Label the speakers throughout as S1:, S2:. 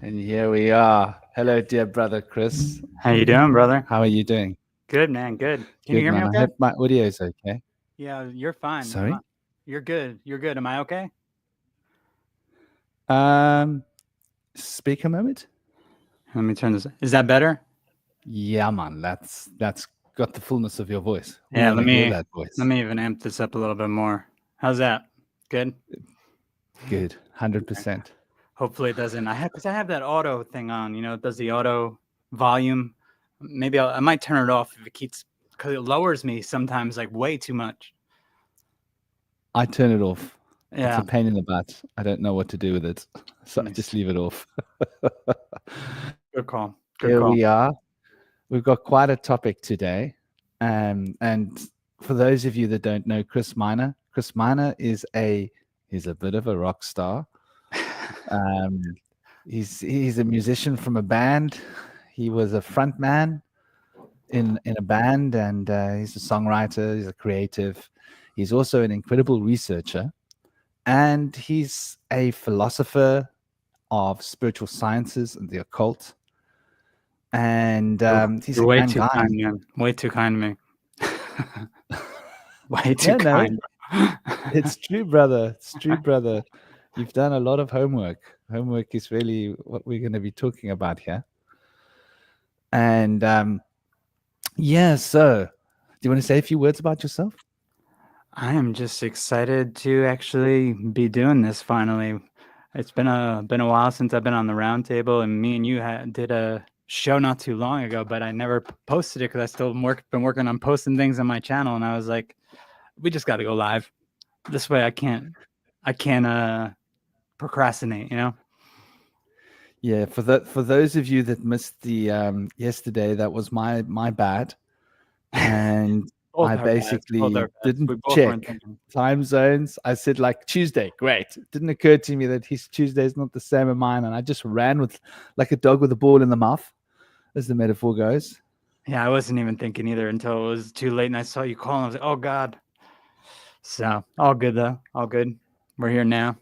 S1: And here we are. Hello, dear brother Chris.
S2: How you doing, brother?
S1: How are you doing?
S2: Good, man. Good. Can you
S1: Good,
S2: hear me
S1: man. I
S2: okay?
S1: hope my audio is okay.
S2: Yeah, you're fine.
S1: Sorry?
S2: You're good. You're good. Am I okay?
S1: Speak a moment.
S2: Let me turn this. Is that better?
S1: Yeah, man. That's got the fullness of your voice. We
S2: Yeah,
S1: want to hear that voice.
S2: let me even amp this up a little bit more. How's that? Good?
S1: Good. 100%.
S2: Hopefully it doesn't. Because I have that auto thing on, it does the auto volume. Maybe I might turn it off if it keeps, because it lowers me sometimes like way too much.
S1: I turn it off.
S2: Yeah.
S1: It's a pain in the butt. I don't know what to do with it. So I just leave it off.
S2: Good call. Good
S1: Here
S2: call.
S1: we are. We've got quite a topic today. And for those of you that don't know Chris Minor is he's a bit of a rock star. He's a musician from a band. He was a front man in a band, and he's a songwriter. He's a creative. He's also an incredible researcher, and he's a philosopher of spiritual sciences and the occult. And he's
S2: You're
S1: a
S2: way
S1: grand
S2: too
S1: guy.
S2: kind, man. Way too kind to me. Way too
S1: No,
S2: kind.
S1: It's true, brother. It's true, brother. You've done a lot of homework. Homework is really what we're going to be talking about here. And yeah, so do you want to say a few words about yourself?
S2: I am just excited to actually be doing this finally. It's been a while since I've been on the round table, and me and you did a show not too long ago, but I never posted it because I still been working on posting things on my channel, and I was like, we just got to go live. This way I can't procrastinate,
S1: Yeah, for those of you that missed the yesterday, that was my bad. And I basically didn't check time zones. I said like Tuesday, great. It didn't occur to me that his Tuesday is not the same as mine, and I just ran with like a dog with a ball in the mouth, as the metaphor goes.
S2: Yeah, I wasn't even thinking either until it was too late, and I saw you call, and I was like, oh God. So all good though, all good. We're here now.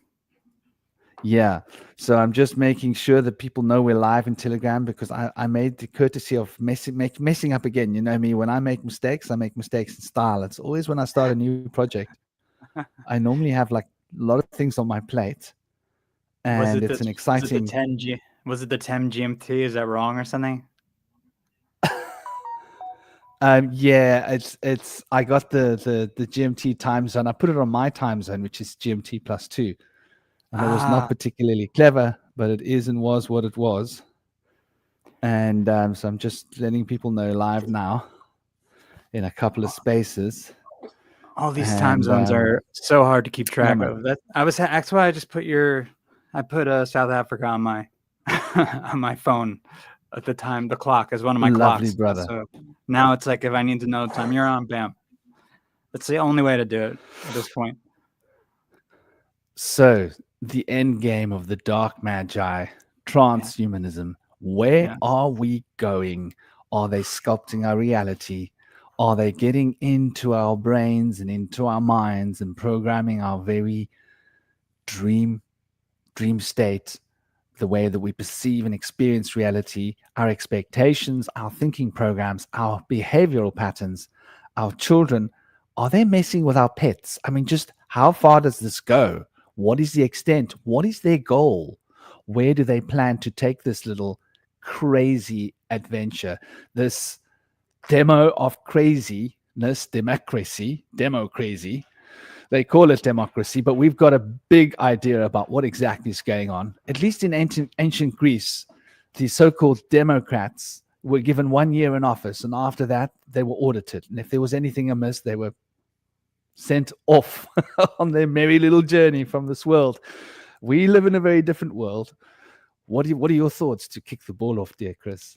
S1: Yeah, so I'm just making sure that people know we're live in Telegram, because I made the courtesy of messing up again. You know me, when I make mistakes in style. It's always when I start a new project. I normally have like a lot of things on my plate, and it's an exciting.
S2: Was it the 10 GMT? Is that wrong or something?
S1: Yeah, it's. I got the GMT time zone. I put it on my time zone, which is GMT +2. And it was not particularly clever, but it is and was what it was. And so I'm just letting people know live now in a couple of spaces.
S2: All these time zones are so hard to keep track of. That's why I just put South Africa on my on my phone at the time. The clock is one of my
S1: Lovely
S2: clocks.
S1: brother.
S2: So now it's like if I need to know the time you're on, bam. That's the only way to do it at this point.
S1: So the end game of the dark Magi, transhumanism. Where are we going? Are they sculpting our reality? Are they getting into our brains and into our minds and programming our very dream state, the way that we perceive and experience reality, our expectations, our thinking programs, our behavioral patterns, our children? Are they messing with our pets? I mean, just how far does this go? What is the extent? What is their goal? Where do they plan to take this little crazy adventure? This demo of craziness, democracy. They call it democracy, but we've got a big idea about what exactly is going on. At least in ancient Greece, the so-called democrats were given 1 year in office, and after that, they were audited. And if there was anything amiss, they were sent off on their merry little journey from this world. We live in a very different world. What are your thoughts to kick the ball off, dear Chris?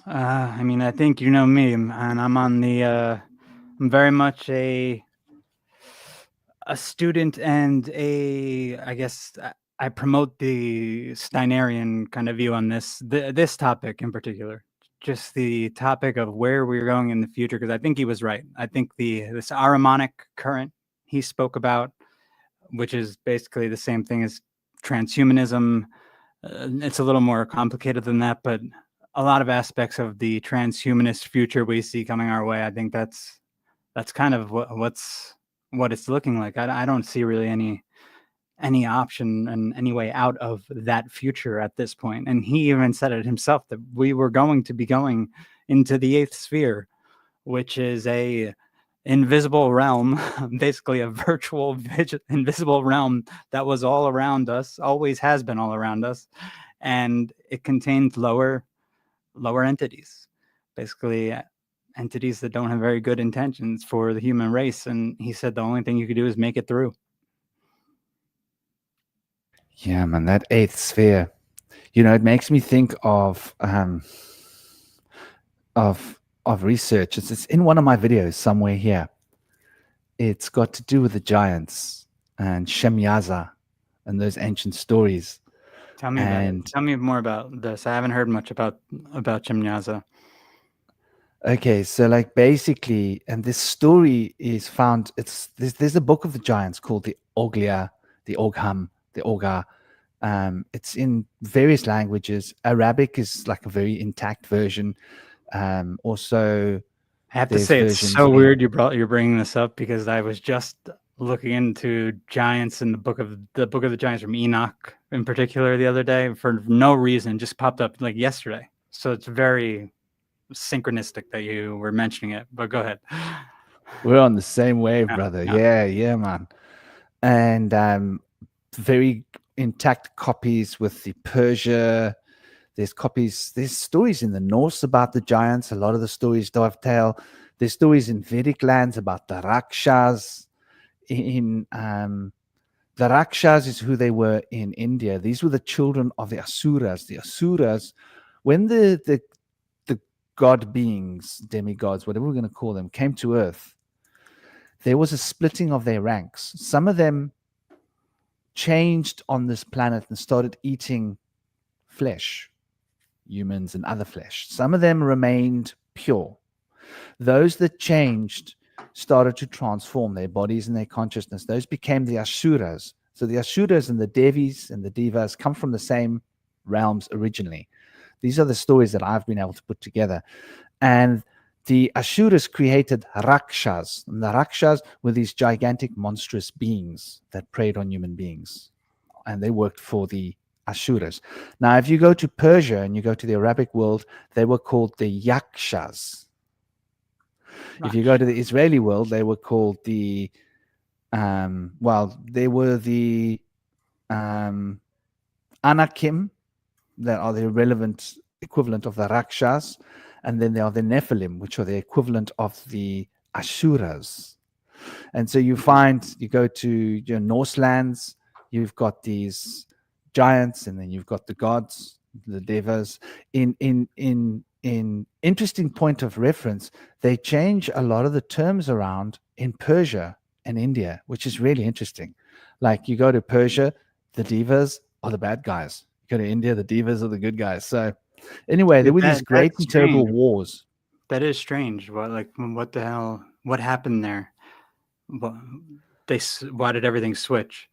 S2: I mean, I think you know me, and I'm on the. I'm very much a student and I guess I promote the Steinerian kind of view on this topic in particular. Just the topic of where we're going in the future, because I think he was right. I think this Ahrimanic current he spoke about, which is basically the same thing as transhumanism, It's a little more complicated than that, but a lot of aspects of the transhumanist future we see coming our way, I think that's kind of what it's looking like. I don't see really any option and any way out of that future at this point. And he even said it himself that we were going to be going into the eighth sphere, which is a invisible realm, basically a virtual invisible realm that was all around us, always has been all around us, and it contains lower entities, basically entities that don't have very good intentions for the human race. And he said the only thing you could do is make it through.
S1: Yeah, man, that eighth sphere. It makes me think of research. It's in one of my videos somewhere here. It's got to do with the giants and Shemyaza and those ancient stories.
S2: Tell me about it. Tell me more about this. I haven't heard much about Chimnyaza.
S1: Okay, so like basically, and this story is found. There's a book of the giants called the Oglia, the Ogham, the Oga. It's in various languages. Arabic is like a very intact version. Also,
S2: I have to say it's so weird you're bringing this up, because I was just looking into giants in the book of the giants from Enoch in particular the other day for no reason. Just popped up like yesterday. So it's very synchronistic that you were mentioning it, but go ahead.
S1: We're on the same wave, brother. Yeah, man. And very intact copies with the Persia. There's stories in the Norse about the giants. A lot of the stories dovetail. There's stories in Vedic lands about the Rakshas. The Rakshas is who they were in India. These were the children of the Asuras. The Asuras, when the god beings, demigods, whatever we're going to call them, came to Earth, there was a splitting of their ranks. Some of them changed on this planet and started eating flesh, humans and other flesh. Some of them remained pure. Those that changed started to transform their bodies and their consciousness. Those became the Asuras. So the Asuras and the Devis and the Devas come from the same realms originally. These are the stories that I've been able to put together. And the Asuras created Rakshas. And the Rakshas were these gigantic, monstrous beings that preyed on human beings. And they worked for the Asuras. Now, if you go to Persia and you go to the Arabic world, they were called the Yakshas. If you go to the Israeli world, they were called the, they were the Anakim, that are the relevant equivalent of the Rakshas. And then there are the Nephilim, which are the equivalent of the Asuras. And so you go to your Norse lands, you've got these giants, and then you've got the gods, the devas. In interesting point of reference, they change a lot of the terms around in Persia and India, which is really interesting. Like you go to Persia, the devas are the bad guys. You go to India, the devas are the good guys. So anyway, there were these great and terrible wars.
S2: That is strange. What the hell? What happened there? Why did everything switch?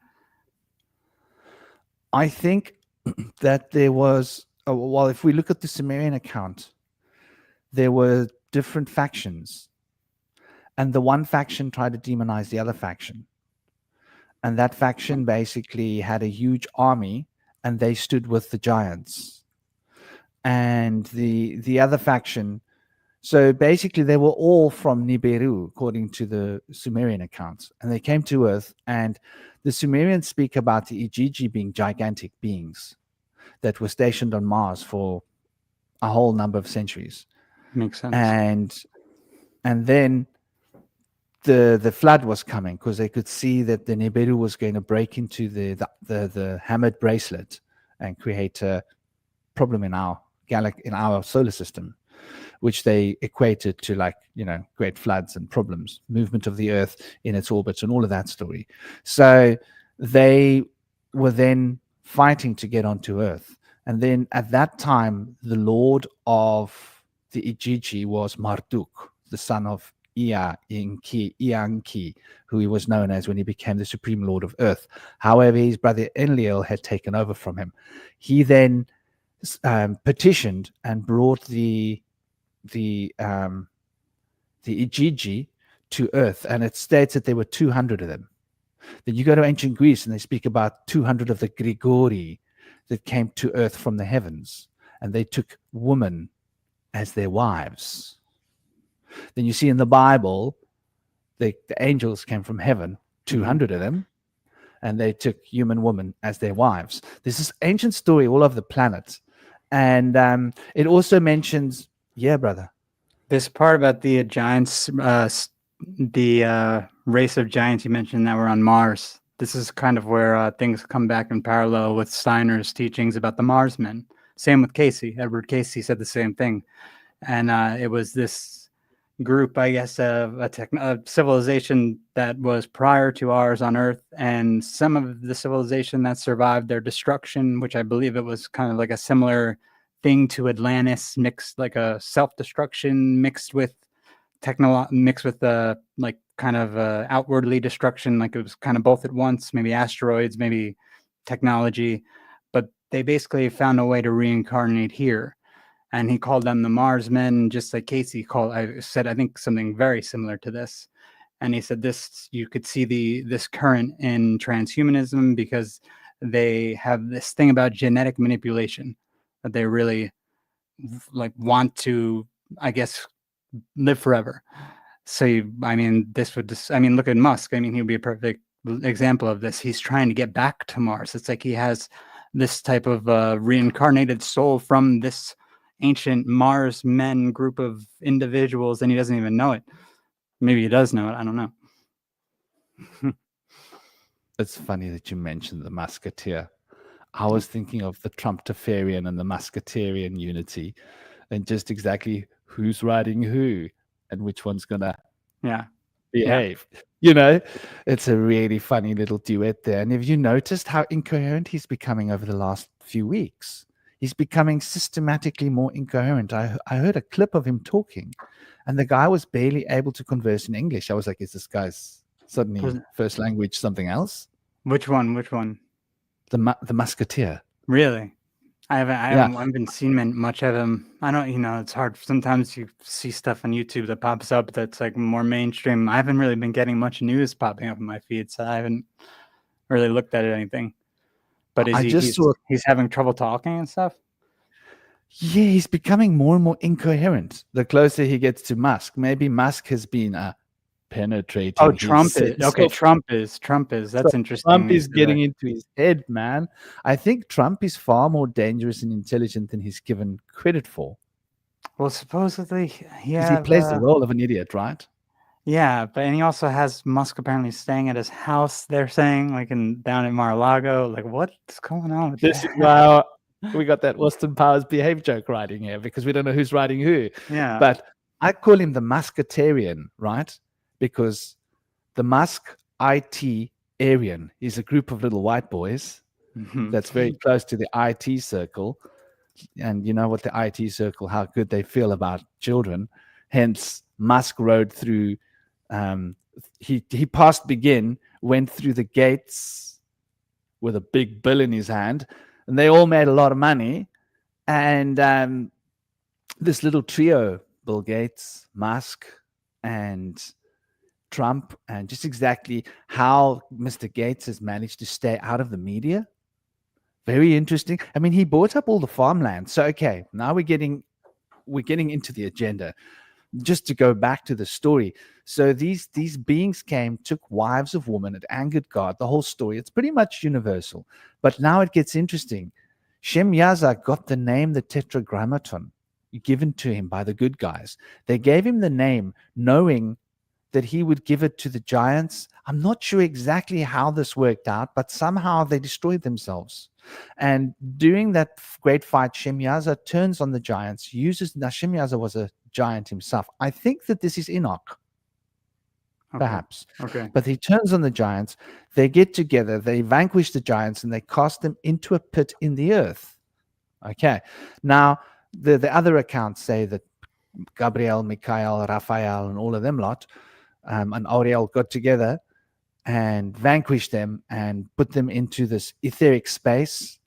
S1: I think that there was, if we look at the Sumerian account, there were different factions. And the one faction tried to demonize the other faction. And that faction basically had a huge army, and they stood with the giants. And the other faction, so basically they were all from Nibiru, according to the Sumerian accounts. And they came to Earth, and the Sumerians speak about the Igigi being gigantic beings that were stationed on Mars for a whole number of centuries.
S2: Makes sense.
S1: And then the flood was coming, because they could see that the Nibiru was going to break into the hammered bracelet and create a problem in our solar system, which they equated to great floods and problems, movement of the Earth in its orbit, and all of that story. So they were then fighting to get onto Earth. And then at that time, the lord of the Igigi was Marduk, the son of Ianki, who he was known as when he became the Supreme Lord of Earth. However, his brother Enlil had taken over from him. He then petitioned and brought the Igigi to Earth, and it states that there were 200 of them. Then you go to ancient Greece, and they speak about 200 of the Grigori that came to Earth from the heavens, and they took women as their wives. Then you see in the Bible, the angels came from heaven, 200 of them, and they took human women as their wives. There's this ancient story all over the planet. And it also mentions, yeah, brother.
S2: This part about the giants, the race of giants you mentioned that were on Mars. This is kind of where things come back in parallel with Steiner's teachings about the Marsmen. Same with Casey. Edward Casey said the same thing. And it was this group, I guess, of a civilization that was prior to ours on Earth, and some of the civilization that survived their destruction, which I believe it was kind of like a similar thing to Atlantis, mixed like a self-destruction mixed with like kind of outwardly destruction, like it was kind of both at once, maybe asteroids, maybe technology, but they basically found a way to reincarnate here. And he called them the Marsmen, just like Casey said, I think something very similar to this. And he said this, you could see this current in transhumanism because they have this thing about genetic manipulation that they really like want to, I guess, live forever. So, look at Musk. I mean, he would be a perfect example of this. He's trying to get back to Mars. It's like he has this type of reincarnated soul from this ancient Mars men group of individuals, and he doesn't even know it. Maybe he does know it. I don't know.
S1: It's funny that you mentioned the Musketeer. I was thinking of the Trumptafarian and the Musketeerian unity, and just exactly who's riding who and which one's gonna behave. Yeah. You know, it's a really funny little duet there. And have you noticed how incoherent he's becoming over the last few weeks? He's becoming systematically more incoherent. I heard a clip of him talking, and the guy was barely able to converse in English. I was like, is this guy's suddenly first language something else?
S2: Which one?
S1: The Musketeer.
S2: Really? I haven't seen much of him. I don't, it's hard. Sometimes you see stuff on YouTube that pops up that's like more mainstream. I haven't really been getting much news popping up in my feed, so I haven't really looked at anything. But he's having trouble talking and stuff?
S1: Yeah, he's becoming more and more incoherent the closer he gets to Musk. Maybe Musk has been penetrating.
S2: Oh, Trump is. Okay, Trump is. That's interesting.
S1: Trump is getting into his head, man. I think Trump is far more dangerous and intelligent than he's given credit for.
S2: Well, supposedly,
S1: he plays the role of an idiot, right?
S2: Yeah, and he also has Musk apparently staying at his house, they're saying, like down in Mar-a-Lago. Like, what's going on with
S1: this? Wow, we got that Austin Powers behave joke right in here because we don't know who's writing who.
S2: Yeah.
S1: But I call him the Musketeerian, right? Because the Musk IT Aryan is a group of little white boys that's very close to the IT circle. And you know what the IT circle, how good they feel about children. Hence, Musk rode through, he passed Begin, went through the gates with a big bill in his hand, and they all made a lot of money. And this little trio, Bill Gates, Musk, and Trump, and just exactly how Mr. Gates has managed to stay out of the media. Very interesting. I mean, he bought up all the farmland. So, okay, now we're getting into the agenda. Just to go back to the story. So these beings came, took wives of women, it angered God, the whole story. It's pretty much universal. But now it gets interesting. Shem Yaza got the name the Tetragrammaton given to him by the good guys. They gave him the name knowing that he would give it to the giants. I'm not sure exactly how this worked out, but somehow they destroyed themselves. And during that great fight, Shem Yaza turns on the giants, now Shem Yaza was a giant himself. I think that this is Enoch, perhaps.
S2: Okay.
S1: But he turns on the giants. They get together, they vanquish the giants, and they cast them into a pit in the earth. Okay. Now, the other accounts say that Gabriel, Michael, Raphael, and all of them lot, and Ariel got together and vanquished them and put them into this etheric space.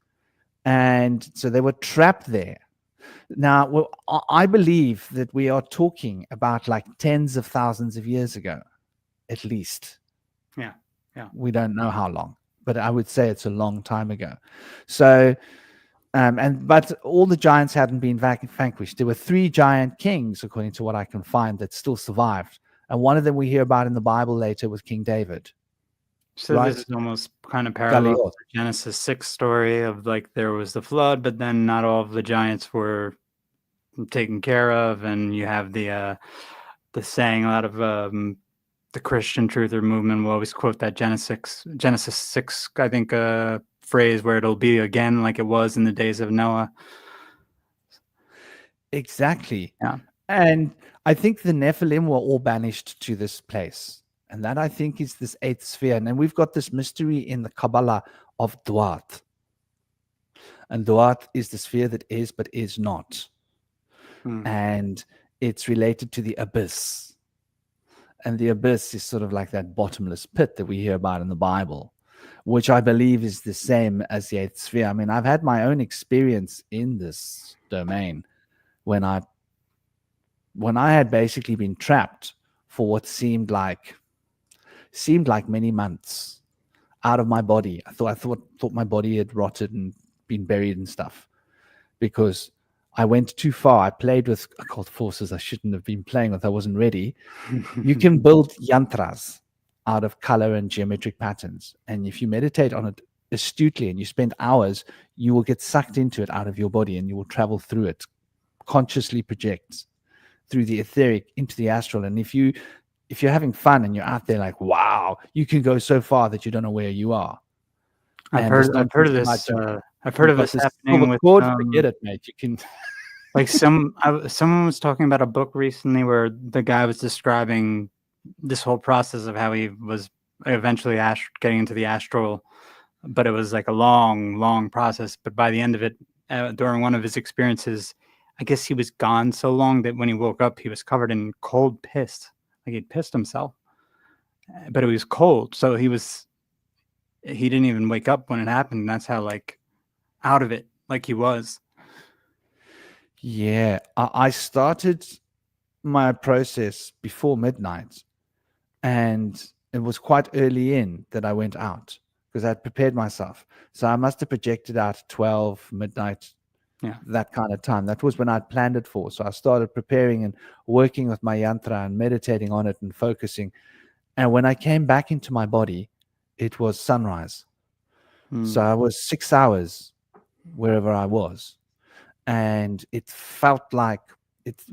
S1: And so they were trapped there. Now, well, I believe that we are talking about like tens of thousands of years ago, at least.
S2: Yeah.
S1: We don't know how long, but I would say it's a long time ago. So, but all the giants hadn't been vanquished. There were 3 giant kings, according to what I can find, that still survived. And one of them we hear about in the Bible later was King David.
S2: So
S1: right?
S2: this is almost kind of parallel to
S1: Goliath.
S2: the Genesis 6 story of like there was the flood, but then not all of the giants were taken care of, and you have the saying a lot of the Christian truther movement will always quote that Genesis 6, I think, phrase where it'll be again like it was in the days of Noah.
S1: Exactly.
S2: Yeah.
S1: And I think the Nephilim were all banished to this place. And that, I think, is this 8th sphere. And then we've got this mystery in the Kabbalah of Duat. And Duat is the sphere that is but is not. And it's related to the abyss. And the abyss is sort of like that bottomless pit that we hear about in the Bible, which I believe is the same as the 8th sphere. I mean, I've had my own experience in this domain when I had basically been trapped for what seemed like many months out of my body. I thought my body had rotted and been buried and stuff, because I went too far. I played with occult forces I shouldn't have been playing with. I wasn't ready. You can build yantras out of color and geometric patterns. And if you meditate on it astutely and you spend hours, you will get sucked into it out of your body, and you will travel through it, consciously project through the etheric into the astral. And if you're having fun and you're out there like, wow, you can go so far that you don't know where you are.
S2: I've heard of this. I've heard of this happening with.
S1: Forget it, mate. You can.
S2: Like someone was talking about a book recently where the guy was describing this whole process of how he was eventually getting into the astral, but it was like a long, long process. But by the end of it, during one of his experiences, I guess he was gone so long that when he woke up, he was covered in cold piss. Like he'd pissed himself, but it was cold. So he didn't even wake up when it happened. That's how like out of it, like he was.
S1: Yeah, I started my process before midnight, and it was quite early in that I went out because I had prepared myself. So I must have projected out 12 midnight, that kind of time. That was when I'd planned it for. So I started preparing and working with my yantra and meditating on it and focusing. And when I came back into my body, it was sunrise. So I was 6 hours wherever I was. And it felt like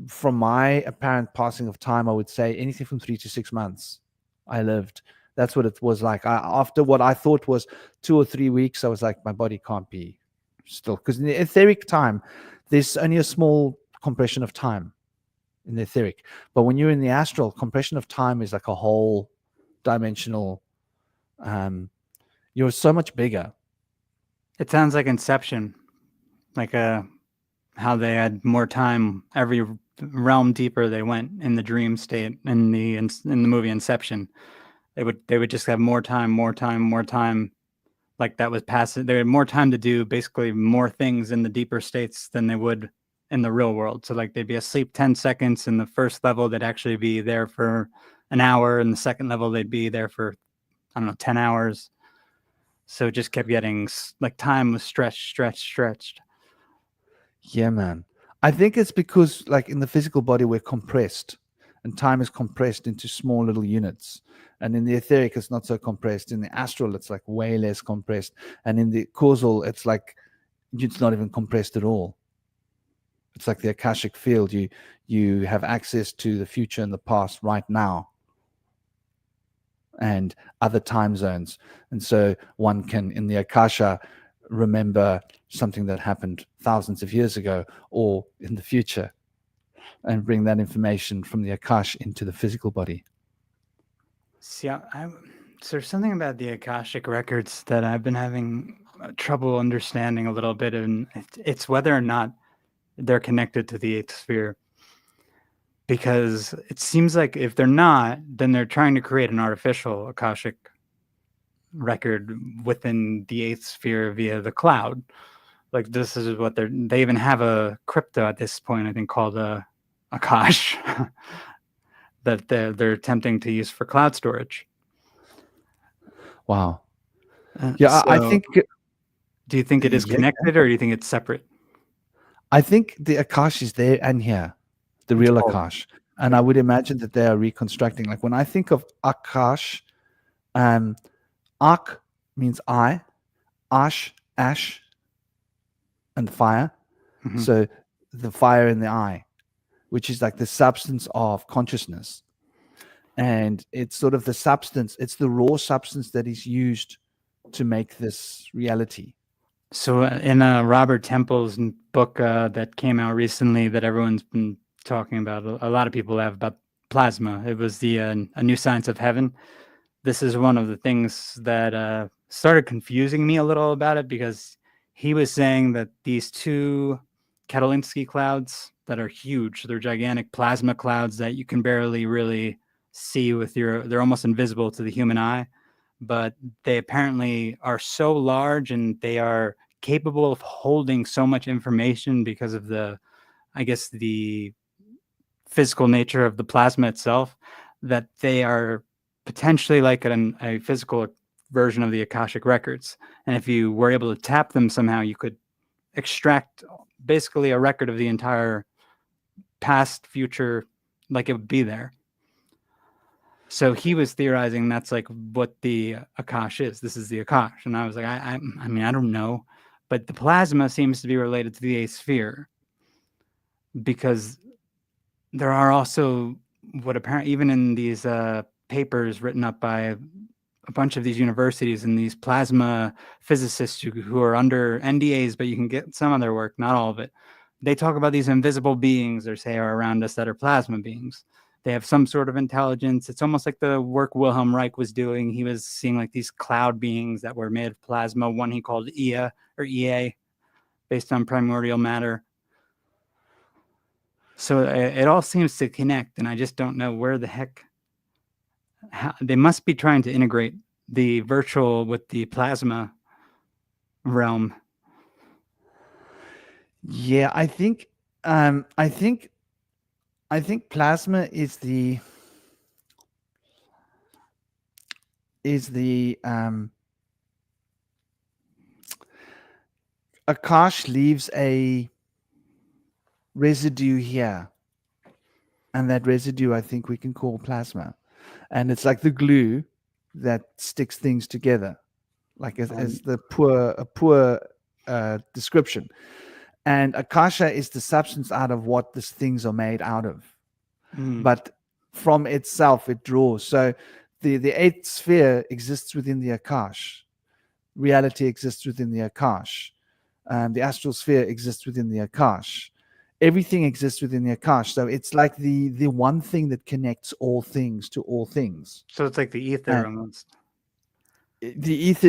S1: from my apparent passing of time, I would say anything from 3 to 6 months I lived. That's what it was like. After what I thought was 2 or 3 weeks, I was like, my body can't be still. Because in the etheric time, there's only a small compression of time in the etheric. But when you're in the astral, compression of time is like a whole dimensional. You're so much bigger.
S2: It sounds like Inception, like how they had more time every realm deeper they went in the dream state in the movie Inception. They would just have more time, like that was passing. They had more time to do basically more things in the deeper states than they would in the real world. So like they'd be asleep 10 seconds in the first level, they'd actually be there for an hour, and the second level they'd be there for 10 hours. So it just kept getting like time was stretched.
S1: Yeah, man. I think it's because like in the physical body, we're compressed, and time is compressed into small little units. And in the etheric, it's not so compressed. In the astral, it's like way less compressed. And in the causal, it's like it's not even compressed at all. It's like the Akashic field. You have access to the future and the past right now, and other time zones. And so one can, in the Akasha, remember something that happened thousands of years ago or in the future, and bring that information from the Akash into the physical body.
S2: See, there's something about the Akashic records that I've been having trouble understanding a little bit, and it's whether or not they're connected to the 8th sphere. because it seems like if they're not, then they're trying to create an artificial Akashic record within the eighth sphere via the cloud. Like this is what they even have a crypto at this point, I think, called Akash that they're attempting to use for cloud storage.
S1: Wow. Yeah, I think.
S2: Do you think it is connected, or do you think it's separate?
S1: I think the Akash is there and here, the real Akash. And I would imagine that they are reconstructing. Like when I think of Akash, Ak means eye, Ash, ash, and fire.
S2: Mm-hmm.
S1: So the fire in the eye, which is like the substance of consciousnness. And it's sort of the substance, it's the raw substance that is used to make this reality.
S2: So in Robert Temple's book that came out recently that everyone's been talking about, a lot of people have, about plasma. It was the A New Science of Heaven. This is one of the things that started confusing me a little about it, because he was saying that these two Katolinsky clouds that are huge, they're gigantic plasma clouds that you can barely really see with they're almost invisible to the human eye, but they apparently are so large and they are capable of holding so much information because of the physical nature of the plasma itself, that they are potentially like a physical version of the Akashic records. And if you were able to tap them somehow, you could extract basically a record of the entire past, future, like it would be there. So he was theorizing that's like what the Akash is. This is the Akash. And I was like, I mean, I don't know. But the plasma seems to be related to the eighth sphere, because there are also what apparently, even in these papers written up by a bunch of these universities and these plasma physicists who are under NDAs, but you can get some of their work, not all of it. They talk about these invisible beings, or say, are around us, that are plasma beings. They have some sort of intelligence. It's almost like the work Wilhelm Reich was doing. He was seeing like these cloud beings that were made of plasma. One he called Ea, or EA, based on primordial matter. So it all seems to connect, and I just don't know where the heck. They must be trying to integrate the virtual with the plasma realm.
S1: Yeah, I think plasma is the Akash leaves a residue here, and that residue I think we can call plasma, and it's like the glue that sticks things together, like as a poor description. And Akasha is the substance out of what these things are made out of. But from itself it draws. So the eighth sphere exists within the Akash. Reality exists within the Akash. The astral sphere exists within the Akash. Everything exists within the Akash. So it's like the one thing that connects all things to all things.
S2: So it's like the ether almost.
S1: The ether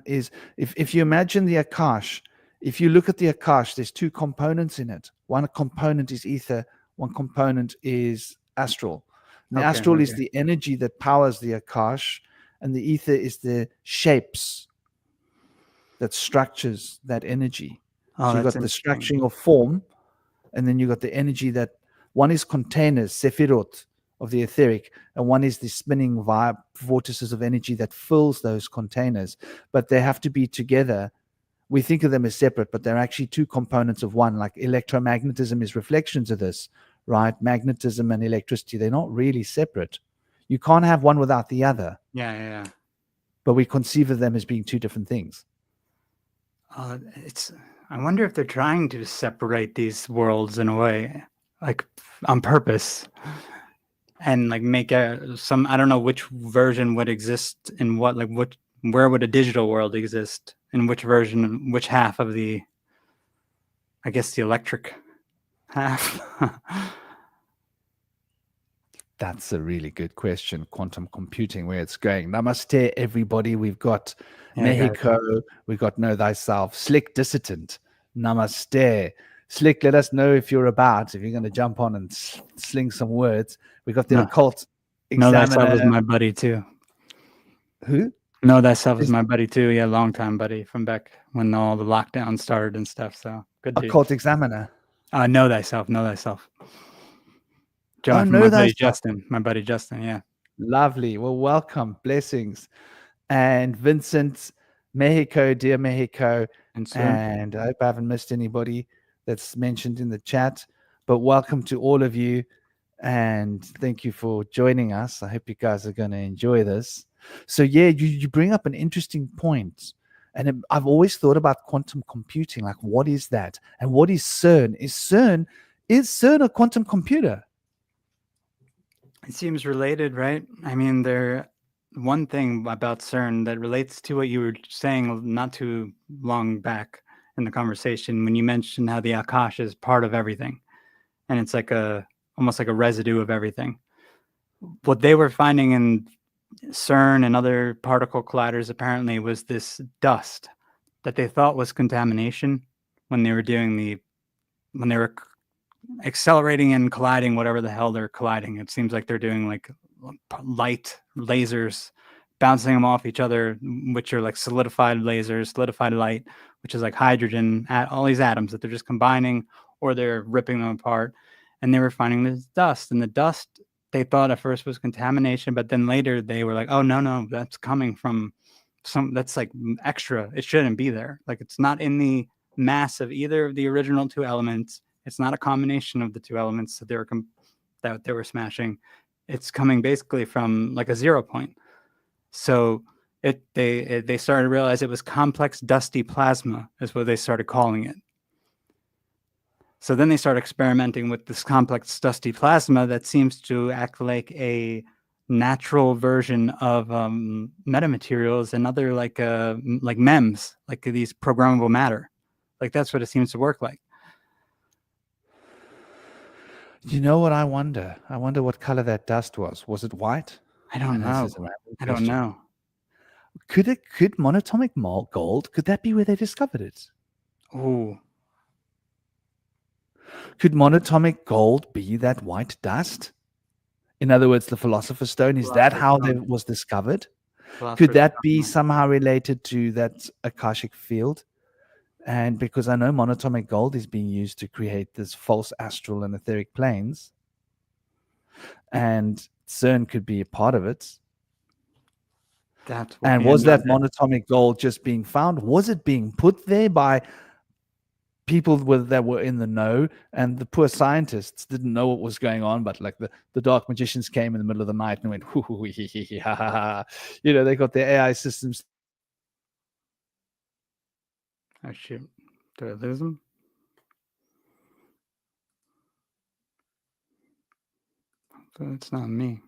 S1: is if you imagine the Akash, if you look at the Akash, there's two components in it. One component is ether, one component is astral. And the astral is the energy that powers the Akash, and the ether is the shapes that structures that energy. So you've got the structuring of form, and then you've got the energy that one is containers, sephirot of the etheric, and one is the spinning vortices of energy that fills those containers. But they have to be together. We think of them as separate, but they're actually two components of one. Like electromagnetism is reflections of this, right? Magnetism and electricity, they're not really separate. You can't have one without the other.
S2: Yeah.
S1: But we conceive of them as being two different things.
S2: I wonder if they're trying to separate these worlds in a way, like on purpose, and like make some, I don't know which version would exist in what, like where would a digital world exist, in which version, which half of the, I guess the electric half.
S1: That's a really good question. Quantum computing, where it's going. Namaste, everybody. We've got Mexico. We've got Know Thyself. Slick Dissident. Namaste. Slick, let us know if you're about, if you're going to jump on and sling some words. We got the
S2: No.
S1: occult
S2: Know Thyself
S1: examiner.
S2: is my buddy too.
S1: Who?
S2: Know Thyself is my buddy too. Yeah, long time buddy from back when all the lockdown started and stuff. So good dude.
S1: Occult examiner.
S2: Know Thyself. Know Thyself. John,
S1: Know
S2: my buddy
S1: Thyself.
S2: Justin. My buddy Justin. Yeah.
S1: Lovely. Well, welcome. Blessings. And Vincent, Mexico, dear Mexico. And I hope I haven't missed anybody that's mentioned in the chat. But welcome to all of you. And thank you for joining us. I hope you guys are going to enjoy this. So, yeah, you bring up an interesting point. And I've always thought about quantum computing. Like, what is that? And what is CERN? Is CERN a quantum computer?
S2: It seems related, right? I mean, one thing about CERN that relates to what you were saying not too long back in the conversation when you mentioned how the Akash is part of everything, and it's like almost like a residue of everything. What they were finding in CERN and other particle colliders apparently was this dust that they thought was contamination when they were accelerating and colliding whatever the hell they're colliding. It seems like they're doing like light lasers, bouncing them off each other, which are like solidified lasers, solidified light, which is like hydrogen, all these atoms that they're just combining or they're ripping them apart. And they were finding this dust, and the dust they thought at first was contamination, but then later they were like, oh, no, that's coming from that's like extra. It shouldn't be there. Like, it's not in the mass of either of the original two elements. It's not a combination of the two elements that they were smashing. It's coming basically from like a 0 point. So they started to realize it was complex dusty plasma is what they started calling it. So then they started experimenting with this complex dusty plasma that seems to act like a natural version of metamaterials and other like MEMS, like these programmable matter. Like, that's what it seems to work like.
S1: You know what I wonder? I wonder what color that dust was. Was it white?
S2: I don't know. I don't know.
S1: Could monatomic gold, could that be where they discovered it?
S2: Ooh.
S1: Could monatomic gold be that white dust? In other words, the Philosopher's Stone, is that how it was discovered? Could that be somehow related to that Akashic field? And because I know monatomic gold is being used to create this false astral and etheric planes, and CERN could be a part of it. And was that monatomic gold just being found? Was it being put there by people that were in the know, and the poor scientists didn't know what was going on, but like the dark magicians came in the middle of the night and went, hoo, hee, hee, hee, ha, ha, ha. They got their AI systems.
S2: Oh, shoot. Did I lose him? So it's not me.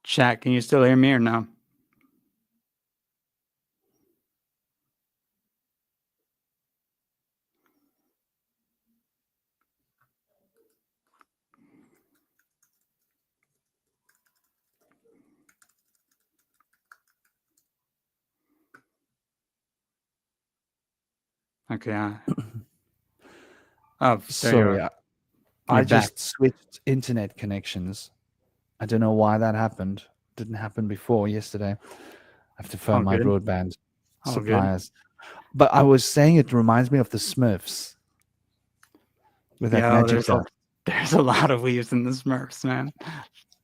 S2: Chat, can you still hear me or no? Okay.
S1: Sorry, I just switched internet connections. I don't know why that happened. Didn't happen before yesterday. I have to phone my broadband suppliers. But I was saying it reminds me of the Smurfs. With that magic dust.
S2: There's a lot of weaves in the Smurfs, man.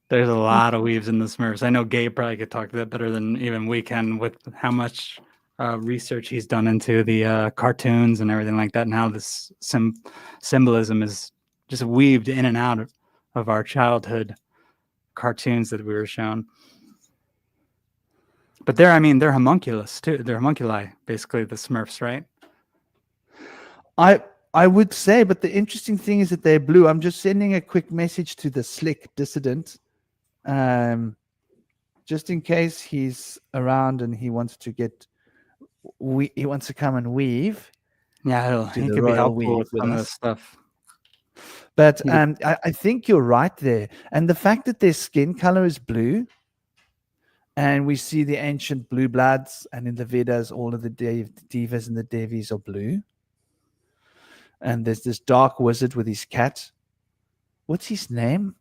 S2: There's a lot of weaves in the Smurfs. I know Gabe probably could talk to that better than even we can with how much research he's done into the cartoons and everything like that, and how this symbolism is just weaved in and out of our childhood cartoons that we were shown. But they're homunculus too. They're homunculi, basically, the Smurfs, right?
S1: I would say, but the interesting thing is that they're blue. I'm just sending a quick message to the Slick Dissident, just in case he's around and he wants to he wants to come and weave.
S2: Yeah, he could be helpful with some of this stuff.
S1: But I think you're right there. And the fact that their skin color is blue, And we see the ancient blue bloods, and in the Vedas, all of the devas and the devis are blue. And there's this dark wizard with his cat. What's his name?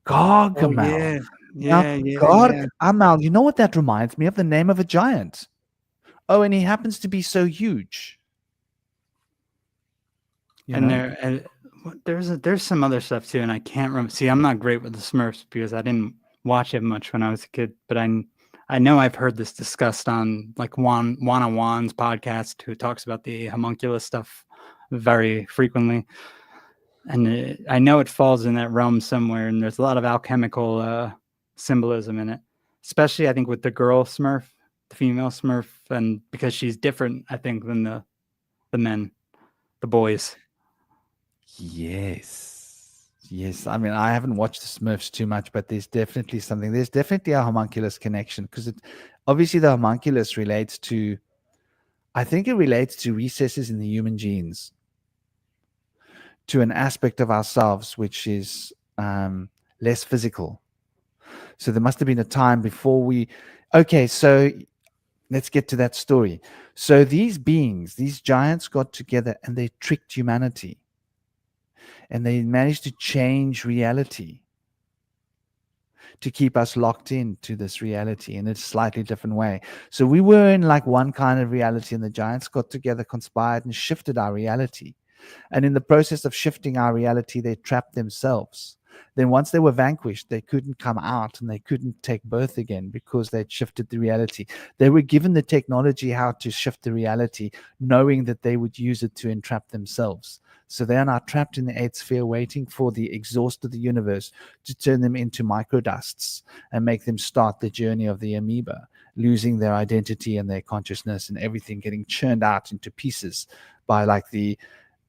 S2: Oh
S1: Gargamel.
S2: yeah,
S1: Now,
S2: yeah, yeah, yeah.
S1: Gargamel, you know what that reminds me of? The name of a giant. Oh, and he happens to be so huge. You
S2: And
S1: know?
S2: there's some other stuff too, and I can't remember. See, I'm not great with the Smurfs because I didn't watch it much when I was a kid, but I know I've heard this discussed on like Juan's podcast, who talks about the homunculus stuff very frequently. And I know it falls in that realm somewhere, and there's a lot of alchemical symbolism in it, especially I think with the girl Smurf, the female Smurf, and because she's different, I think, than the men, the boys.
S1: Yes. Yes. I mean, I haven't watched the Smurfs too much, but there's definitely something. There's definitely a homunculus connection because it obviously the homunculus relates to, I think it relates to recesses in the human genes, to an aspect of ourselves which is less physical. So there must have been a time before we. Okay, so let's get to that story. So these beings, these giants got together and they tricked humanity. And they managed to change reality to keep us locked into this reality in a slightly different way. So we were in like one kind of reality, and the giants got together, conspired, and shifted our reality. And in the process of shifting our reality, they trapped themselves. Then once they were vanquished, they couldn't come out and they couldn't take birth again because they'd shifted the reality. They were given the technology how to shift the reality, knowing that they would use it to entrap themselves. So they are now trapped in the eighth sphere, waiting for the exhaust of the universe to turn them into microdusts and make them start the journey of the amoeba, losing their identity and their consciousness and everything getting churned out into pieces by like the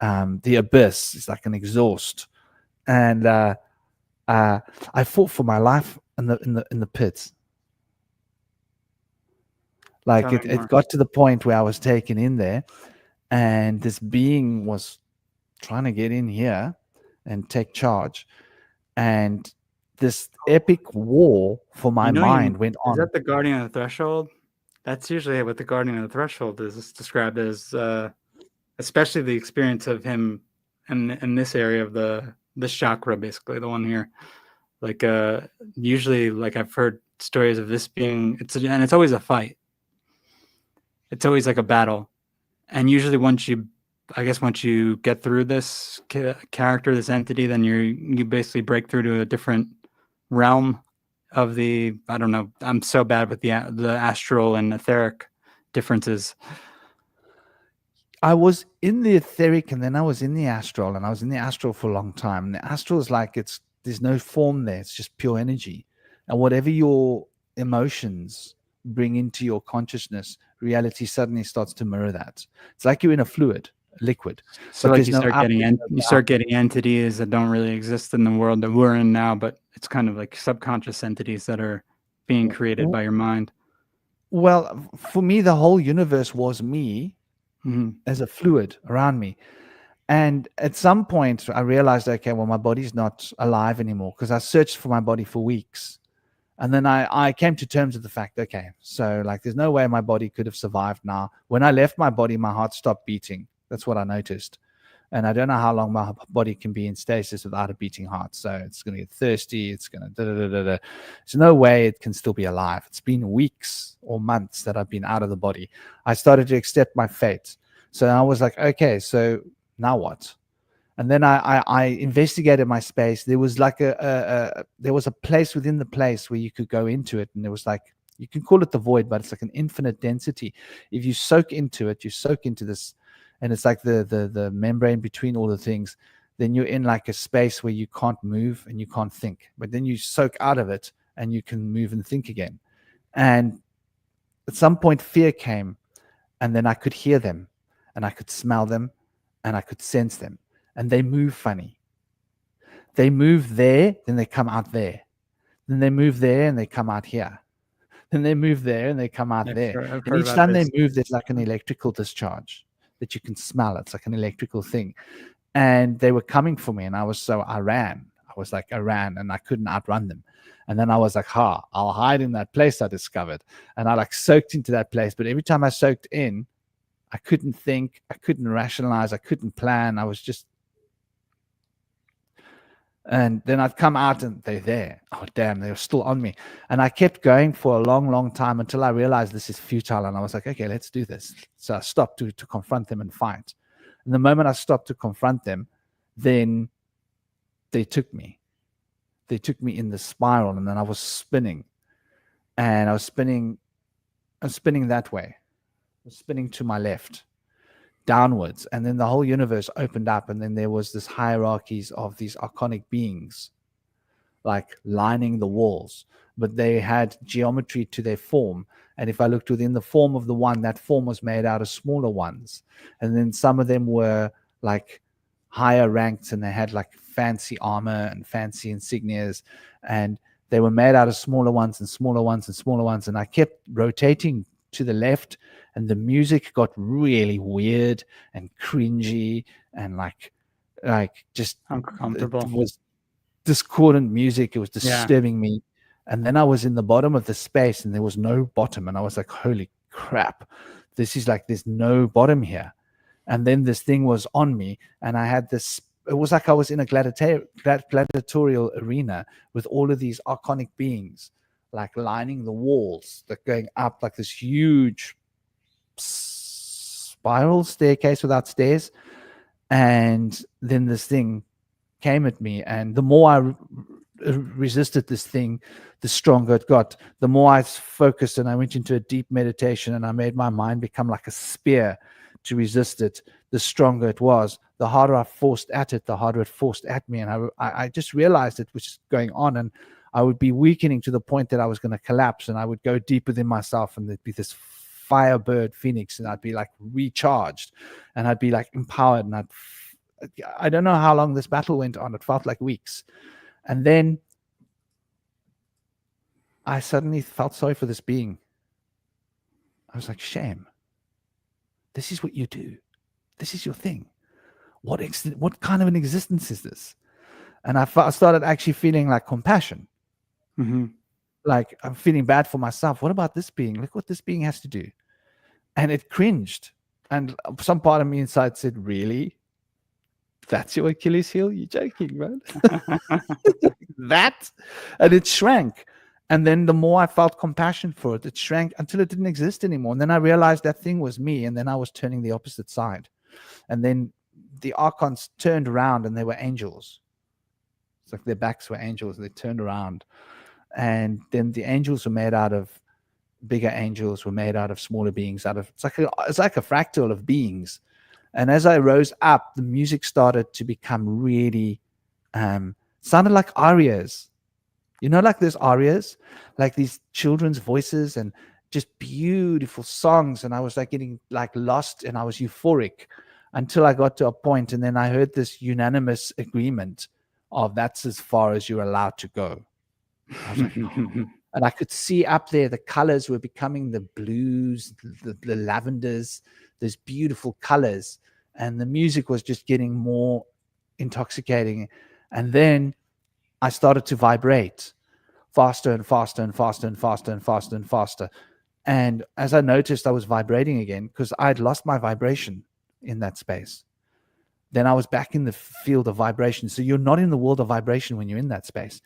S1: abyss. It's like an exhaust. And I fought for my life in the pits. Like it got to the point where I was taken in there, and this being was trying to get in here and take charge. And this epic war for my mind went on.
S2: Is that the Guardian of the Threshold? That's usually what the Guardian of the Threshold is described as, especially the experience of him in this area of this chakra, basically the one here. Like usually, like I've heard stories of this being, and it's always a fight. It's always like a battle, and usually once you get through this character, this entity, then you basically break through to a different realm of the, I don't know, I'm so bad with the astral and etheric differences.
S1: I was in the etheric, and then I was in the astral, and I was in the astral for a long time. And the astral is like there's no form there; it's just pure energy, and whatever your emotions bring into your consciousness, reality suddenly starts to mirror that. It's like you're in a fluid, a liquid.
S2: So like you start getting entities that don't really exist in the world that we're in now, but it's kind of like subconscious entities that are being created by your mind.
S1: Well, for me, the whole universe was me as a fluid around me. And at some point, I realized, okay, well, my body's not alive anymore, because I searched for my body for weeks. And then I came to terms with the fact, okay, so like there's no way my body could have survived now. When I left my body, my heart stopped beating. That's what I noticed. And I don't know how long my body can be in stasis without a beating heart. So it's going to get thirsty. It's going to da-da-da-da-da. There's no way it can still be alive. It's been weeks or months that I've been out of the body. I started to accept my fate. So I was like, okay, so now what? And then I investigated my space. There was like there was a place within the place where you could go into it. And there was like, you can call it the void, but it's like an infinite density. If you soak into it, you soak into this, and it's like the membrane between all the things, then you're in like a space where you can't move and you can't think. But then you soak out of it and you can move and think again. And at some point fear came, and then I could hear them and I could smell them and I could sense them. And they move funny. They move there, then they come out there. Then they move there and they come out here. Then they move there and they come out there. And each time they move, there's like an electrical discharge that you can smell. It's like an electrical thing. And they were coming for me, and I ran. I ran and I couldn't outrun them. And then I was like, I'll hide in that place I discovered. And I like soaked into that place. But every time I soaked in, I couldn't think, I couldn't rationalize, I couldn't plan. I was just, and then I'd come out and they're there. Oh, damn, they were still on me. And I kept going for a long, long time until I realized this is futile. And I was like, okay, let's do this. So I stopped to confront them and fight. And the moment I stopped to confront them, then they took me. They took me in the spiral, and then I was spinning. And I was spinning that way. I was spinning to my left, downwards, and then the whole universe opened up, and then there was this hierarchies of these archonic beings like lining the walls, but they had geometry to their form. And if I looked within the form of the one, that form was made out of smaller ones. And then some of them were like higher ranked, and they had like fancy armor and fancy insignias, and they were made out of smaller ones and smaller ones and smaller ones. And I kept rotating to the left, and the music got really weird and cringy and like just
S2: Uncomfortable.
S1: It was discordant music. It was disturbing me. And then I was in the bottom of the space, and there was no bottom. And I was like, holy crap, this is like, there's no bottom here. And then this thing was on me, and I had this, it was like I was in a gladiatorial arena with all of these archonic beings, like lining the walls, like going up like this huge spiral staircase without stairs. And then this thing came at me, and the more I resisted this thing, the stronger it got. The more I focused, and I went into a deep meditation, and I made my mind become like a spear to resist it, the stronger it was. The harder I forced at it, the harder it forced at me. And I just realized it was going on, and I would be weakening to the point that I was going to collapse, and I would go deep within myself, and there'd be this firebird phoenix, and I'd be like recharged, and I'd be like empowered, and I don't know how long this battle went on. It felt like weeks. And then I suddenly felt sorry for this being. I was like, shame. This is what you do. This is your thing. What kind of an existence is this? And I started actually feeling like compassion.
S2: Mm-hmm.
S1: Like, I'm feeling bad for myself. What about this being? Look what this being has to do. And it cringed. And some part of me inside said, really? That's your Achilles heel? You're joking, man. That? And it shrank. And then the more I felt compassion for it, it shrank until it didn't exist anymore. And then I realized that thing was me. And then I was turning the opposite side. And then the archons turned around, and they were angels. It's like their backs were angels. They turned around. And then the angels were made out of, bigger angels were made out of smaller beings. It's like a fractal of beings. And as I rose up, the music started to become really, sounded like arias. You know, like there's arias, like these children's voices, and just beautiful songs. And I was like getting like lost, and I was euphoric until I got to a point, and then I heard this unanimous agreement of that's as far as you're allowed to go. I was like, oh. And I could see up there the colors were becoming the blues, the lavenders, those beautiful colors, and the music was just getting more intoxicating. And then I started to vibrate faster and faster and faster and faster and faster and faster. And as I noticed, I was vibrating again because I'd lost my vibration in that space. Then I was back in the field of vibration. So you're not in the world of vibration when you're in that space.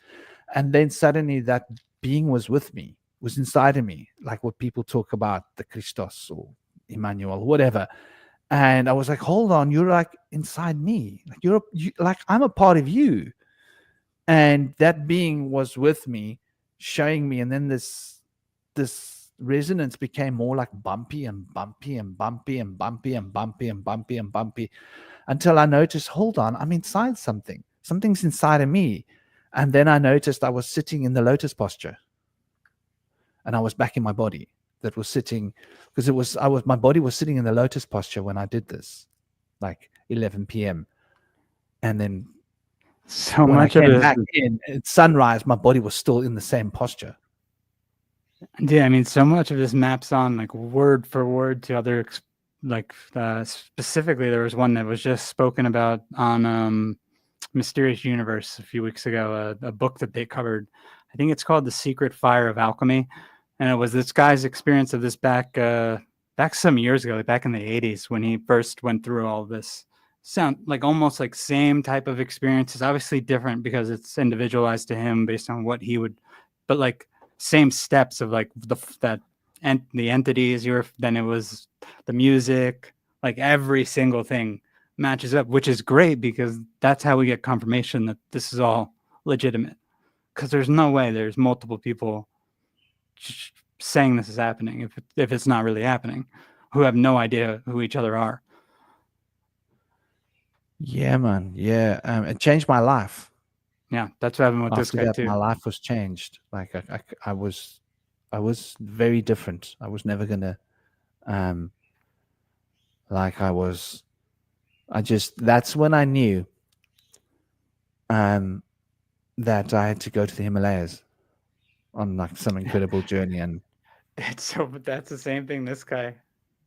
S1: And then suddenly that being was with me, was inside of me, like what people talk about, the Christos or Emmanuel, whatever. And I was like, hold on, you're like inside me. Like like I'm a part of you. And that being was with me, showing me. And then this resonance became more like bumpy and bumpy and bumpy and bumpy and bumpy and bumpy and bumpy, until I noticed, hold on, I'm inside something. Something's inside of me. And then I noticed I was sitting in the lotus posture, and I was back in my body that was sitting, because my body was sitting in the lotus posture when I did this, like 11 p.m. And then
S2: so
S1: when
S2: much
S1: I
S2: of
S1: came
S2: this,
S1: back in at sunrise, my body was still in the same posture.
S2: yeah, I mean, so much of this maps on like word for word to other, like specifically there was one that was just spoken about on Mysterious Universe a few weeks ago, a book that they covered. I think it's called The Secret Fire of Alchemy, and it was this guy's experience of this back some years ago, like back in the 80s, when he first went through all this. Sound like almost like same type of experiences, obviously different because it's individualized to him based on what he would, but like same steps of like the entities. Then it was the music, like every single thing matches up, which is great because that's how we get confirmation that this is all legitimate. Because there's no way there's multiple people saying this is happening if it's not really happening, who have no idea who each other are.
S1: Yeah, man. Yeah, it changed my life.
S2: Yeah, that's what happened with this
S1: After
S2: guy
S1: that,
S2: too.
S1: my life was changed. Like I was very different. I was never gonna, like that's when I knew, that I had to go to the Himalayas on like some incredible journey. And
S2: That's the same thing this guy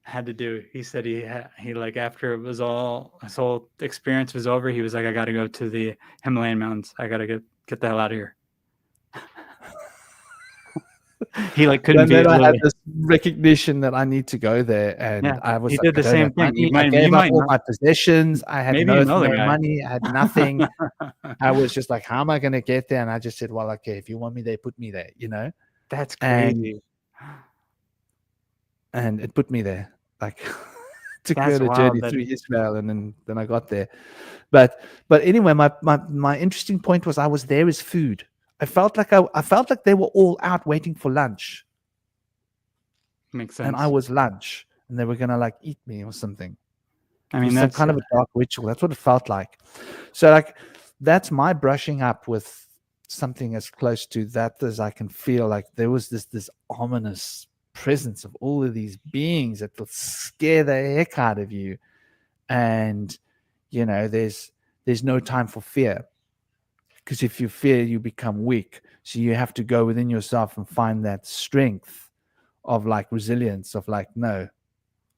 S2: had to do. He said he like after it was all his whole experience was over, he was like, I got to go to the Himalayan mountains. I got to get the hell out of here. He like couldn't be.
S1: then I had this recognition that I need to go there, and
S2: Yeah,
S1: I was
S2: he
S1: like,
S2: did the
S1: I don't
S2: same
S1: have
S2: thing.
S1: money. I
S2: You
S1: gave up
S2: might
S1: all
S2: know.
S1: my possessions. I had
S2: Maybe you know the
S1: no
S2: guy.
S1: money. I had nothing. I was just like, how am I going to get there? And I just said, well, okay, if you want me there, put me there, you know?
S2: That's crazy.
S1: And it put me there. Like, took me
S2: That's
S1: on a
S2: wild.
S1: journey through Israel, and then I got there. But anyway, my interesting point was I was there as food. I felt like they were all out waiting for lunch.
S2: Makes sense.
S1: And I was lunch, and they were gonna like eat me or something.
S2: I mean,
S1: that's
S2: that's
S1: some kind of a dark ritual. That's what it felt like. So like, that's my brushing up with something as close to that as I can feel. Like there was this ominous presence of all of these beings that will scare the heck out of you, and you know, there's no time for fear, because if you fear, you become weak. So you have to go within yourself and find that strength of like resilience of like, no,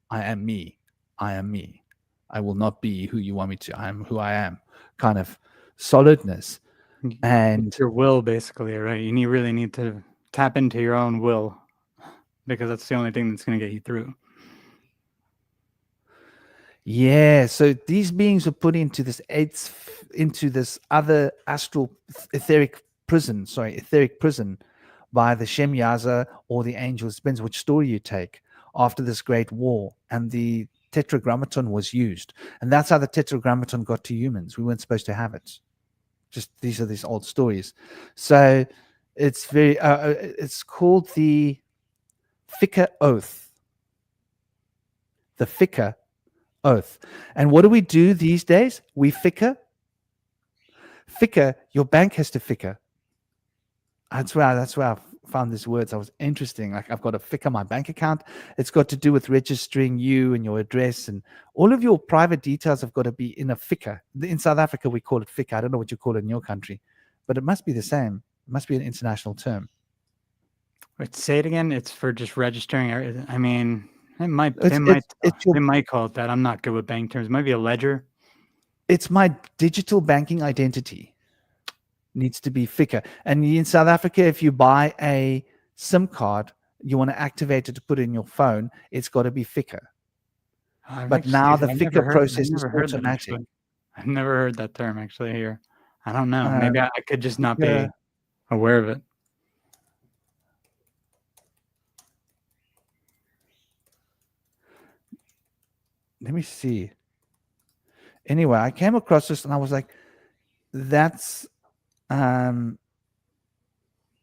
S1: I am me. I am me. I will not be who you want me to. I am who I am. Kind of solidness. And
S2: it's your will, basically, right? You really need to tap into your own will, because that's the only thing that's going to get you through.
S1: yeah, so these beings were put into this other astral etheric prison by the Shem Yaza or the angels. Depends which story you take. After this great war, and the tetragrammaton was used, and that's how the tetragrammaton got to humans. We weren't supposed to have it. Just these are these old stories. So it's very it's called the Fikr oath. The Fikr oath. And what do we do these days? We fikr. Fikr, your bank has to fikr. That's where I found these words. I was interesting. Like, I've got to fikr my bank account. It's got to do with registering you and your address, and all of your private details have got to be in a fikr. In South Africa, we call it fikr. I don't know what you call it in your country, but it must be the same. It must be an international term.
S2: Wait, say it again. It's for just registering. I mean, they might call it that. I'm not good with bank terms. It might be a ledger.
S1: It's my digital banking identity. Needs to be fikr. And in South Africa, if you buy a SIM card, you want to activate it to put it in your phone, it's got to be fikr. But now the fikr process is automatic.
S2: I've never heard that term actually here. I don't know. Maybe I could just not be aware of it.
S1: Let me see. Anyway, I came across this and I was like, that's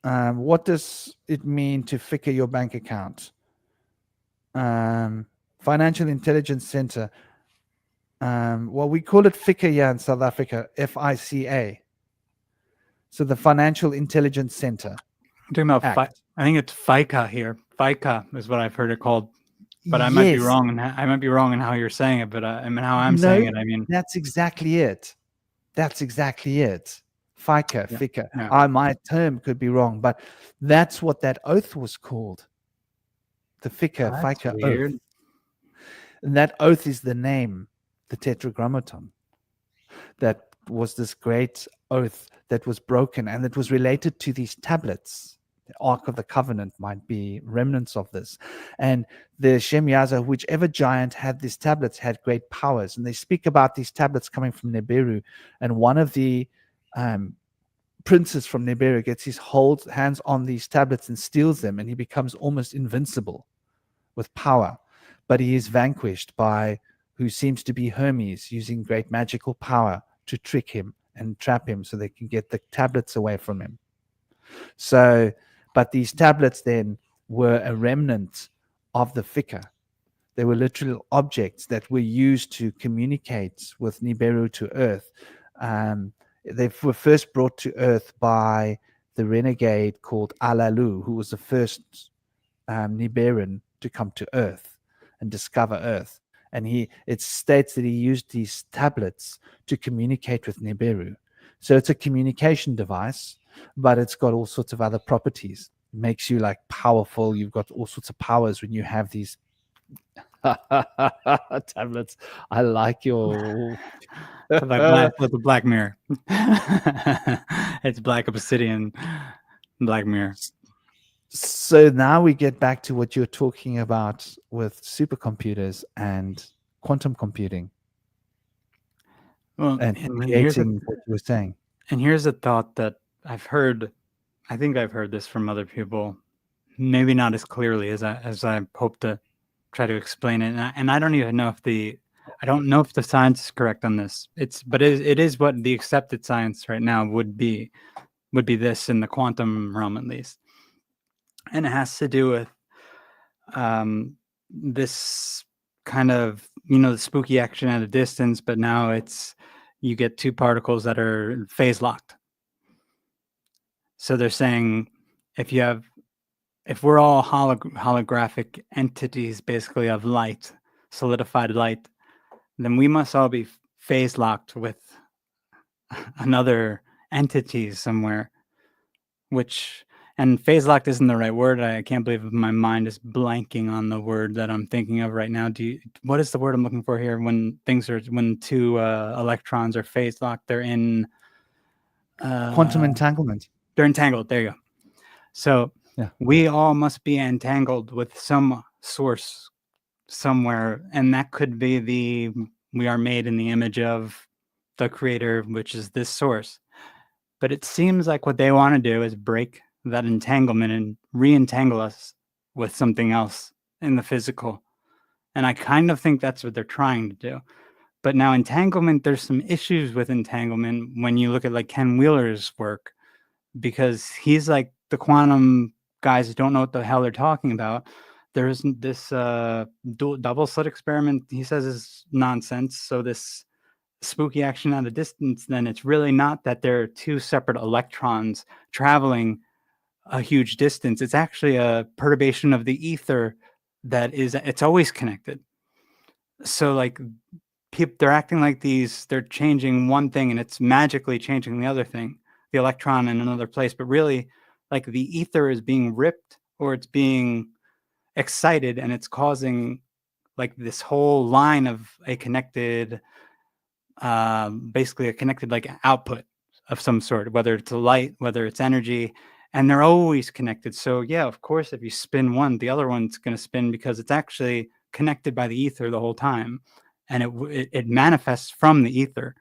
S1: what does it mean to fikr your bank account? Financial Intelligence Center. Well, we call it fikr here in South Africa, FICA. So the Financial Intelligence Center.
S2: I'm talking about I think it's FICA here. FICA is what I've heard it called. But I might be wrong. I might be wrong in how you're saying it. But I mean, how I'm saying it. I mean,
S1: that's exactly it. That's exactly it. FICA. Yeah. My term could be wrong, but that's what that oath was called. The FICA oath. And that oath is the name, the tetragrammaton, that was this great oath that was broken, and it was related to these tablets. The Ark of the Covenant might be remnants of this. And the Shem Yaza, whichever giant had these tablets, had great powers. And they speak about these tablets coming from Nibiru. And one of the princes from Nibiru gets his hands on these tablets and steals them, and he becomes almost invincible with power. But he is vanquished by who seems to be Hermes, using great magical power to trick him and trap him so they can get the tablets away from him. So, but these tablets then were a remnant of the Fikr. They were literal objects that were used to communicate with Nibiru to Earth. They were first brought to Earth by the renegade called Alalu, who was the first Nibiran to come to Earth and discover Earth. And it states that he used these tablets to communicate with Nibiru. So it's a communication device, but it's got all sorts of other properties. It makes you like powerful. You've got all sorts of powers when you have these tablets. I like your
S2: like with the Black Mirror. It's black obsidian, Black Mirror.
S1: So now we get back to what you're talking about with supercomputers and quantum computing.
S2: Well,
S1: and creating what you were saying.
S2: And here's a thought that I've heard. I think I've heard this from other people, maybe not as clearly as I hope to try to explain it. And I don't even know if the science is correct on this. But it is what the accepted science right now would be this in the quantum realm, at least. And it has to do with this kind of, the spooky action at a distance, but now you get two particles that are phase locked. So they're saying if we're all holographic entities, basically, of light, solidified light, then we must all be phase locked with another entity somewhere, and phase locked isn't the right word. I can't believe my mind is blanking on the word that I'm thinking of right now. What is the word I'm looking for here? When two electrons are phase locked, they're in
S1: quantum entanglement.
S2: They're entangled. There you go. So we all must be entangled with some source somewhere, and that could be we are made in the image of the creator, which is this source. But it seems like what they want to do is break that entanglement and re-entangle us with something else in the physical. And I kind of think that's what they're trying to do. But now entanglement, there's some issues with entanglement when you look at like Ken Wheeler's work, because he's like, the quantum guys who don't know what the hell they're talking about. There's this double slit experiment he says is nonsense. So this spooky action at a distance, then it's really not that there are two separate electrons traveling a huge distance. It's actually a perturbation of the ether it's always connected. So like they're acting like they're changing one thing and it's magically changing the other thing, the electron in another place. But really, like, the ether is being ripped or it's being excited, and it's causing like this whole line of a connected, basically a connected like output of some sort, whether it's a light, whether it's energy, and they're always connected. So yeah, of course, if you spin one, the other one's going to spin because it's actually connected by the ether the whole time, and it manifests from the ether.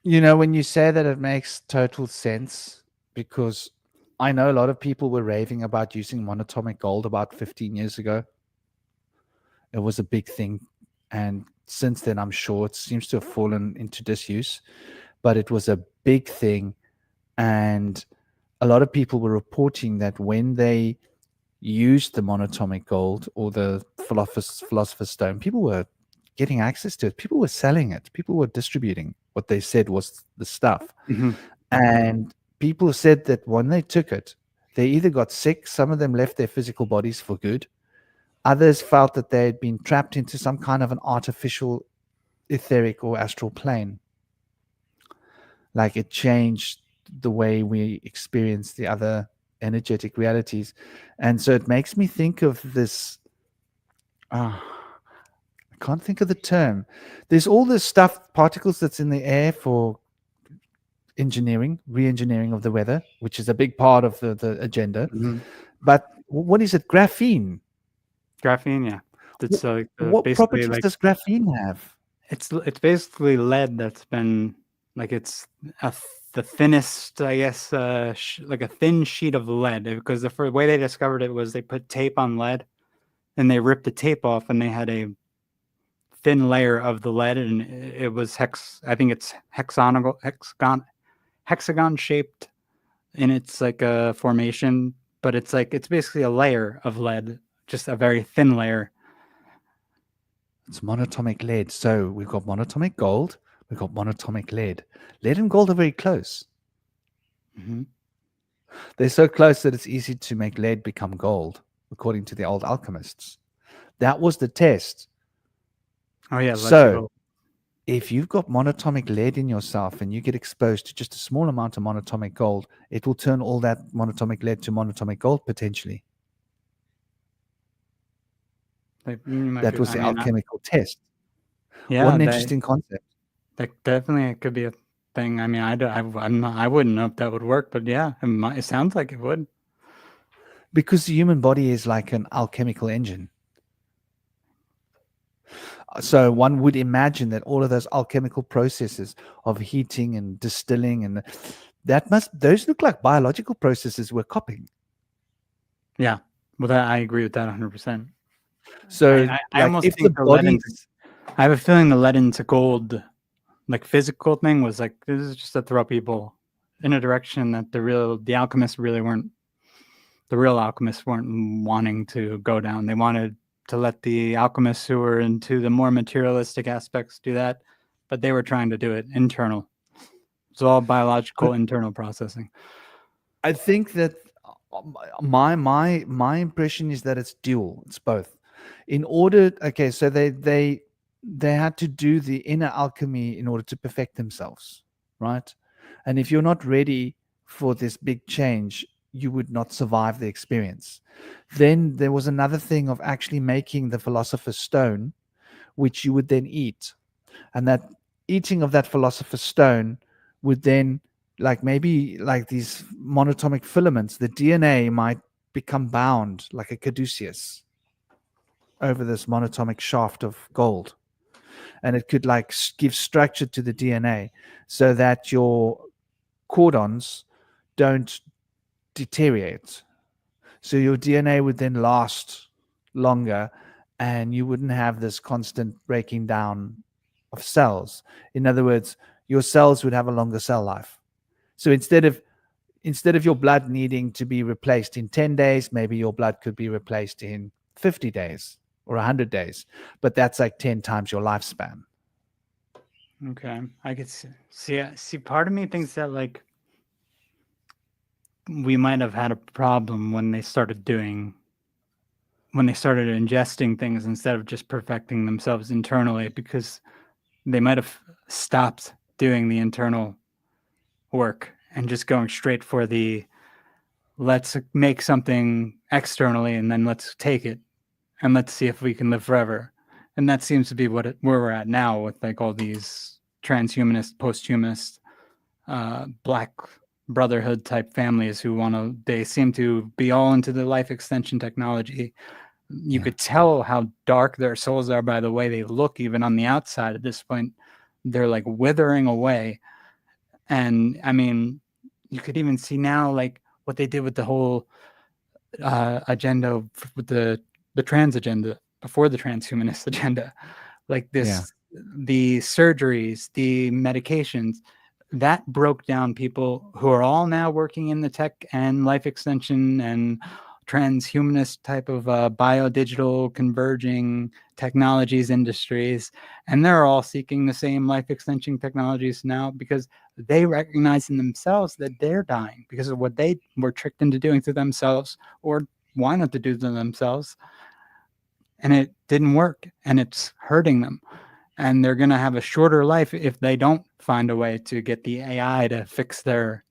S1: When you say that, it makes total sense, because I know a lot of people were raving about using monatomic gold about 15 years ago. It was a big thing. And since then, I'm sure it seems to have fallen into disuse. But it was a big thing. And a lot of people were reporting that when they used the monatomic gold or the philosopher's stone, people were getting access to it. People were selling it. People were distributing what they said was the stuff.
S2: Mm-hmm.
S1: And people said that when they took it, they either got sick, some of them left their physical bodies for good. Others felt that they had been trapped into some kind of an artificial etheric or astral plane. Like, it changed the way we experience the other energetic realities. And so it makes me think of this, I I can't think of the term. There's all this stuff, particles that's in the air for engineering, re-engineering of the weather, which is a big part of the agenda.
S2: Mhm.
S1: But what is it? Graphene.
S2: Graphene, yeah. That's
S1: What
S2: basically
S1: properties
S2: like
S1: does graphene have?
S2: it's basically lead that's been like it's the thinnest, I guess, like a thin sheet of lead. Because the way they discovered it was they put tape on lead and they ripped the tape off and they had a thin layer of the lead and it was I think it's hexagon shaped in its like a formation, but it's basically a layer of lead, just a very thin layer.
S1: It's monatomic lead. So we've got monatomic gold, we've got monatomic lead. Lead and gold are very close.
S2: Mm-hmm.
S1: They're so close that it's easy to make lead become gold, according to the old alchemists. That was the test.
S2: Oh yeah,
S1: so if you've got monatomic lead in yourself and you get exposed to just a small amount of monatomic gold, it will turn all that monatomic lead to monatomic gold potentially. That was the alchemical test.
S2: Yeah,
S1: what an interesting concept.
S2: That definitely could be a thing. I mean, I wouldn't know if that would work, but yeah, it sounds like it would.
S1: Because the human body is like an alchemical engine. So one would imagine that all of those alchemical processes of heating and distilling and those look like biological processes we're copying.
S2: Yeah, well, I agree with that 100%.
S1: So
S2: I almost think I have a feeling the lead into gold, like physical thing, was like this is just to throw people in a direction that the real alchemists weren't wanting to go down. They wanted to let the alchemists who were into the more materialistic aspects do that, but they were trying to do it internal. It's all biological internal processing.
S1: I think that my impression is that it's dual. It's both. In order, okay, so they had to do the inner alchemy in order to perfect themselves, right? And if you're not ready for this big change, you would not survive the experience. Then there was another thing of actually making the philosopher's stone, which you would then eat. And that eating of that philosopher's stone would then, like maybe like these monatomic filaments, the DNA might become bound like a caduceus over this monatomic shaft of gold. And it could like give structure to the DNA so that your cordons don't deteriorate. So your DNA would then last longer and you wouldn't have this constant breaking down of cells. In other words, your cells would have a longer cell life. So instead of your blood needing to be replaced in 10 days, maybe your blood could be replaced in 50 days or 100 days. But that's like 10 times your lifespan.
S2: Okay. I could see part of me thinks that like we might have had a problem when they started ingesting things instead of just perfecting themselves internally, because they might have stopped doing the internal work and just going straight for the let's make something externally and then let's take it and let's see if we can live forever. And that seems to be where we're at now with like all these transhumanist, post-humanist, black brotherhood type families who they seem to be all into the life extension technology. You could tell how dark their souls are by the way they look, even on the outside at this point. They're like withering away. And I mean, you could even see now like what they did with the whole agenda with the trans agenda before the transhumanist agenda, like this, the surgeries, the medications that broke down people who are all now working in the tech and life extension and transhumanist type of biodigital converging technologies industries, and they're all seeking the same life extension technologies now because they recognize in themselves that they're dying because of what they were tricked into doing to themselves or wanted to do to themselves, and it didn't work and it's hurting them, and they're going to have a shorter life if they don't find a way to get the AI to fix their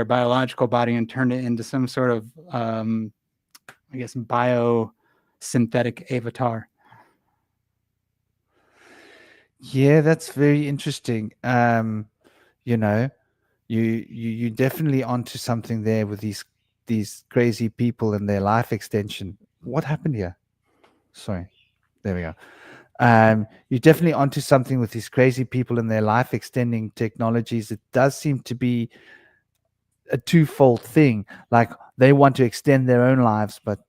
S2: biological body and turn it into some sort of I guess synthetic avatar.
S1: Yeah, that's very interesting. You know, you definitely onto something there with these crazy people and their life extension. What happened here? Sorry, there we go. You're definitely onto something with these crazy people and their life extending technologies. It does seem to be a twofold thing. Like they want to extend their own lives, but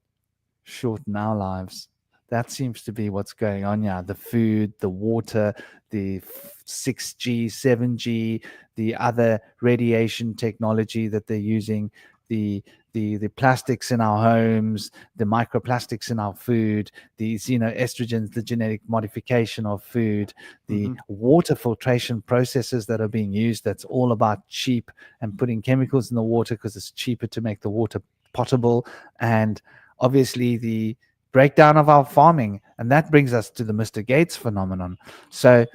S1: shorten our lives. That seems to be what's going on. Yeah, the food, the water, the 6G, 7G, the other radiation technology that they're using, the the plastics in our homes, the microplastics in our food, these estrogens, the genetic modification of food, the water filtration processes that are being used. That's all about cheap and putting chemicals in the water because it's cheaper to make the water potable, and obviously the breakdown of our farming, and that brings us to the Mr. Gates phenomenon. So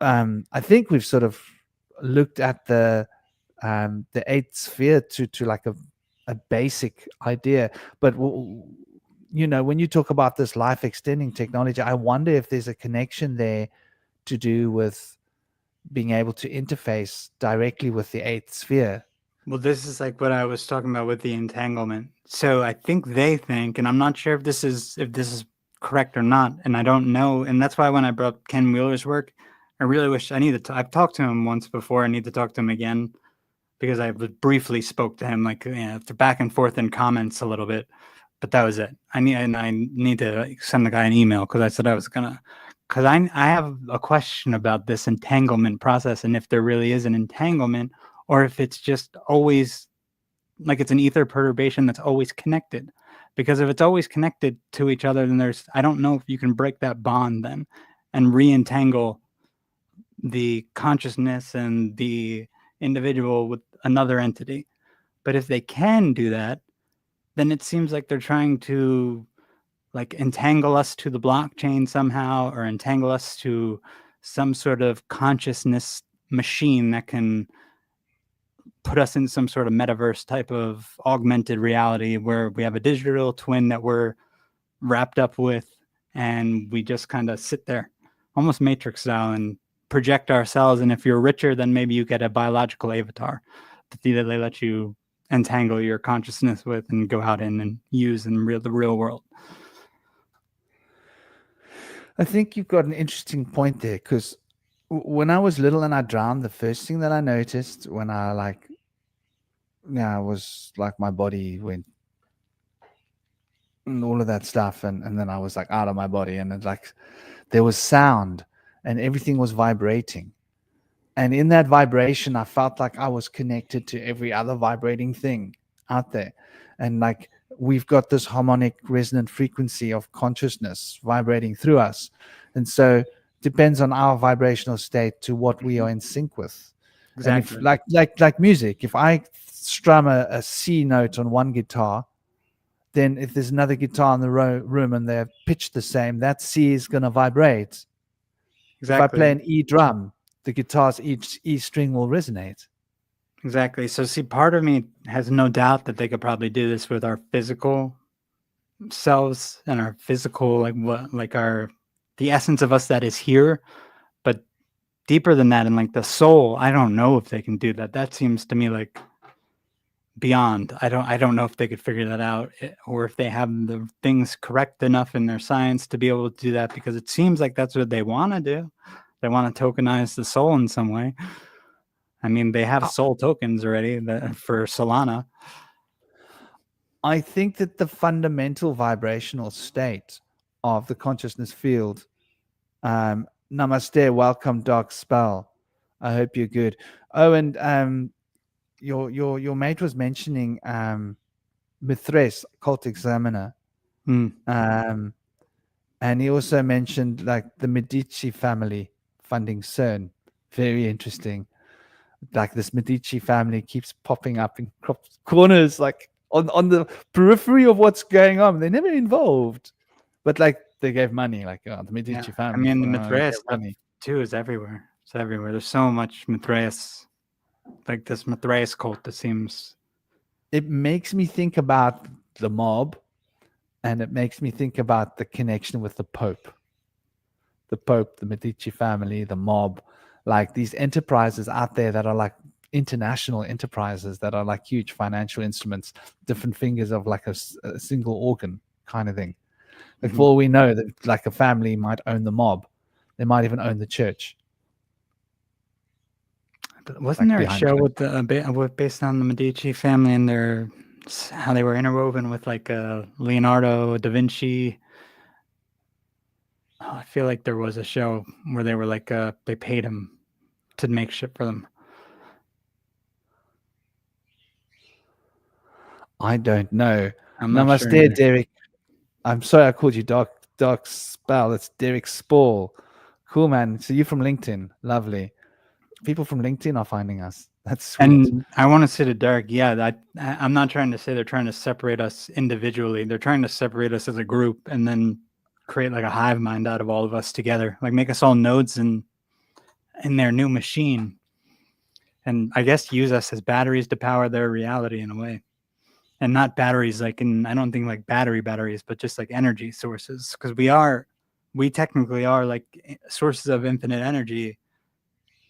S1: I think we've sort of looked at the eighth sphere to like a basic idea, but when you talk about this life extending technology, I wonder if there's a connection there to do with being able to interface directly with the eighth sphere.
S2: Well, this is like what I was talking about with the entanglement. So I think they think, and I'm not sure if this is correct or not, and I don't know, and that's why when I brought up Ken Wheeler's work, I really wish I've talked to him once before. I need to talk to him again because I briefly spoke to him, like back and forth in comments a little bit, but that was it. I need to send the guy an email because I said I was gonna, because I have a question about this entanglement process and if there really is an entanglement, or if it's just always like it's an ether perturbation that's always connected. Because if it's always connected to each other, then I don't know if you can break that bond then and re-entangle the consciousness and the individual with another entity. But if they can do that, then it seems like they're trying to like entangle us to the blockchain somehow, or entangle us to some sort of consciousness machine that can put us in some sort of metaverse type of augmented reality where we have a digital twin that we're wrapped up with, and we just kind of sit there almost Matrix style and project ourselves. And if you're richer, then maybe you get a biological avatar that they let you entangle your consciousness with and go out and use in the real world.
S1: I think you've got an interesting point there, because when I was little and I drowned, the first thing that I noticed when I was like my body went and all of that stuff, and then I was like out of my body, and there was sound and everything was vibrating. And in that vibration, I felt like I was connected to every other vibrating thing out there. And like we've got this harmonic resonant frequency of consciousness vibrating through us. And so it depends on our vibrational state to what we are in sync with.
S2: Exactly.
S1: And if like music, if I strum a C note on one guitar, then if there's another guitar in the room and they're pitched the same, that C is going to vibrate. Exactly. If I play an E drum, the guitar's each E string will resonate.
S2: Exactly. So see, part of me has no doubt that they could probably do this with our physical selves and our physical, the essence of us that is here. But deeper than that, and like the soul, I don't know if they can do that. That seems to me like beyond. I don't know if they could figure that out, or if they have the things correct enough in their science to be able to do that, because it seems like that's what they want to do. They want to tokenize the soul in some way. I mean, they have soul tokens already for Solana.
S1: I think that the fundamental vibrational state of the consciousness field, namaste, welcome, Doc Spell. I hope you're good. Oh, and your mate was mentioning Mithres, Cult Examiner. And he also mentioned like the Medici family funding CERN. Very interesting. Like this Medici family keeps popping up in corners, like on the periphery of what's going on. They're never involved, but like they gave money, like the Medici family.
S2: I mean, the Mithras stuff too is everywhere. It's everywhere. There's so much Mithras, like this Mithras cult that seems.
S1: It makes me think about the mob And it makes me think about the connection with the Pope, the Medici family, the mob, like these enterprises out there that are like international enterprises that are like huge financial instruments, different fingers of like a single organ kind of thing. Like for all we know, that like a family might own the mob, they might even own the church.
S2: But wasn't there a show with the based on the Medici family and how they were interwoven with like Leonardo da Vinci? Oh, I feel like there was a show where they were like they paid him to make shit for them.
S1: I don't know.
S2: Namaste,
S1: sure Derek. I'm sorry I called you Dark Spell. It's Derek Spall. Cool, man. So you're from LinkedIn. Lovely. People from LinkedIn are finding us. That's sweet.
S2: And I want to say to Derek, yeah, I'm not trying to say they're trying to separate us individually. They're trying to separate us as a group and then create like a hive mind out of all of us together, like make us all nodes in their new machine. And I guess use us as batteries to power their reality in a way. And not batteries like I don't think like batteries, but just like energy sources. Because we technically are like sources of infinite energy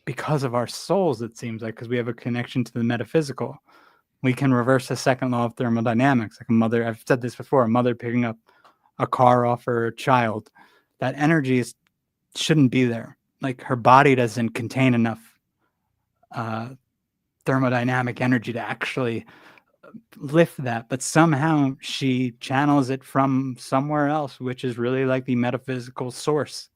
S2: because of our souls, it seems like, because we have a connection to the metaphysical. We can reverse the second law of thermodynamics. Like a mother, I've said this before, a mother picking up a car off her child. That energy shouldn't be there. Like her body doesn't contain enough thermodynamic energy to actually lift that, but somehow she channels it from somewhere else, which is really like the metaphysical source,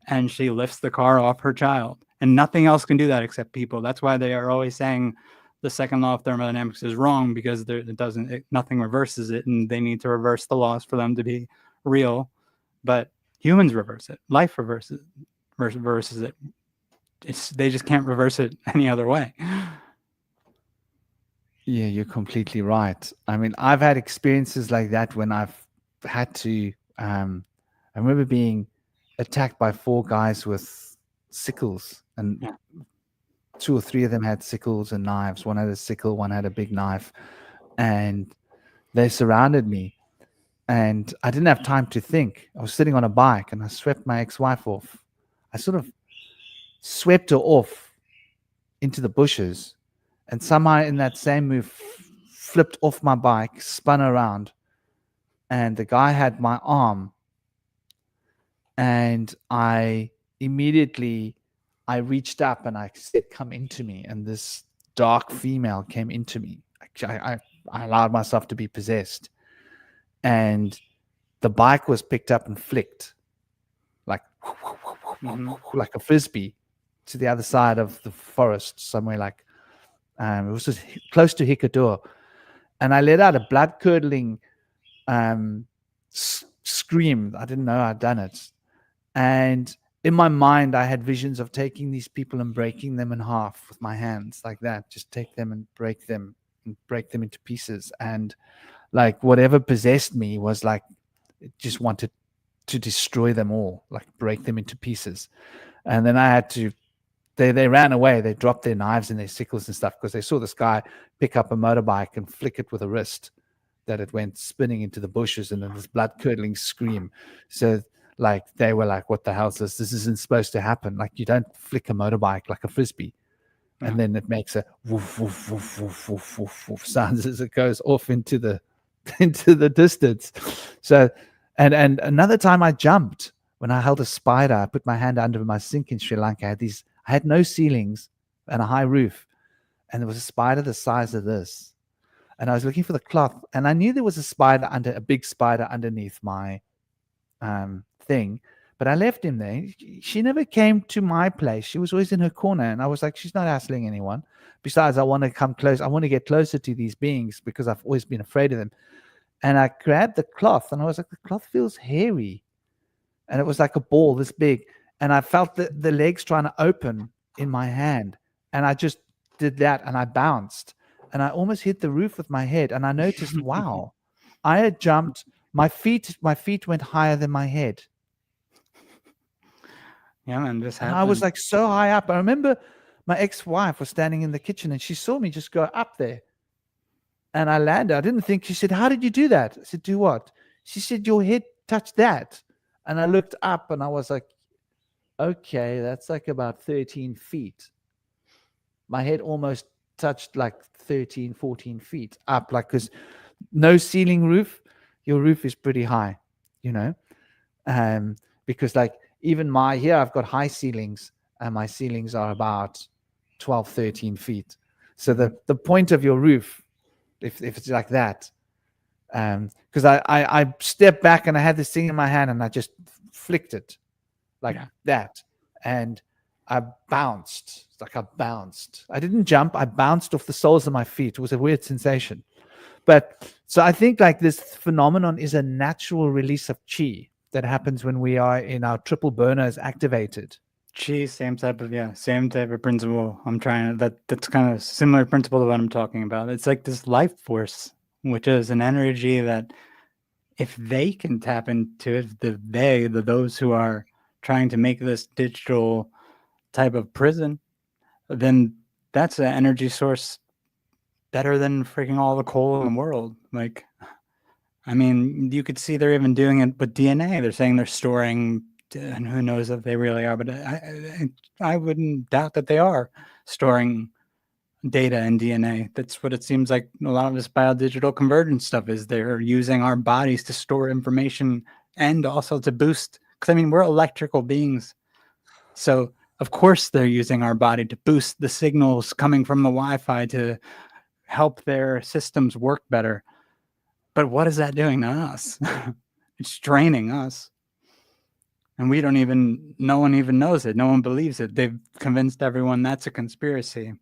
S2: and she lifts the car off her child, and nothing else can do that except people. That's why they are always saying the second law of thermodynamics is wrong, because nothing reverses it, and they need to reverse the laws for them to be real. But humans reverse it, life reverses it. They just can't reverse it any other way.
S1: Yeah, you're completely right. I mean, I've had experiences like that when I've had to. I remember being attacked by 4 guys with sickles, and 2 or 3 of them had sickles and knives. One had a sickle, one had a big knife, and they surrounded me. And I didn't have time to think. I was sitting on a bike, and I swept my ex-wife off. I sort of swept her off into the bushes. And somehow in that same move, flipped off my bike, spun around, and the guy had my arm. And I reached up and I said, "Come into me." And this dark female came into me. I allowed myself to be possessed. And the bike was picked up and flicked like a frisbee to the other side of the forest, somewhere like it was just close to Hikkadur, and I let out a blood-curdling scream. I didn't know I'd done it, and in my mind, I had visions of taking these people and breaking them in half with my hands, like that. Just take them and break them into pieces, and like whatever possessed me was like it just wanted to destroy them all, like break them into pieces, and then I had to. They ran away. They dropped their knives and their sickles and stuff because they saw this guy pick up a motorbike and flick it with a wrist, that it went spinning into the bushes, and then this blood-curdling scream. So, like, they were like, "What the hell is this? This isn't supposed to happen. Like, you don't flick a motorbike like a frisbee." Yeah. And then it makes a woof, woof, woof, woof, woof, woof, woof sounds as it goes off into the distance. So, and another time I jumped when I held a spider. I put my hand under my sink in Sri Lanka. I had no ceilings and a high roof, and there was a spider the size of this. And I was looking for the cloth, and I knew there was a big spider underneath my thing, but I left him there. She never came to my place. She was always in her corner, and I was like, she's not hassling anyone. Besides, I want to come close. I want to get closer to these beings because I've always been afraid of them. And I grabbed the cloth, and I was like, the cloth feels hairy. And it was like a ball this big. And I felt the legs trying to open in my hand. And I just did that, and I bounced. And I almost hit the roof with my head. And I noticed, wow, I had jumped. My feet went higher than my head.
S2: Yeah, man, this happened.
S1: And I was like so high up. I remember my ex-wife was standing in the kitchen, and she saw me just go up there. And I landed. I didn't think. She said, "How did you do that?" I said, "Do what?" She said, your head touched that. And I looked up and I was like, okay, that's like about 13 feet. My head almost touched like 13, 14 feet up, like, because no ceiling roof, your roof is pretty high, you know, because like even here I've got high ceilings and my ceilings are about 12, 13 feet. So the point of your roof, if it's like that, because I stepped back and I had this thing in my hand and I just flicked it like that, and I bounced. It's like I bounced. I didn't jump. I bounced off the soles of my feet. It was a weird sensation. But so I think like this phenomenon is a natural release of chi that happens when we are in our triple burners activated.
S2: Chi, same type of principle. I'm trying to, that's kind of similar principle to what I'm talking about. It's like this life force, which is an energy that if they can tap into it, those who are trying to make this digital type of prison, then that's an energy source better than freaking all the coal in the world. Like, I mean, you could see they're even doing it with DNA. They're saying they're storing, and who knows if they really are, but I wouldn't doubt that they are storing data and DNA. That's what it seems like a lot of this biodigital convergence stuff is. They're using our bodies to store information and also to boost, because I mean, we're electrical beings. So of course they're using our body to boost the signals coming from the Wi-Fi to help their systems work better. But what is that doing to us? It's draining us. And no one even knows it. No one believes it. They've convinced everyone that's a conspiracy.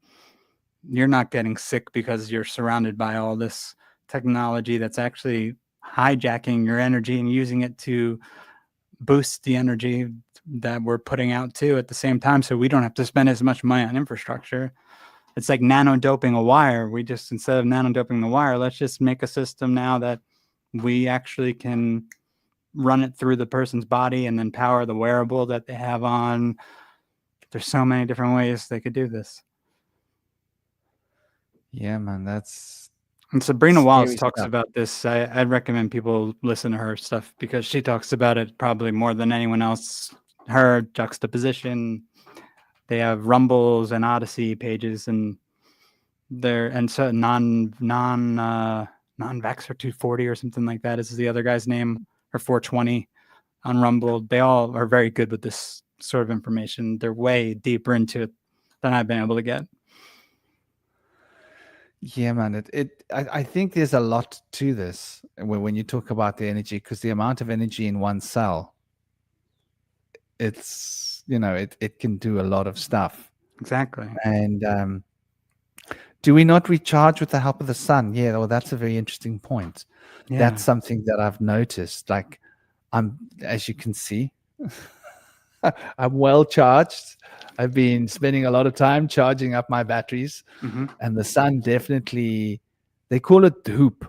S2: You're not getting sick because you're surrounded by all this technology that's actually hijacking your energy and using it to boost the energy that we're putting out too at the same time, so we don't have to spend as much money on infrastructure. It's like nano-doping a wire. We just, instead of nano-doping the wire, let's just make a system now that we actually can run it through the person's body and then power the wearable that they have on. There's so many different ways they could do this.
S1: Yeah, man,
S2: and Sabrina Wallace talks about this. I'd recommend people listen to her stuff because she talks about it probably more than anyone else. Her juxtaposition. They have Rumbles and Odyssey pages, and so non-vaxxer 240 or something like that is the other guy's name, or 420 on Rumble. They all are very good with this sort of information. They're way deeper into it than I've been able to get.
S1: Yeah, man. I think there's a lot to this when you talk about the energy, because the amount of energy in one cell, it's, it can do a lot of stuff.
S2: Exactly.
S1: And do we not recharge with the help of the sun? Yeah, well, that's a very interesting point. Yeah. That's something that I've noticed. Like, as you can see, I'm well charged. I've been spending a lot of time charging up my batteries, and the sun definitely, they call it dhoop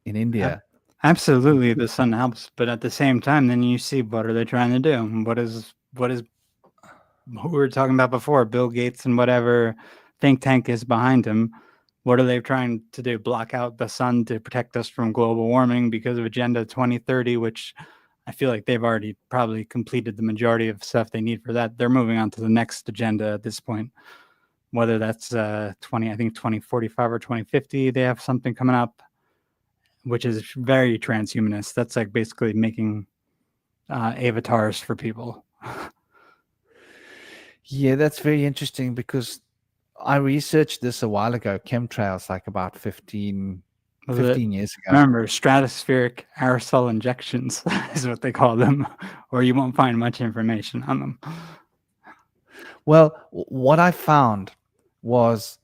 S1: in India.
S2: Absolutely, the sun helps, but at the same time, then you see, what are they trying to do? What is who we were talking about before, Bill Gates and whatever think tank is behind him? What are they trying to do? Block out the sun to protect us from global warming because of Agenda 2030, which I feel like they've already probably completed the majority of stuff they need for that. They're moving on to the next agenda at this point, whether that's 2045 or 2050. They have something coming up, which is very transhumanist. That's like basically making avatars for people.
S1: Yeah, that's very interesting, because I researched this a while ago, chemtrails, like about 15 years ago.
S2: Remember, stratospheric aerosol injections is what they call them, or you won't find much information on them.
S1: Well, what I found was,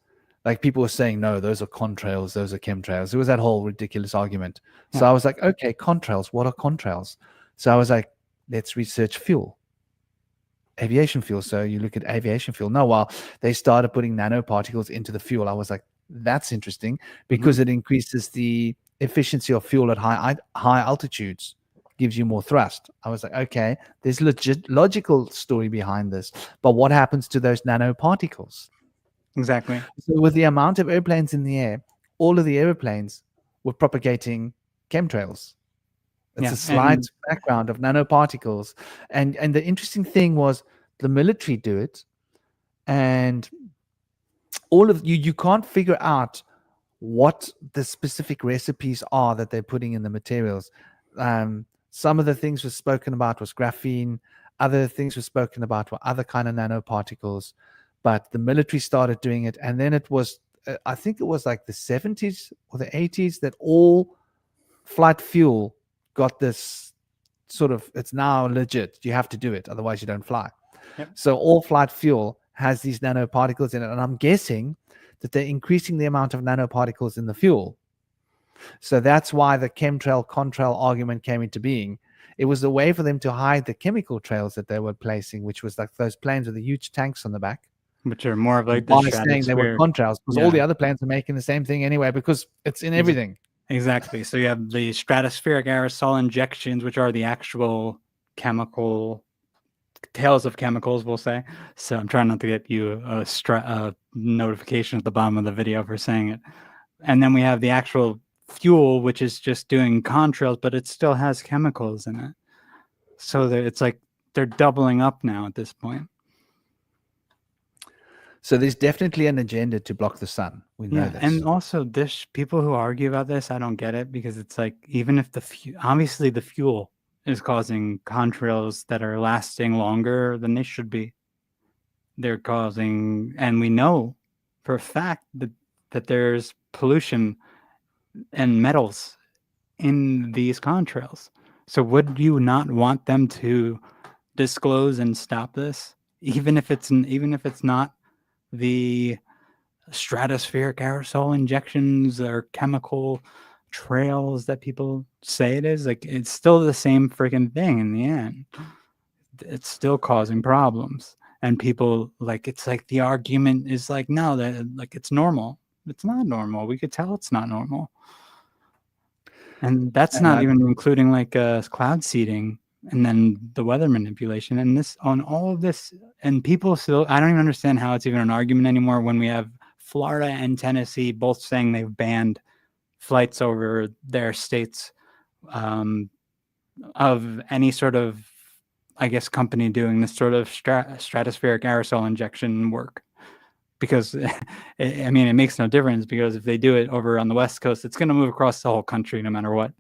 S1: like, people were saying, no, those are contrails, those are chemtrails. There was that whole ridiculous argument. So I was like, okay, contrails, what are contrails? So I was like, let's research fuel. Aviation fuel. So you look at aviation fuel. No, while they started putting nanoparticles into the fuel, I was like, that's interesting, because it increases the efficiency of fuel at high altitudes, gives you more thrust. I was like, okay, there's logical story behind this, but what happens to those nanoparticles?
S2: Exactly.
S1: So with the amount of airplanes in the air, all of the airplanes were propagating chemtrails. It's a slight background of nanoparticles. And the interesting thing was the military do it, and all of you can't figure out what the specific recipes are that they're putting in the materials. Some of the things were spoken about was graphene. Other things were spoken about were other kind of nanoparticles. But the military started doing it, and then it was, I think it was like the 70s or the 80s that all flight fuel got this sort of, it's now legit. You have to do it, otherwise you don't fly.
S2: Yep.
S1: So all flight fuel has these nanoparticles in it, and I'm guessing that they're increasing the amount of nanoparticles in the fuel. So that's why the chemtrail contrail argument came into being. It was a way for them to hide the chemical trails that they were placing, which was like those planes with the huge tanks on the back,
S2: which are more of like
S1: the saying they were contrails, because all the other planes are making the same thing anyway, because it's in everything.
S2: Exactly. So you have the stratospheric aerosol injections, which are the actual chemical tails of chemicals, we'll say. So I'm trying not to get you a notification at the bottom of the video for saying it. And then we have the actual fuel, which is just doing contrails, but it still has chemicals in it. So it's like they're doubling up now at this point.
S1: So there's definitely an agenda to block the sun. We know this.
S2: And also people who argue about this, I don't get it, because it's like, even if obviously the fuel is causing contrails that are lasting longer than they should be. They're causing, and we know for a fact that there's pollution and metals in these contrails. So would you not want them to disclose and stop this, even if it's not the stratospheric aerosol injections or chemical trails that people say it is? Like, it's still the same freaking thing in the end. It's still causing problems, and people, like, it's like the argument is like, no, that, like, it's normal. It's not normal. We could tell it's not normal. And that's not even including like cloud seeding and then the weather manipulation and this on all of this. And people still, I don't even understand how it's even an argument anymore when we have Florida and Tennessee both saying they've banned flights over their states of any sort of, I guess, company doing this sort of stratospheric aerosol injection work. Because, I mean, it makes no difference, because if they do it over on the West Coast, it's going to move across the whole country no matter what.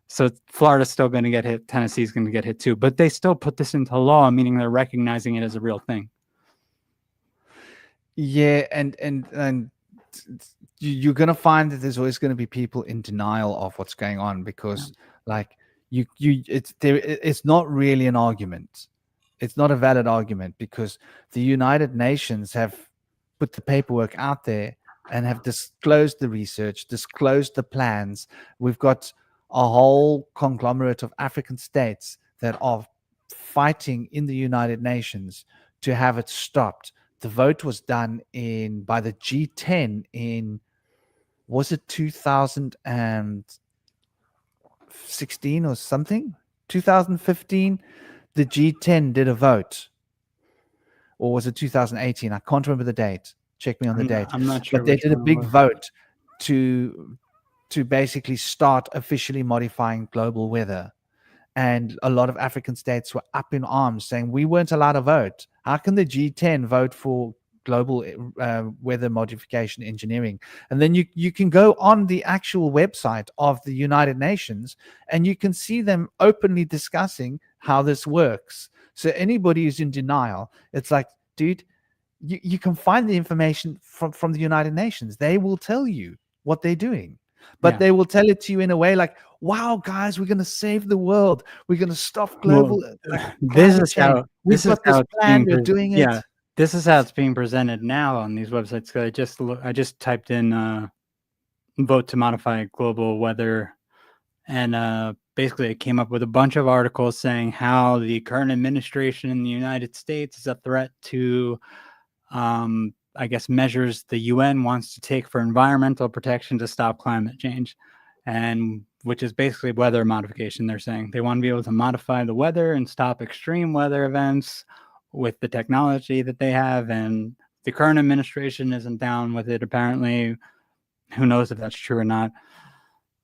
S2: So Florida's still going to get hit. Tennessee's going to get hit too. But they still put this into law, meaning they're recognizing it as a real thing.
S1: Yeah, and you're going to find that there's always going to be people in denial of what's going on, because like it's not really an argument. It's not a valid argument, because the United Nations have put the paperwork out there and have disclosed the research, disclosed the plans. We've got a whole conglomerate of African states that are fighting in the United Nations to have it stopped. The vote was done by the G10 in, was it 2016 or something? 2015, the G10 did a vote. Or was it 2018? I can't remember the date. Check me on the date.
S2: I'm not sure.
S1: But they did a big vote to basically start officially modifying global weather. And a lot of African states were up in arms saying, we weren't allowed to vote. How can the G10 vote for global weather modification engineering? And then you can go on the actual website of the United Nations and you can see them openly discussing how this works. So anybody who's in denial, it's like, dude, you can find the information from the United Nations. They will tell you what they're doing, but they will tell it to you in a way like, wow, guys, we're going to save the world. We're going to stop global.
S2: This is how
S1: we've got this plan. We're doing it.
S2: Yeah, this is how it's being presented now on these websites. I just typed in vote to modify global weather, and basically it came up with a bunch of articles saying how the current administration in the United States is a threat to, I guess, measures the UN wants to take for environmental protection to stop climate change, and which is basically weather modification. They're saying they want to be able to modify the weather and stop extreme weather events with the technology that they have, and the current administration isn't down with it, apparently. Who knows if that's true or not.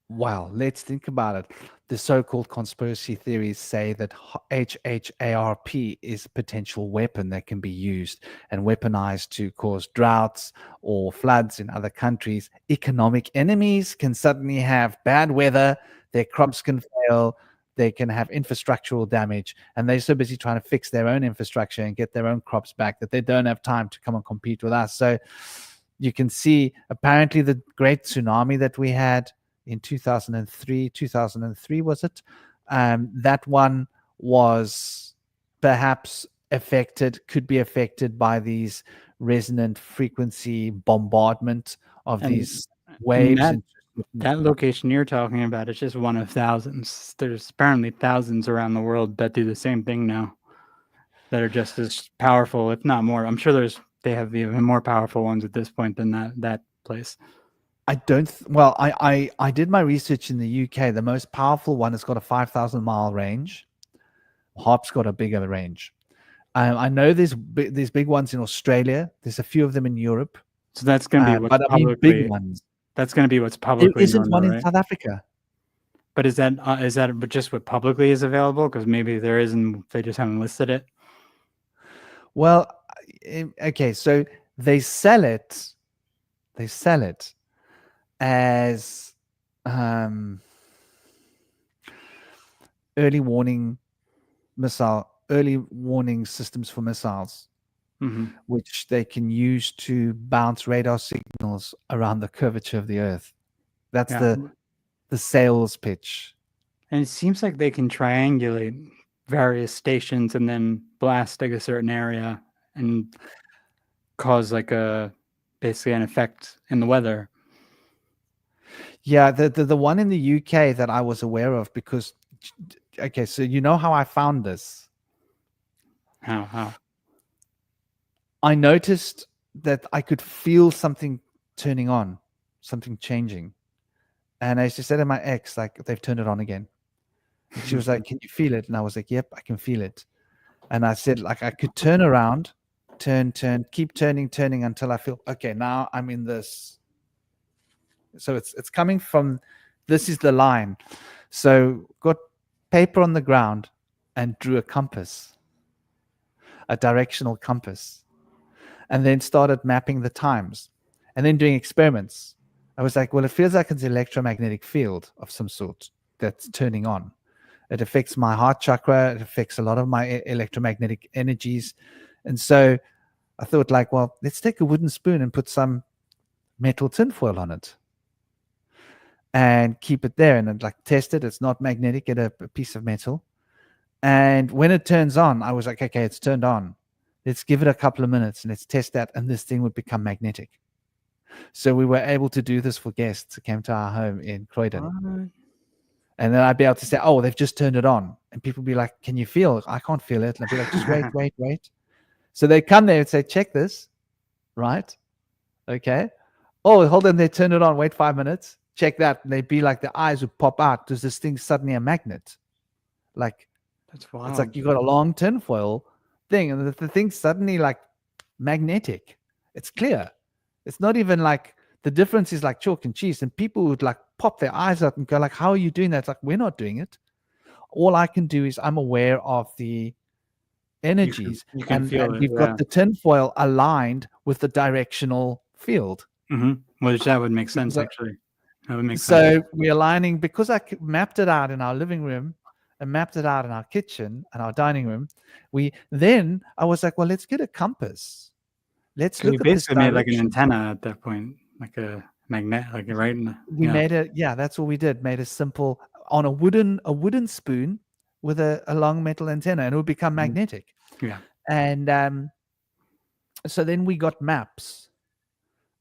S1: Well, let's think about it. The so-called conspiracy theories say that HHARP is a potential weapon that can be used and weaponized to cause droughts or floods in other countries. Economic enemies can suddenly have bad weather, their crops can fail, they can have infrastructural damage, and they're so busy trying to fix their own infrastructure and get their own crops back that they don't have time to come and compete with us. So you can see apparently the great tsunami that we had in 2003 was it, that one was perhaps could be affected by these resonant frequency bombardment of
S2: And
S1: these
S2: and
S1: waves.
S2: that location you're talking about is just one of thousands. There's apparently thousands around the world that do the same thing now, that are just as powerful, if not more. I'm sure they have even more powerful ones at this point than that place.
S1: I don't. Well, I did my research in the UK. The most powerful one has got a 5,000-mile range. HARP's got a bigger range. I know there's big ones in Australia. There's a few of them in Europe.
S2: So that's going to be what's
S1: but I mean, big ones.
S2: That's going to be what's
S1: There
S2: publicly
S1: isn't
S2: known,
S1: one
S2: though,
S1: in
S2: right?
S1: South Africa.
S2: But is that just what publicly is available? Because maybe there is, and they just haven't listed it.
S1: Well, okay, so they sell it. They sell it as early warning systems for missiles, which they can use to bounce radar signals around the curvature of the Earth. That's the sales pitch.
S2: And it seems like they can triangulate various stations and then blast like a certain area and cause like basically an effect in the weather.
S1: Yeah, the one in the UK that I was aware of, because okay, so you know how I found this?
S2: How?
S1: I noticed that I could feel something turning on, something changing. And I just said to my ex, like, they've turned it on again. And she was like, can you feel it? And I was like, yep, I can feel it. And I said, like, I could turn around, turn, keep turning until I feel, okay, now I'm in this. So it's coming from, this is the line. So got paper on the ground and drew a compass, a directional compass, and then started mapping the times and then doing experiments. I was like, well, it feels like it's an electromagnetic field of some sort that's turning on. It affects my heart chakra. It affects a lot of my electromagnetic energies. And so I thought, like, well, let's take a wooden spoon and put some metal tinfoil on it and keep it there and then, like, test it. It's not magnetic. Get a piece of metal. And when it turns on, I was like, okay, it's turned on. Let's give it a couple of minutes and let's test that. And this thing would become magnetic. So we were able to do this for guests who came to our home in Croydon. And then I'd be able to say, oh, they've just turned it on. And people would be like, can you feel it? I can't feel it. And I'd be like, just wait. So they come there and say, check this. Right? Okay. Oh, hold on. They turn it on. Wait 5 minutes. Check that. And they'd be like, the eyes would pop out. Does this thing suddenly a magnet? Like,
S2: that's wild.
S1: It's like you got a long tinfoil thing. And the thing's suddenly like magnetic. It's clear. It's not even like, the difference is like chalk and cheese, and people would like pop their eyes out and go like, how are you doing that? It's like, we're not doing it. All I can do is I'm aware of the energies.
S2: You can feel
S1: and
S2: it,
S1: we've got the tinfoil aligned with the directional field.
S2: Which that would make sense, actually. That would make sense.
S1: So we're aligning, because I mapped it out in our living room and mapped it out in our kitchen and our dining room. I was like, well, let's get a compass. Let's look at this.
S2: Basically made like an antenna at that point, like a magnet, like right.
S1: We made it. Yeah, that's what we did. Made a simple on a wooden spoon with a long metal antenna, and it would become magnetic.
S2: Yeah.
S1: And so then we got maps,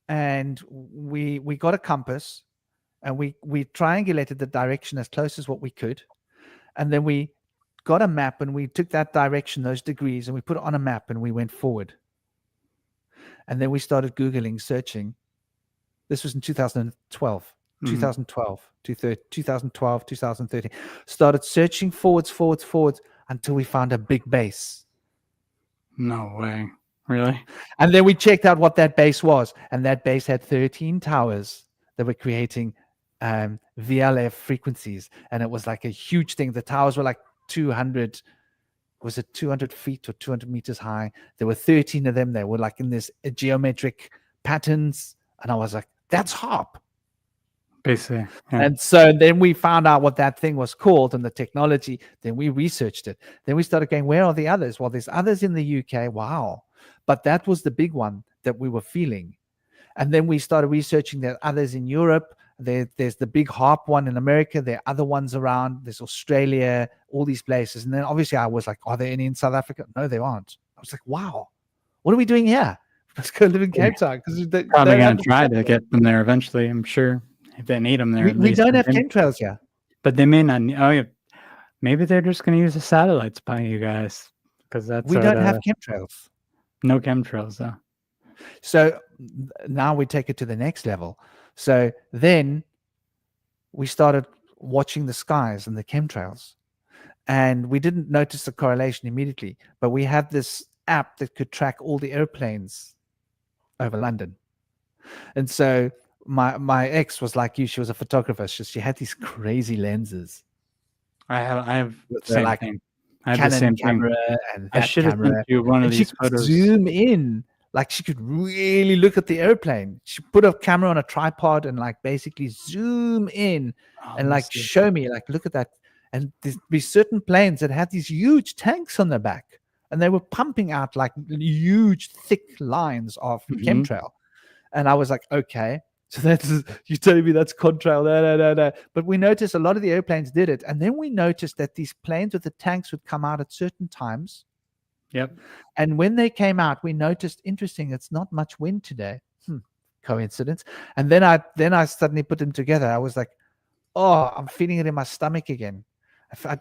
S1: and we got a compass, and we triangulated the direction as close as what we could, and then we got a map, and we took that direction, those degrees, and we put it on a map, and we went forward. And then we started Googling, searching. This was in 2012, 2013. Started searching forwards until we found a big base.
S2: No way. Really?
S1: And then we checked out what that base was. And that base had 13 towers that were creating VLF frequencies, and it was like a huge thing. The towers were like 200, was it 200 feet or 200 meters high? There were 13 of them. They were like in this geometric patterns, and I was like, that's HARP.
S2: Basically, yeah.
S1: And so then we found out what that thing was called and the technology. Then we researched it. Then we started going, where are the others? Well, there's others in the UK. Wow. But that was the big one that we were feeling. And then we started researching the others in Europe. There's the big HARP one in America. There are other ones around. There's Australia, all these places. And then obviously I was like, are there any in South Africa? No, there aren't. I was like, wow, what are we doing here? Let's go live in Cape Town.
S2: Probably going to try to get them there eventually, I'm sure. If they need them there.
S1: We don't have chemtrails here.
S2: But they may not. Oh, yeah. Maybe they're just going to use the satellites by you guys. Because that's
S1: we don't have chemtrails.
S2: No chemtrails, though.
S1: So now we take it to the next level. So then we started watching the skies and the chemtrails. And we didn't notice the correlation immediately. But we had this app that could track all the airplanes over London. And so my ex was like you. She was a photographer. She had these crazy lenses.
S2: I have the same
S1: like
S2: thing. I have
S1: Canon
S2: the same
S1: camera
S2: thing.
S1: and
S2: I should have sent you one of these photos.
S1: Zoom in, like she could really look at the airplane. She put a camera on a tripod and like basically zoom in and like show me, like, look at that. And there'd be certain planes that had these huge tanks on the back, and they were pumping out like huge thick lines of chemtrail. And I was like, okay. So that's, you telling me that's contrail? No. But we noticed a lot of the airplanes did it. And then we noticed that these planes with the tanks would come out at certain times.
S2: Yep.
S1: And when they came out, we noticed, interesting, it's not much wind today. Coincidence. And then I suddenly put them together. I was like, oh, I'm feeling it in my stomach again.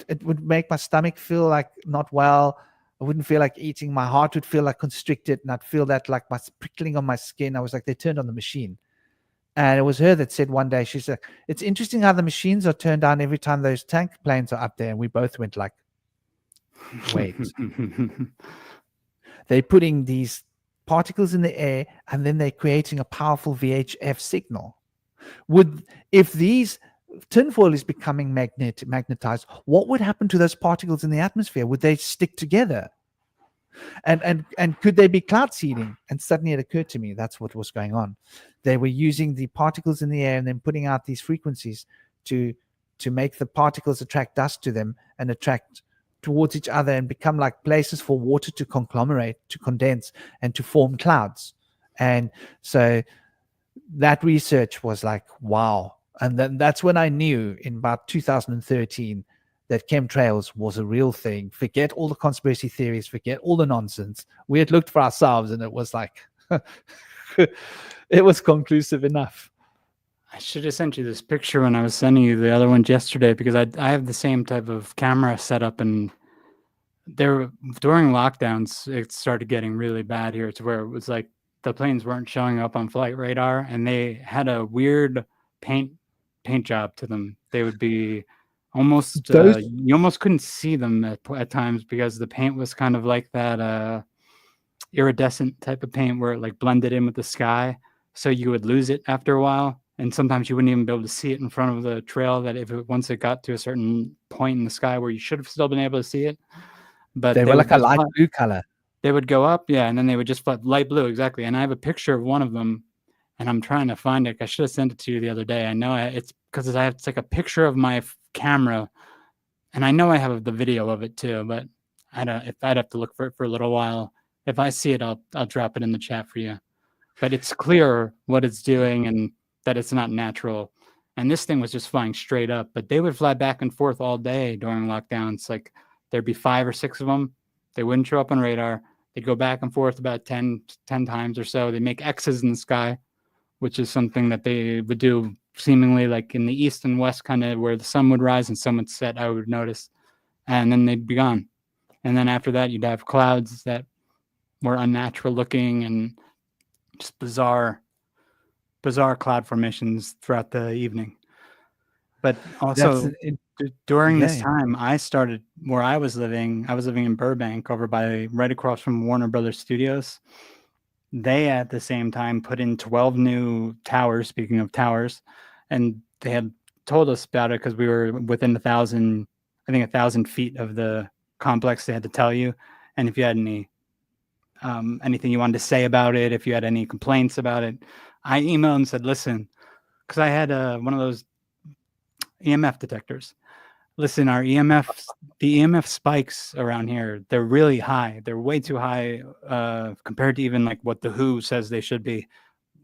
S1: It would make my stomach feel like not well. I wouldn't feel like eating. My heart would feel like constricted. And I'd feel that like my prickling on my skin. I was like, they turned on the machine. And it was her that said one day, she said, it's interesting how the machines are turned on every time those tank planes are up there. And we both went like, wait. They're putting these particles in the air and then they're creating a powerful VHF signal. If these tinfoil is becoming magnetized, what would happen to those particles in the atmosphere? Would they stick together? And could they be cloud seeding? And suddenly it occurred to me that's what was going on. They were using the particles in the air and then putting out these frequencies to make the particles attract dust to them and attract towards each other and become like places for water to conglomerate, to condense, and to form clouds. And so that research was like, wow. And then that's when I knew in about 2013 that chemtrails was a real thing. Forget all the conspiracy theories, forget all the nonsense. We had looked for ourselves and it was like, it was conclusive enough.
S2: I should have sent you this picture when I was sending you the other one yesterday, because I have the same type of camera set up, and during lockdowns, it started getting really bad here to where it was like the planes weren't showing up on flight radar, and they had a weird paint job to them. They would be almost you almost couldn't see them at times because the paint was kind of like that iridescent type of paint where it like blended in with the sky, so you would lose it after a while, and sometimes you wouldn't even be able to see it in front of the trail, that once it got to a certain point in the sky where you should have still been able to see it. But
S1: they were like a light blue color.
S2: They would go up, yeah, and then they would just flip light blue, exactly. And I have a picture of one of them, and I'm trying to find it. I should have sent it to you the other day. I know it's because I have to take a picture of my camera, and I know I have the video of it too, but I'd have to look for it for a little while. If I see it, I'll drop it in the chat for you. But it's clear what it's doing and that it's not natural. And this thing was just flying straight up, but they would fly back and forth all day during lockdowns. Like there'd be 5 or 6 of them. They wouldn't show up on radar. They'd go back and forth about 10 times or so. They make X's in the sky, which is something that they would do seemingly like in the east and west, kind of where the sun would rise and sun would set, I would notice. And then they'd be gone. And then after that, you'd have clouds that were unnatural looking and just bizarre cloud formations throughout the evening. But also during this time, I started where I was living. I was living in Burbank, right across from Warner Brothers Studios. They at the same time put in 12 new towers, speaking of towers, and they had told us about it because we were within 1,000 feet of the complex. They had to tell you, and if you had anything you wanted to say about it, if you had any complaints about it, I emailed and said, listen, because I had one of those EMF detectors. Listen, the EMF spikes around here, they're really high. They're way too high compared to even like what the WHO says they should be.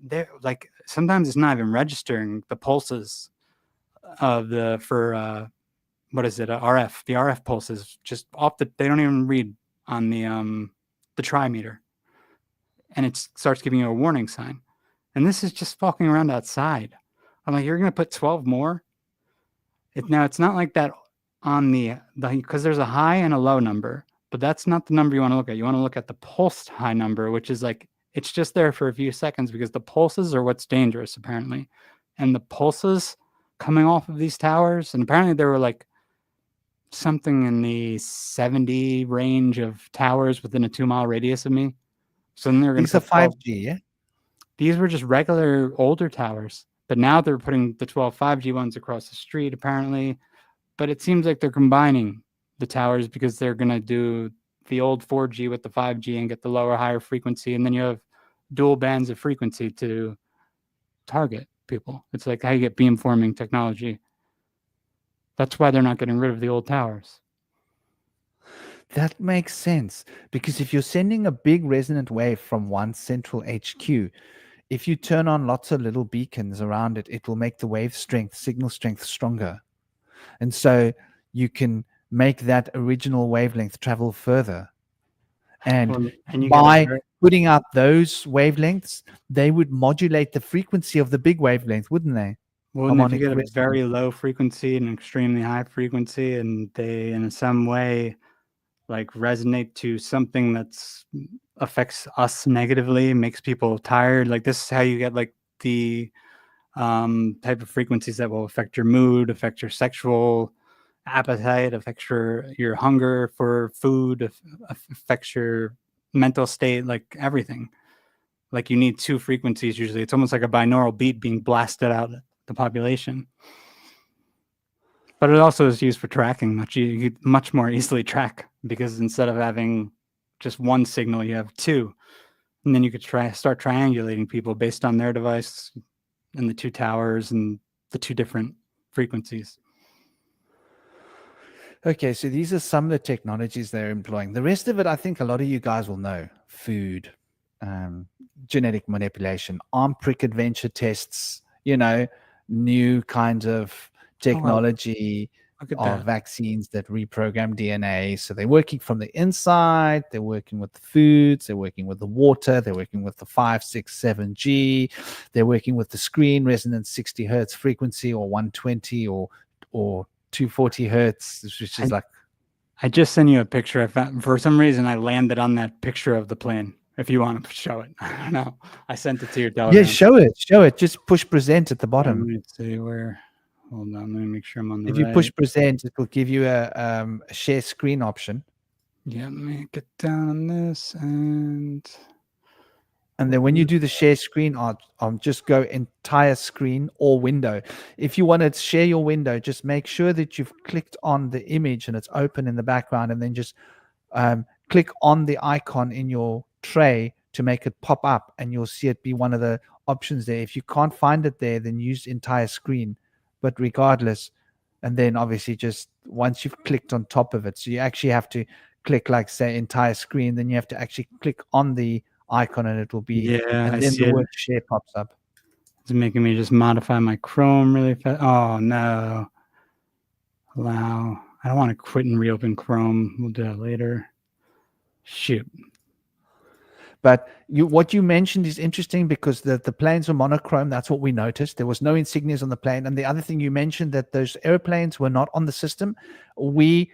S2: They're like, sometimes it's not even registering the pulses of what is it? RF. The RF pulses just they don't even read on the trimeter, and it starts giving you a warning sign. And this is just walking around outside. I'm like, you're gonna put 12 more? Now it's not like that on the because there's a high and a low number, but that's not the number you want to look at. You want to look at the pulsed high number, which is like it's just there for a few seconds because the pulses are what's dangerous apparently, and the pulses coming off of these towers, and apparently there were like something in the 70 range of towers within a 2-mile radius of me. So then they're going to
S1: These are 5G, yeah?
S2: These were just regular older towers, but now they're putting the 12 5G ones across the street apparently. But it seems like they're combining the towers because they're going to do the old 4G with the 5G and get the lower, higher frequency. And then you have dual bands of frequency to target people. It's like how you get beamforming technology. That's why they're not getting rid of the old towers.
S1: That makes sense, because if you're sending a big resonant wave from one central HQ, if you turn on lots of little beacons around it, it will make the wave strength, signal strength stronger. And so you can make that original wavelength travel further. And by putting out those wavelengths, they would modulate the frequency of the big wavelength, wouldn't they?
S2: Well, if you get a very low frequency and extremely high frequency, and they in some way like resonate to something that's affects us negatively, makes people tired, like this is how you get like the type of frequencies that will affect your mood, affect your sexual appetite, affects your hunger for food, affects your mental state, like everything. Like you need 2 frequencies usually. It's almost like a binaural beat being blasted out the population. But it also is used for tracking. You much more easily track, because instead of having just one signal, you have 2. And then you could start triangulating people based on their device and the 2 towers and the 2 different frequencies.
S1: Okay, so these are some of the technologies they're employing. The rest of it, I think a lot of you guys will know. Food, genetic manipulation, arm prick adventure tests, new kinds of technology of vaccines that reprogram DNA. So they're working from the inside, they're working with the foods, they're working with the water, they're working with the 5, 6, 7G, they're working with the screen resonance 60 hertz frequency, or 120 or 240 hertz, which is like...
S2: I just sent you a picture. For some reason, I landed on that picture of the plane. If you want to show it, I don't know. I sent it to your telegram.
S1: Yeah, show it. Just push present at the bottom.
S2: Let me see where. Hold on, let me make sure I'm on the
S1: If you push present, it will give you a share screen option.
S2: Yeah, let me get down on this, and
S1: then when you do the share screen, just go entire screen or window. If you want to share your window, just make sure that you've clicked on the image and it's open in the background, and then just click on the icon in your tray to make it pop up, and you'll see it be one of the options there. If you can't find it there, then use entire screen. But regardless, and then obviously just once you've clicked on top of it, so you actually have to click, like say entire screen, then you have to actually click on the icon, and it will be, and then the word share pops up.
S2: It's making me just modify my Chrome really fast. Oh no. Allow. I don't want to quit and reopen Chrome. We'll do that later. Shoot.
S1: But what you mentioned is interesting, because the planes were monochrome. That's what we noticed. There was no insignias on the plane. And the other thing you mentioned, that those airplanes were not on the system. We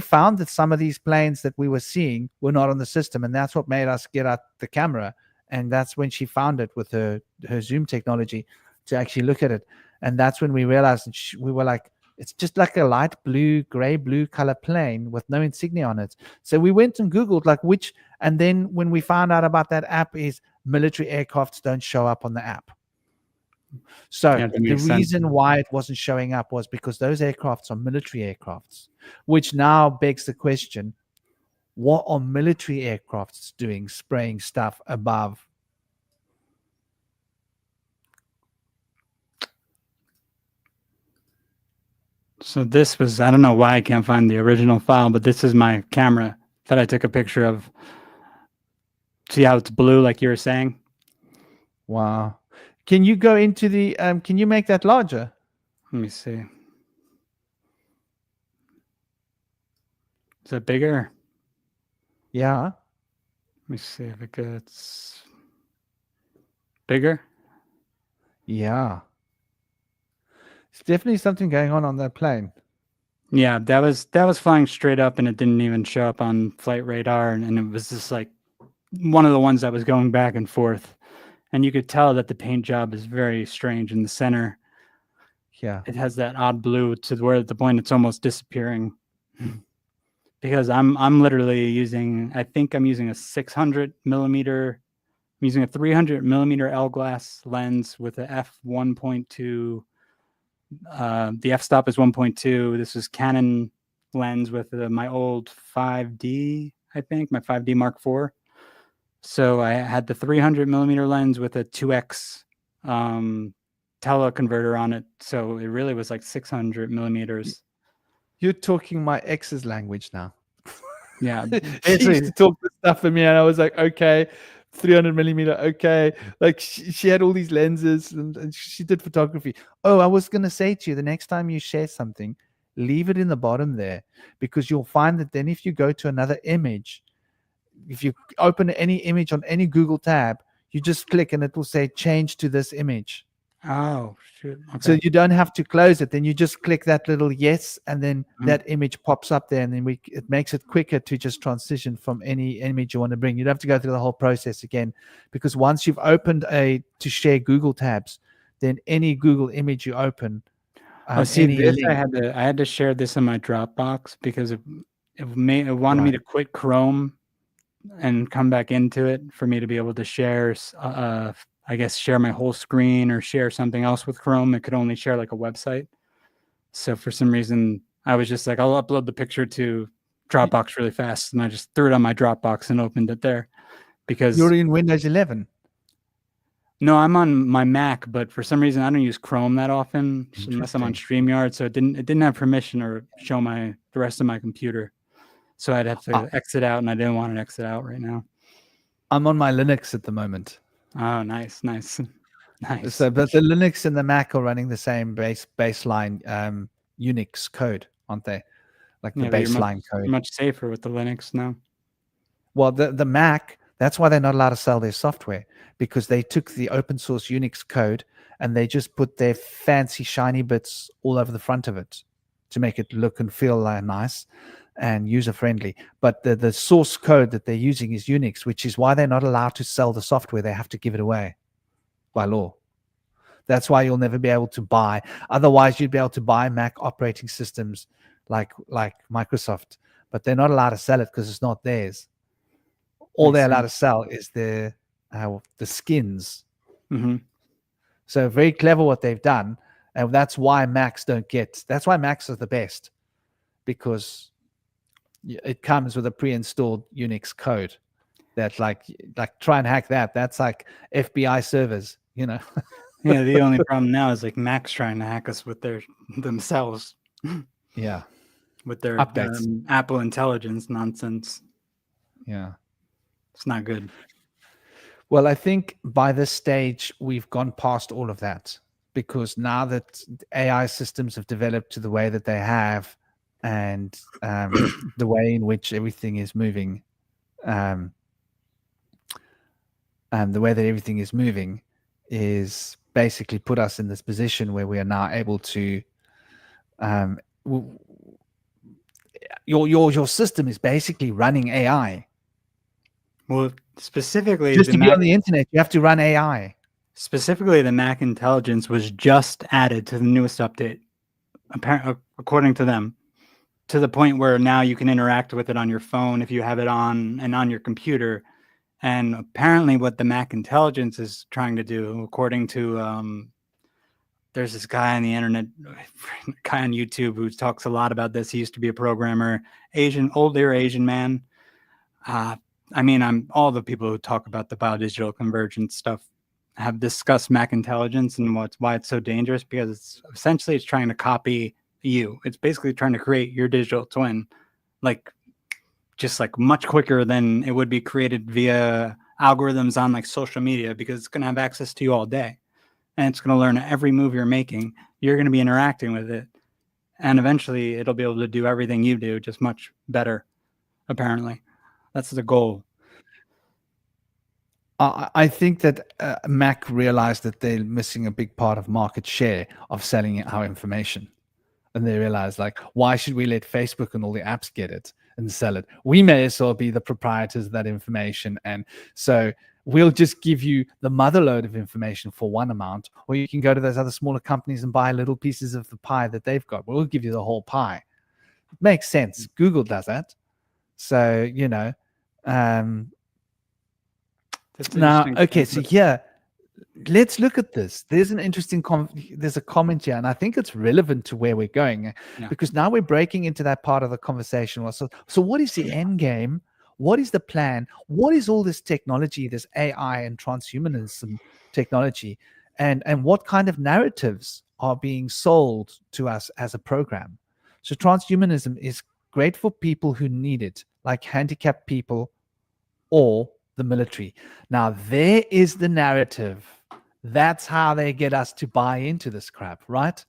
S1: found that some of these planes that we were seeing were not on the system, and that's what made us get out the camera. And that's when she found it with her Zoom technology to actually look at it. And that's when we realized, we were like, it's just like a light blue, gray blue color plane with no insignia on it. So we went and Googled like which, and then when we found out about that app, is military aircrafts don't show up on the app. So
S2: Yeah, that
S1: the
S2: makes sense.
S1: reason why it wasn't showing up was because those aircrafts are military aircrafts, which now begs the question, what are military aircrafts doing spraying stuff above?
S2: So this was, I don't know why I can't find the original file, but this is my camera that I took a picture of. See how it's blue, like you were saying?
S1: Wow. Can you go into the can you make that larger?
S2: Let me see. Is it bigger?
S1: Yeah.
S2: Let me see if it gets bigger.
S1: Yeah. It's definitely something going on that plane.
S2: Yeah, that was flying straight up, and it didn't even show up on flight radar, and it was just like one of the ones that was going back and forth, and you could tell that the paint job is very strange in the center.
S1: Yeah.
S2: It has that odd blue to where at the point it's almost disappearing. Because I'm literally using, I think I'm using a 600 millimeter. I'm using a 300 millimeter L glass lens with a f1.2. The f-stop is 1.2. This is Canon lens with my old 5D, I think, my 5D Mark IV. So I had the 300 millimeter lens with a 2x teleconverter on it. So it really was like 600 millimeters.
S1: You're talking my ex's language now.
S2: Yeah,
S1: She used to talk this stuff for me, and I was like, okay, 300 millimeter, okay. Like she had all these lenses, and she did photography. Oh, I was gonna say to you, the next time you share something, leave it in the bottom there, because you'll find that then if you go to another image, if you open any image on any Google tab, you just click and it will say change to this image.
S2: Oh, shoot.
S1: So
S2: Okay.
S1: you don't have to close it. Then you just click that little yes, and then
S2: Mhm.
S1: that image pops up there, and then it makes it quicker to just transition from any image you want to bring. You don't have to go through the whole process again, because once you've opened to share Google tabs, then any Google image you open,
S2: Oh, see,
S1: any
S2: this
S1: link,
S2: I had to share this in my Dropbox because it wanted me
S1: right?
S2: to quit Chrome and come back into it for me to be able to share, I guess, share my whole screen or share something else with Chrome. It could only share like a website. So for some reason, I was just like, I'll upload the picture to Dropbox really fast, and I just threw it on my Dropbox and opened it there because
S1: You're in Windows 11.
S2: no, I'm on my Mac, but for some reason I don't use Chrome that often unless I'm on
S1: Interesting.
S2: StreamYard. So it didn't have permission or show the rest of my computer. So I'd have
S1: I-
S2: to exit out, and I didn't want to exit out right now.
S1: I'm on my Linux at the moment.
S2: Oh, nice, nice, nice.
S1: So, but the Linux and the Mac are running the same baseline Unix code, aren't they? Like the
S2: Yeah, but
S1: baseline code.
S2: much safer with the Linux now.
S1: Well, the Mac, that's why they're not allowed to sell their software, because they took the open source Unix code and they just put their fancy shiny bits all over the front of it to make it look and feel nice and user friendly. But the source code that they're using is Unix, which is why they're not allowed to sell the software. They have to give it away by law. That's why you'll never be able to buy. Otherwise, you'd be able to buy Mac operating systems like Microsoft, but they're not allowed to sell it because it's not theirs. All
S2: Makes
S1: they're allowed to
S2: sense.
S1: sell is the skins.
S2: Mm-hmm.
S1: So very clever what they've done, and that's why Macs don't get. That's why Macs are the best, because it comes with a pre-installed Unix code. That like try and hack that. That's like FBI servers, you know.
S2: Yeah, the only problem now is like Mac's trying to hack us with themselves.
S1: Yeah.
S2: With their
S1: Updates.
S2: Apple Intelligence nonsense.
S1: Yeah.
S2: It's not good.
S1: Well, I think by this stage, we've gone past all of that, because now that AI systems have developed to the way that they have, and the way in which everything is moving, um, and the way that everything is moving is basically put us in this position where we are now able to, um, your system is basically running AI.
S2: Well, specifically
S1: Just
S2: the
S1: to be
S2: Mac
S1: on the internet, you have to run AI.
S2: Specifically, the Mac Intelligence was just added to the newest update, according to them, to the point where now you can interact with it on your phone if you have it on and on your computer. And apparently, what the Mac Intelligence is trying to do, according to there's this guy on the internet, guy on YouTube who talks a lot about this. He used to be a programmer, older Asian man. All the people who talk about the biodigital convergence stuff have discussed Mac intelligence and why it's so dangerous, because it's trying to copy you. It's basically trying to create your digital twin, just much quicker than it would be created via algorithms on social media, because it's going to have access to you all day, and it's going to learn every move you're making. You're going to be interacting with it, and eventually it'll be able to do everything you do, just much better. Apparently, that's the goal.
S1: I think that Mac realized that they're missing a big part of market share of selling our information. And they realized, why should we let Facebook and all the apps get it and sell it? We may as well be the proprietors of that information. And so we'll just give you the mother load of information for one amount, or you can go to those other smaller companies and buy little pieces of the pie that they've got. We'll give you the whole pie. It makes sense. Google does that. So, now, okay, so here, let's look at this. There's an interesting there's a comment here, and I think it's relevant to where we're going, because now we're breaking into that part of the conversation. So what is the end game? What is the plan? What is all this technology, this AI and transhumanism technology, and what kind of narratives are being sold to us as a program? So transhumanism is great for people who need it, like handicapped people or the military. Now, there is the narrative. That's how they get us to buy into this crap, right?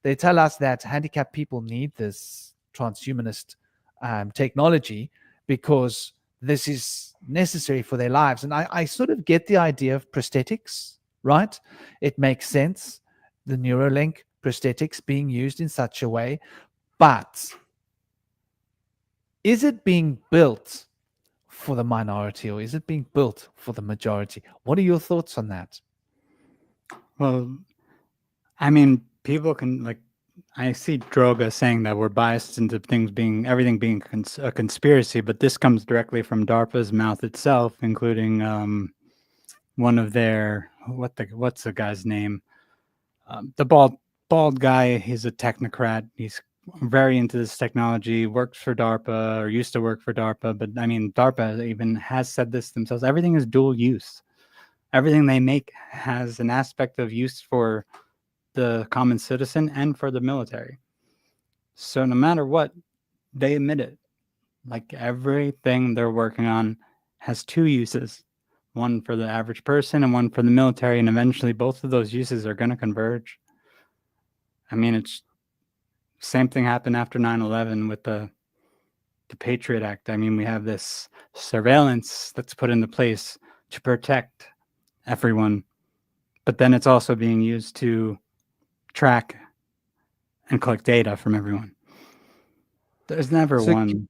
S1: They tell us that handicapped people need this transhumanist technology because this is necessary for their lives. And I sort of get the idea of prosthetics, right? It makes sense. The Neuralink prosthetics being used in such a way. But is it being built for the minority, or is it being built for the majority? What are your thoughts on that?
S2: Well, people can, I see Droga saying that we're biased into everything being a conspiracy, but this comes directly from DARPA's mouth itself, including one of their, what's the guy's name? The bald guy. He's a technocrat. He's very into this technology, works for DARPA, or used to work for DARPA. But DARPA even has said this themselves. Everything is dual use. Everything they make has an aspect of use for the common citizen and for the military. So no matter what, they admit it. Everything they're working on has two uses, one for the average person and one for the military. And eventually both of those uses are going to converge. It's same thing happened after 9/11 with the Patriot Act. We have this surveillance that's put into place to protect everyone, but then it's also being used to track and collect data from everyone. There's never one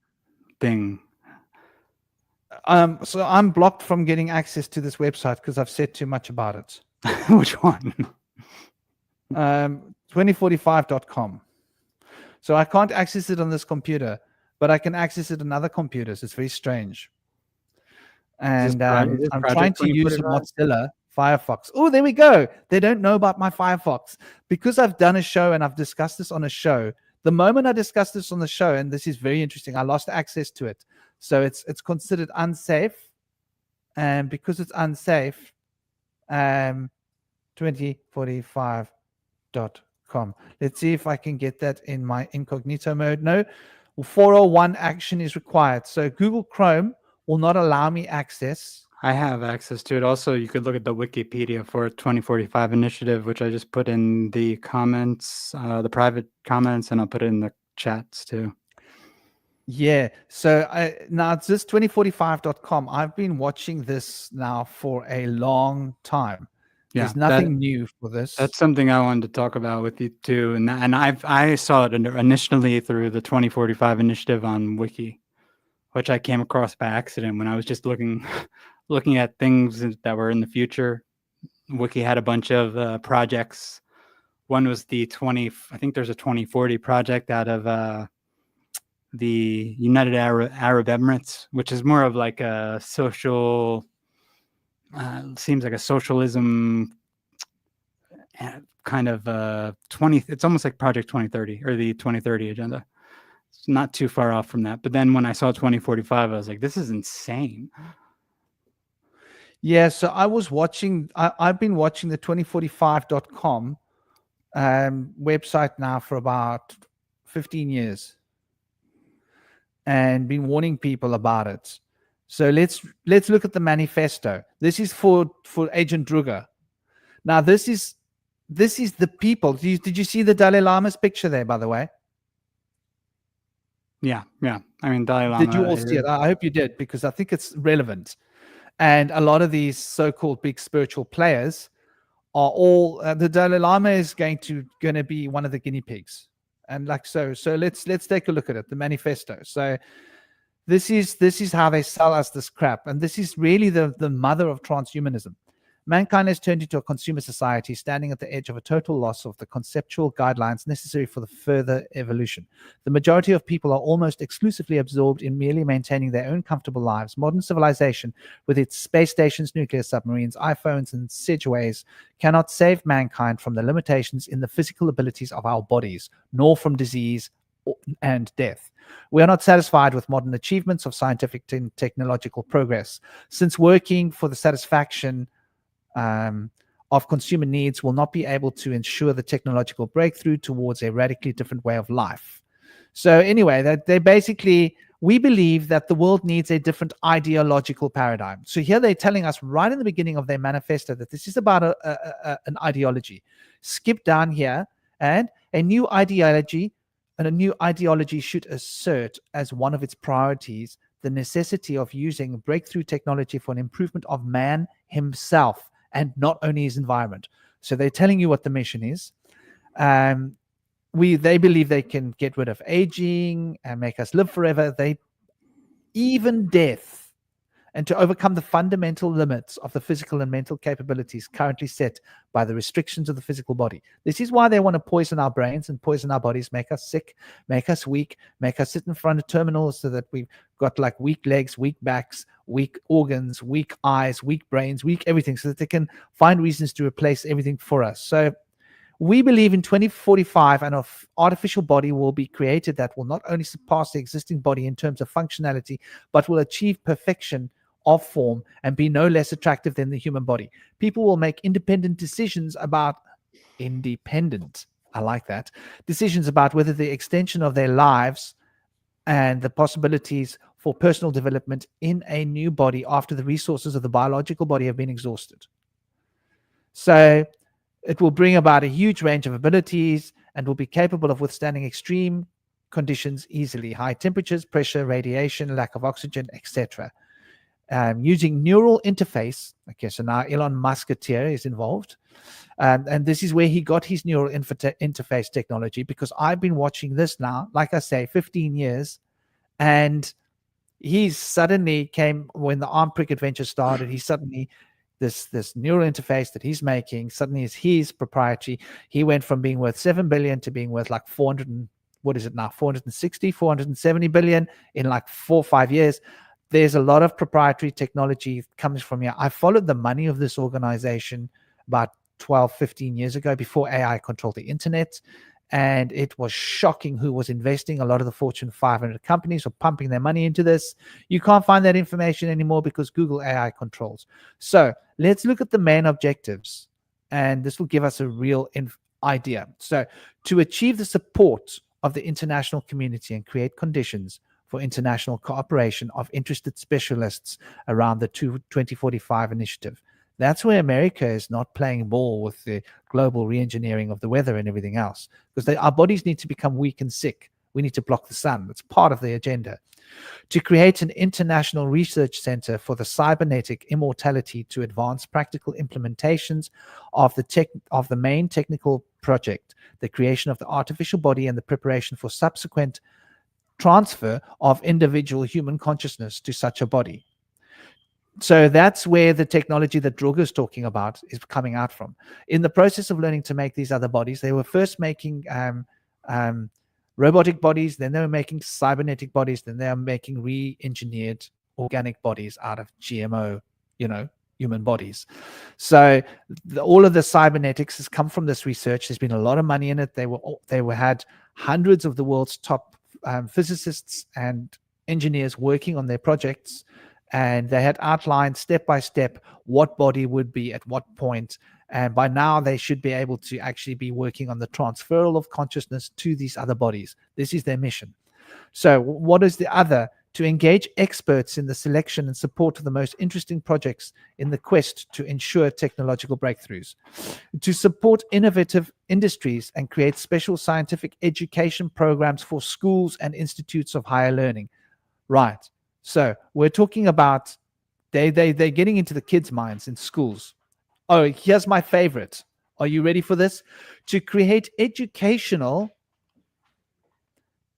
S2: thing.
S1: So I'm blocked from getting access to this website because I've said too much about it.
S2: Which one?
S1: 2045.com. So I can't access it on this computer, but I can access it on other computers. It's very strange. And I'm trying to use Mozilla Firefox. Oh, there we go. They don't know about my Firefox. Because I've done a show and I've discussed this on a show, the moment I discussed this on the show, and this is very interesting, I lost access to it. So it's considered unsafe. And because it's unsafe, 2045.com. Let's see if I can get that in my incognito mode. No, 401 action is required. So Google Chrome will not allow me access.
S2: I have access to it. Also, you could look at the Wikipedia for 2045 initiative, which I just put in the comments, the private comments, and I'll put it in the chats too.
S1: Yeah. So now it's this 2045.com. I've been watching this now for a long time. Yeah, there's nothing new for this.
S2: That's something I wanted to talk about with you too. And I saw it initially through the 2045 initiative on Wiki, which I came across by accident when I was just looking at things that were in the future. Wiki had a bunch of projects. One was I think there's a 2040 project out of the United Arab Emirates, which is more of like a social, seems like a socialism kind of 20. It's almost like Project 2030 or the 2030 agenda. It's not too far off from that. But then when I saw 2045, I was like, this is insane.
S1: Yeah, so I've been watching the 2045.com website now for about 15 years and been warning people about it. So let's look at the manifesto. This is for Agent Druger. Now this is the people. Did you see the Dalai Lama's picture there, by the way?
S2: Yeah. I mean, Dalai Lama.
S1: Did you all see it? I hope you did, because I think it's relevant. And a lot of these so-called big spiritual players are all the Dalai Lama is going to be one of the guinea pigs. And like so let's take a look at it, the manifesto. So this is how they sell us this crap, and this is really the mother of transhumanism. Mankind has turned into a consumer society, standing at the edge of a total loss of the conceptual guidelines necessary for the further evolution. The majority of people are almost exclusively absorbed in merely maintaining their own comfortable lives. Modern civilization, with its space stations, nuclear submarines, iPhones, and Segways, cannot save mankind from the limitations in the physical abilities of our bodies, nor from disease and death. We are not satisfied with modern achievements of scientific and technological progress, since working for the satisfaction of consumer needs will not be able to ensure the technological breakthrough towards a radically different way of life. So anyway, that they basically, we believe that the world needs a different ideological paradigm. So here they're telling us right in the beginning of their manifesto that this is about an ideology. Skip down here, and a new ideology should assert as one of its priorities the necessity of using breakthrough technology for an improvement of man himself, and not only his environment. So they're telling you what the mission is. They believe they can get rid of aging and make us live forever. Even death, and to overcome the fundamental limits of the physical and mental capabilities currently set by the restrictions of the physical body. This is why they want to poison our brains and poison our bodies, make us sick, make us weak, make us sit in front of terminals so that we've got like weak legs, weak backs, weak organs, weak eyes, weak brains, weak everything, so that they can find reasons to replace everything for us. So we believe in 2045 an artificial body will be created that will not only surpass the existing body in terms of functionality, but will achieve perfection of form and be no less attractive than the human body. People will make independent decisions about I like that. Decisions about whether the extension of their lives and the possibilities for personal development in a new body after the resources of the biological body have been exhausted. So it will bring about a huge range of abilities and will be capable of withstanding extreme conditions easily: high temperatures, pressure, radiation, lack of oxygen, etc. Using neural interface. Okay, so now Elon Musketeer is involved. And this is where he got his neural interface technology, because I've been watching this now, like I say, 15 years. And he suddenly came, when the arm prick adventure started, he suddenly, this neural interface that he's making suddenly is his proprietary. He went from being worth 7 billion to being worth like 470 billion in like 4 or 5 years. There's a lot of proprietary technology comes from here. I followed the money of this organization about 12, 15 years ago, before AI controlled the internet. And it was shocking who was investing. A lot of the Fortune 500 companies were pumping their money into this. You can't find that information anymore because Google AI controls. So let's look at the main objectives, and this will give us a real idea. So to achieve the support of the international community and create conditions for international cooperation of interested specialists around the 2045 initiative. That's where America is not playing ball with the global re-engineering of the weather and everything else, because our bodies need to become weak and sick. We need to block the sun. That's part of the agenda. To create an international research center for the cybernetic immortality to advance practical implementations of the main technical project, the creation of the artificial body and the preparation for subsequent transfer of individual human consciousness to such a body. So that's where the technology that Druger is talking about is coming out from. In the process of learning to make these other bodies, they were first making robotic bodies, then they were making cybernetic bodies, then they are making re-engineered organic bodies out of GMO, human bodies. So all of the cybernetics has come from this research. There's been a lot of money in it. They had hundreds of the world's top physicists and engineers working on their projects, and they had outlined step by step what body would be at what point. And by now they should be able to actually be working on the transferal of consciousness to these other bodies. This is their mission. So what is the other? To engage experts in the selection and support of the most interesting projects in the quest to ensure technological breakthroughs, to support innovative industries and create special scientific education programs for schools and institutes of higher learning. Right. So we're talking about they're getting into the kids' minds in schools. Oh, here's my favorite. Are you ready for this? To create educational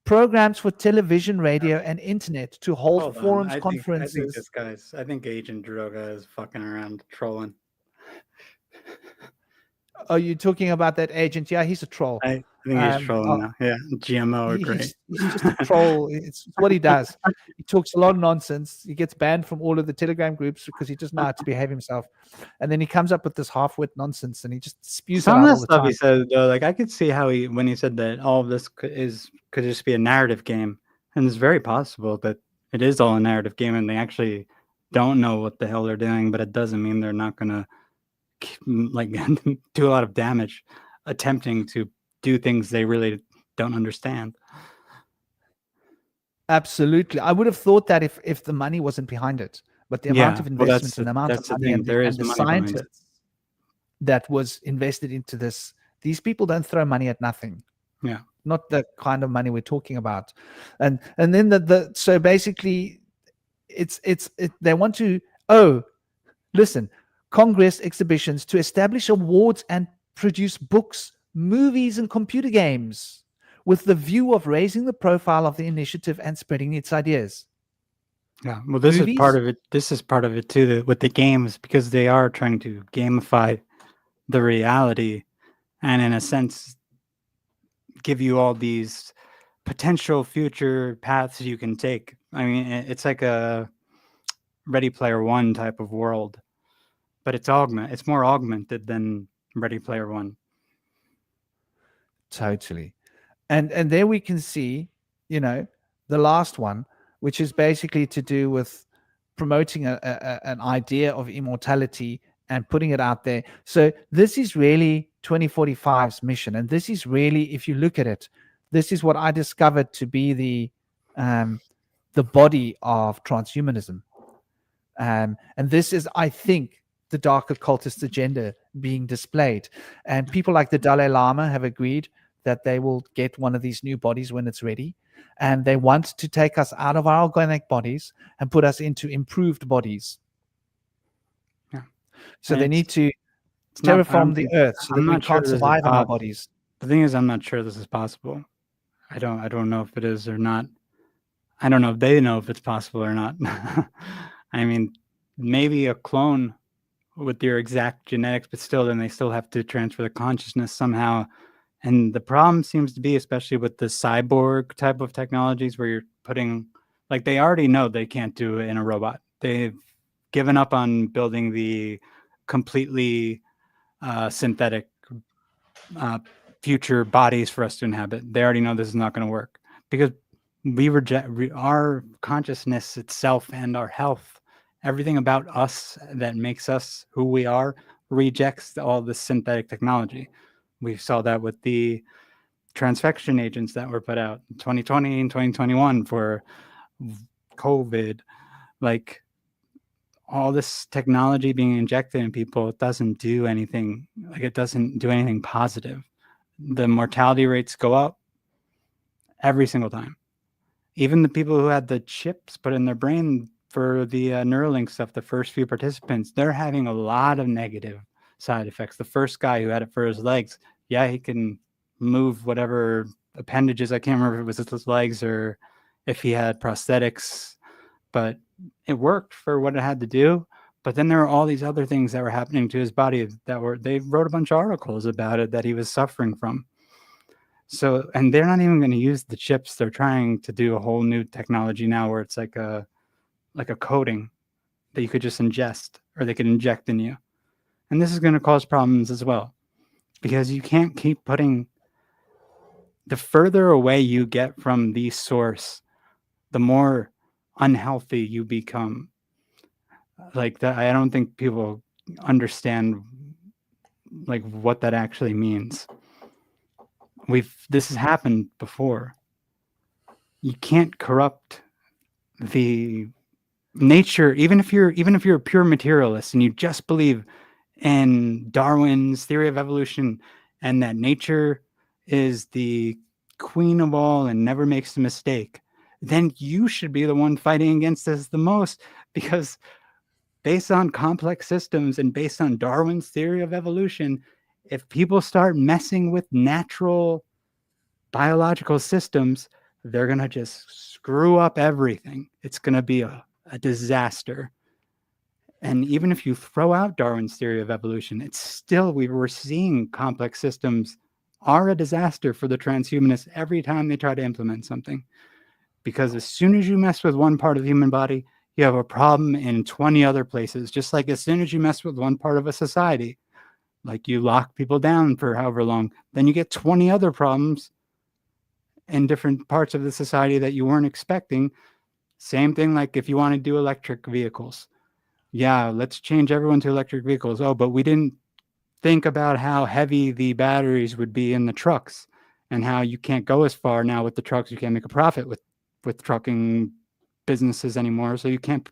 S1: programs for television, radio, and internet to hold forums, conferences.
S2: I think Agent Droga is fucking around trolling.
S1: Are you talking about that agent? Yeah, he's a troll.
S2: I think he's trolling now. Yeah, GMO are great.
S1: He's just a troll. It's what he does. He talks a lot of nonsense. He gets banned from all of the Telegram groups because he doesn't know how to behave himself. And then he comes up with this half-wit nonsense and he just spews
S2: some
S1: it out
S2: of the
S1: all the
S2: stuff
S1: time.
S2: he said, though, like I could see how when he said that all of this could just be a narrative game, and it's very possible that it is all a narrative game and they actually don't know what the hell they're doing, but it doesn't mean they're not gonna like do a lot of damage attempting to do things they really don't understand.
S1: Absolutely. I would have thought that if the money wasn't behind it, but the amount of investment and the amount of money and the scientists that was invested into this, these people don't throw money at nothing.
S2: Yeah.
S1: Not the kind of money we're talking about. And then so basically they want to, listen, Congress exhibitions to establish awards and produce books, movies, and computer games with the view of raising the profile of the initiative and spreading its ideas.
S2: Yeah, well, this is part of it. This is part of it too, with the games, because they are trying to gamify the reality, and in a sense, give you all these potential future paths you can take. I mean, it's like a Ready Player One type of world, but it's more augmented than Ready Player One.
S1: Totally. And there we can see, the last one, which is basically to do with promoting an idea of immortality and putting it out there. So this is really 2045's mission. And this is really, if you look at it, this is what I discovered to be the body of transhumanism. And this is, I think, the dark occultist agenda being displayed. And people like the Dalai Lama have agreed that they will get one of these new bodies when it's ready. And they want to take us out of our organic bodies and put us into improved bodies.
S2: Yeah.
S1: So they need to terraform the earth so that we can't survive in our bodies.
S2: The thing is, I'm not sure this is possible. I don't know if it is or not. I don't know if they know if it's possible or not. I mean, maybe a clone with your exact genetics, but still, then they still have to transfer the consciousness somehow. And the problem seems to be, especially with the cyborg type of technologies, where you're putting, like, they already know they can't do it in a robot. They've given up on building the completely synthetic future bodies for us to inhabit. They already know this is not going to work because we reject our consciousness itself and our health. Everything about us that makes us who we are rejects all this synthetic technology. We saw that with the transfection agents that were put out in 2020 and 2021 for COVID. Like, all this technology being injected in people, it doesn't do anything. Like, it doesn't do anything positive. The mortality rates go up every single time. Even the people who had the chips put in their brain for the Neuralink stuff, the first few participants, they're having a lot of negative side effects. The first guy who had it for his legs, yeah, he can move whatever appendages. I can't remember if it was his legs or if he had prosthetics, but it worked for what it had to do. But then there were all these other things that were happening to his body they wrote a bunch of articles about it that he was suffering from. So, and they're not even going to use the chips. They're trying to do a whole new technology now where it's like a coating that you could just ingest or they can inject in you. And this is going to cause problems as well, because you can't keep putting, the further away you get from the source, the more unhealthy you become. Like that, I don't think people understand like what that actually means. This has happened before. You can't corrupt the nature, even if you're a pure materialist and you just believe in Darwin's theory of evolution and that nature is the queen of all and never makes a mistake, then you should be the one fighting against this the most, because based on complex systems and based on Darwin's theory of evolution, if people start messing with natural biological systems, they're going to just screw up everything. It's going to be a disaster. And even if you throw out Darwin's theory of evolution, it's still, we're seeing complex systems are a disaster for the transhumanists every time they try to implement something. Because as soon as you mess with one part of the human body, you have a problem in 20 other places. Just like as soon as you mess with one part of a society, like you lock people down for however long, then you get 20 other problems in different parts of the society that you weren't expecting. Same thing like if you want to do electric vehicles. Yeah, let's change everyone to electric vehicles. Oh, but we didn't think about how heavy the batteries would be in the trucks and how you can't go as far now with the trucks. You can't make a profit with trucking businesses anymore, so you can't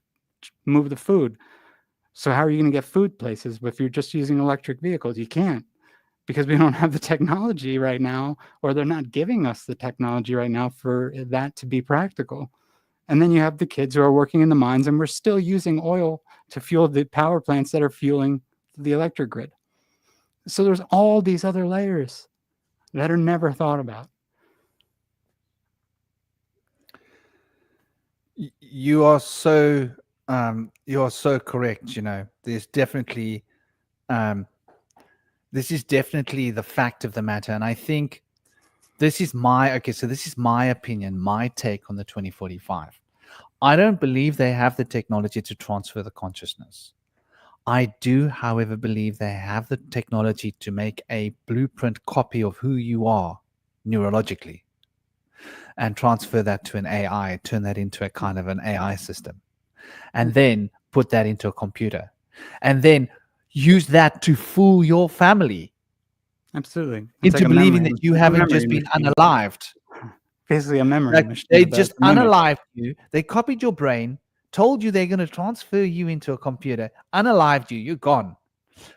S2: move the food. So how are you going to get food places if you're just using electric vehicles? You can't, because we don't have the technology right now, or they're not giving us the technology right now for that to be practical. And then you have the kids who are working in the mines, and we're still using oil to fuel the power plants that are fueling the electric grid. So there's all these other layers that are never thought about.
S1: You are so correct. You know, there's definitely this is definitely the fact of the matter, and I think this is my opinion, my take on the 2045. I don't believe they have the technology to transfer the consciousness. I do, however, believe they have the technology to make a blueprint copy of who you are neurologically and transfer that to an AI, turn that into a kind of an AI system, and then put that into a computer, and then use that to fool your family.
S2: Absolutely.
S1: It's into like believing that you haven't just been unalived.
S2: Basically a memory machine.
S1: They just unalived you. They copied your brain, told you they're going to transfer you into a computer, unalived you, you're gone.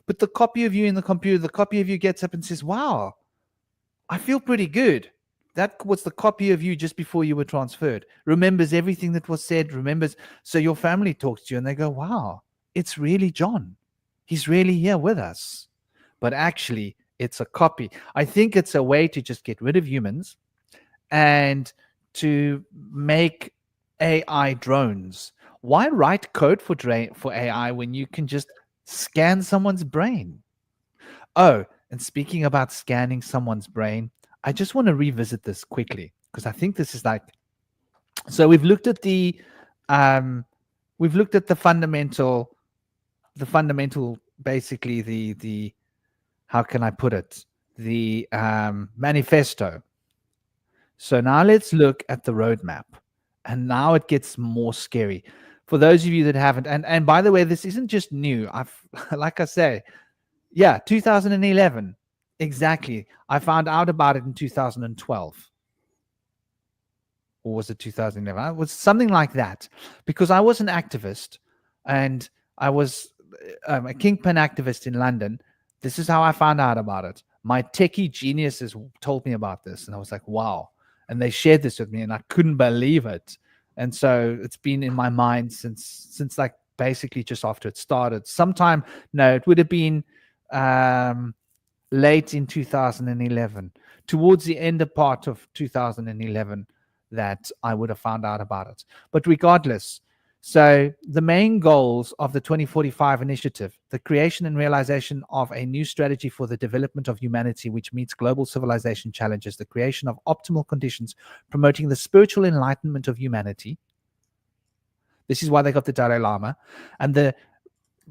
S1: But the copy of you in the computer, the copy of you gets up and says, wow, I feel pretty good. That was the copy of you just before you were transferred. Remembers everything that was said, remembers. So your family talks to you and they go, wow, it's really John. He's really here with us. But actually, it's a copy. I think it's a way to just get rid of humans and to make AI drones. Why write code for AI when you can just scan someone's brain? Oh, and speaking about scanning someone's brain, I just want to revisit this quickly because I think this is like, so we've looked at the fundamental, basically the how can I put it, the manifesto. So now let's look at the roadmap, and now it gets more scary for those of you that haven't. And by the way, this isn't just new. Like I say, yeah, 2011. Exactly. I found out about it in 2012. Or was it 2011? It was something like that, because I was an activist and I was a kingpin activist in London. This is how I found out about it. My techie geniuses told me about this, and I was like, wow. And they shared this with me, and I couldn't believe it. And so it's been in my mind since like basically just after it started. Sometime, no, it would have been late in 2011, towards the end of part of 2011, that I would have found out about it. But regardless, so the main goals of the 2045 initiative, the creation and realization of a new strategy for the development of humanity which meets global civilization challenges, the creation of optimal conditions promoting the spiritual enlightenment of humanity. This is why they got the Dalai Lama. And the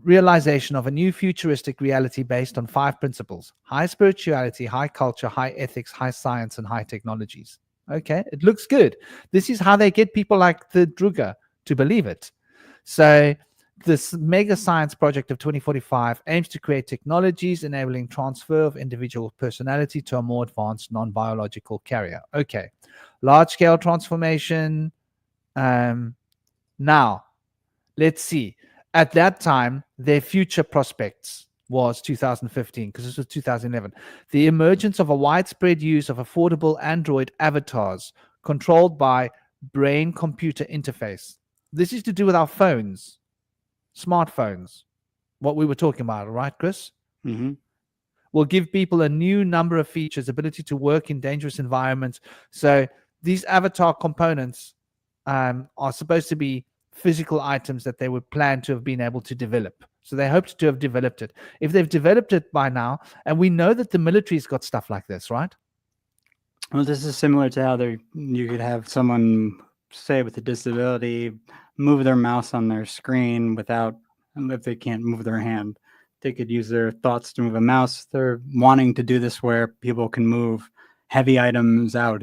S1: realization of a new futuristic reality based on 5 principles: high spirituality, high culture, high ethics, high science, and high technologies. Okay, it looks good. This is how they get people like the Druga to believe it. So this mega science project of 2045 aims to create technologies enabling transfer of individual personality to a more advanced non-biological carrier. Okay, large-scale transformation. Now, let's see. At that time, their future prospects was 2015, because this was 2011. The emergence of a widespread use of affordable Android avatars controlled by brain-computer interface. This is to do with our phones, smartphones, what we were talking about, right, Chris?
S2: Mm-hmm.
S1: Will give people a new number of features, ability to work in dangerous environments. So these avatar components are supposed to be physical items that they would plan to have been able to develop. So they hoped to have developed it. If they've developed it by now, and we know that the military's got stuff like this, right?
S2: Well, this is similar to how you could have someone, say, with a disability move their mouse on their screen without, if they can't move their hand. They could use their thoughts to move a mouse. They're wanting to do this where people can move heavy items out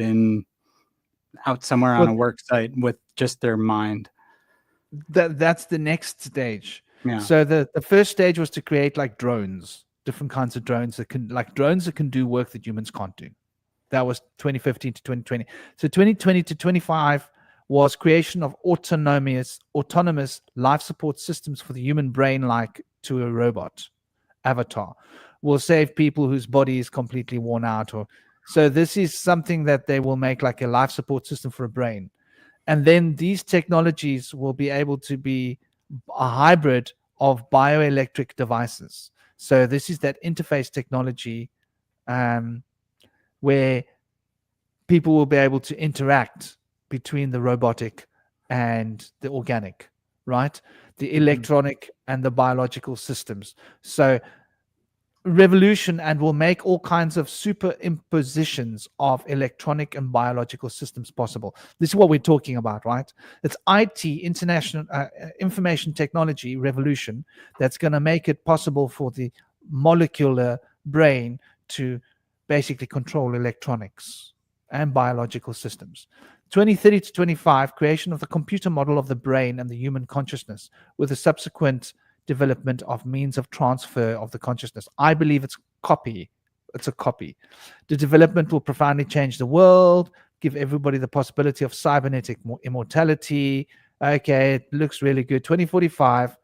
S2: somewhere on a work site with just their mind.
S1: That's the next stage.
S2: Yeah.
S1: So the first stage was to create like drones, different kinds of drones that can do work that humans can't do. That was 2015 to 2020. So 2020 to 25 was creation of autonomous life support systems for the human brain, like to a robot avatar. Will save people whose body is completely worn out. So this is something that they will make like a life support system for a brain. And then these technologies will be able to be a hybrid of bioelectric devices. So this is that interface technology where people will be able to interact between the robotic and the organic, right? The electronic and the biological systems. So revolution, and will make all kinds of superimpositions of electronic and biological systems possible. This is what we're talking about, right? It's IT, international information technology revolution, that's going to make it possible for the molecular brain to basically control electronics and biological systems. 2030 to 25, creation of the computer model of the brain and the human consciousness, with a subsequent development of means of transfer of the consciousness. I believe it's a copy. The development will profoundly change the world, give everybody the possibility of cybernetic immortality. Okay, it looks really good. 2045,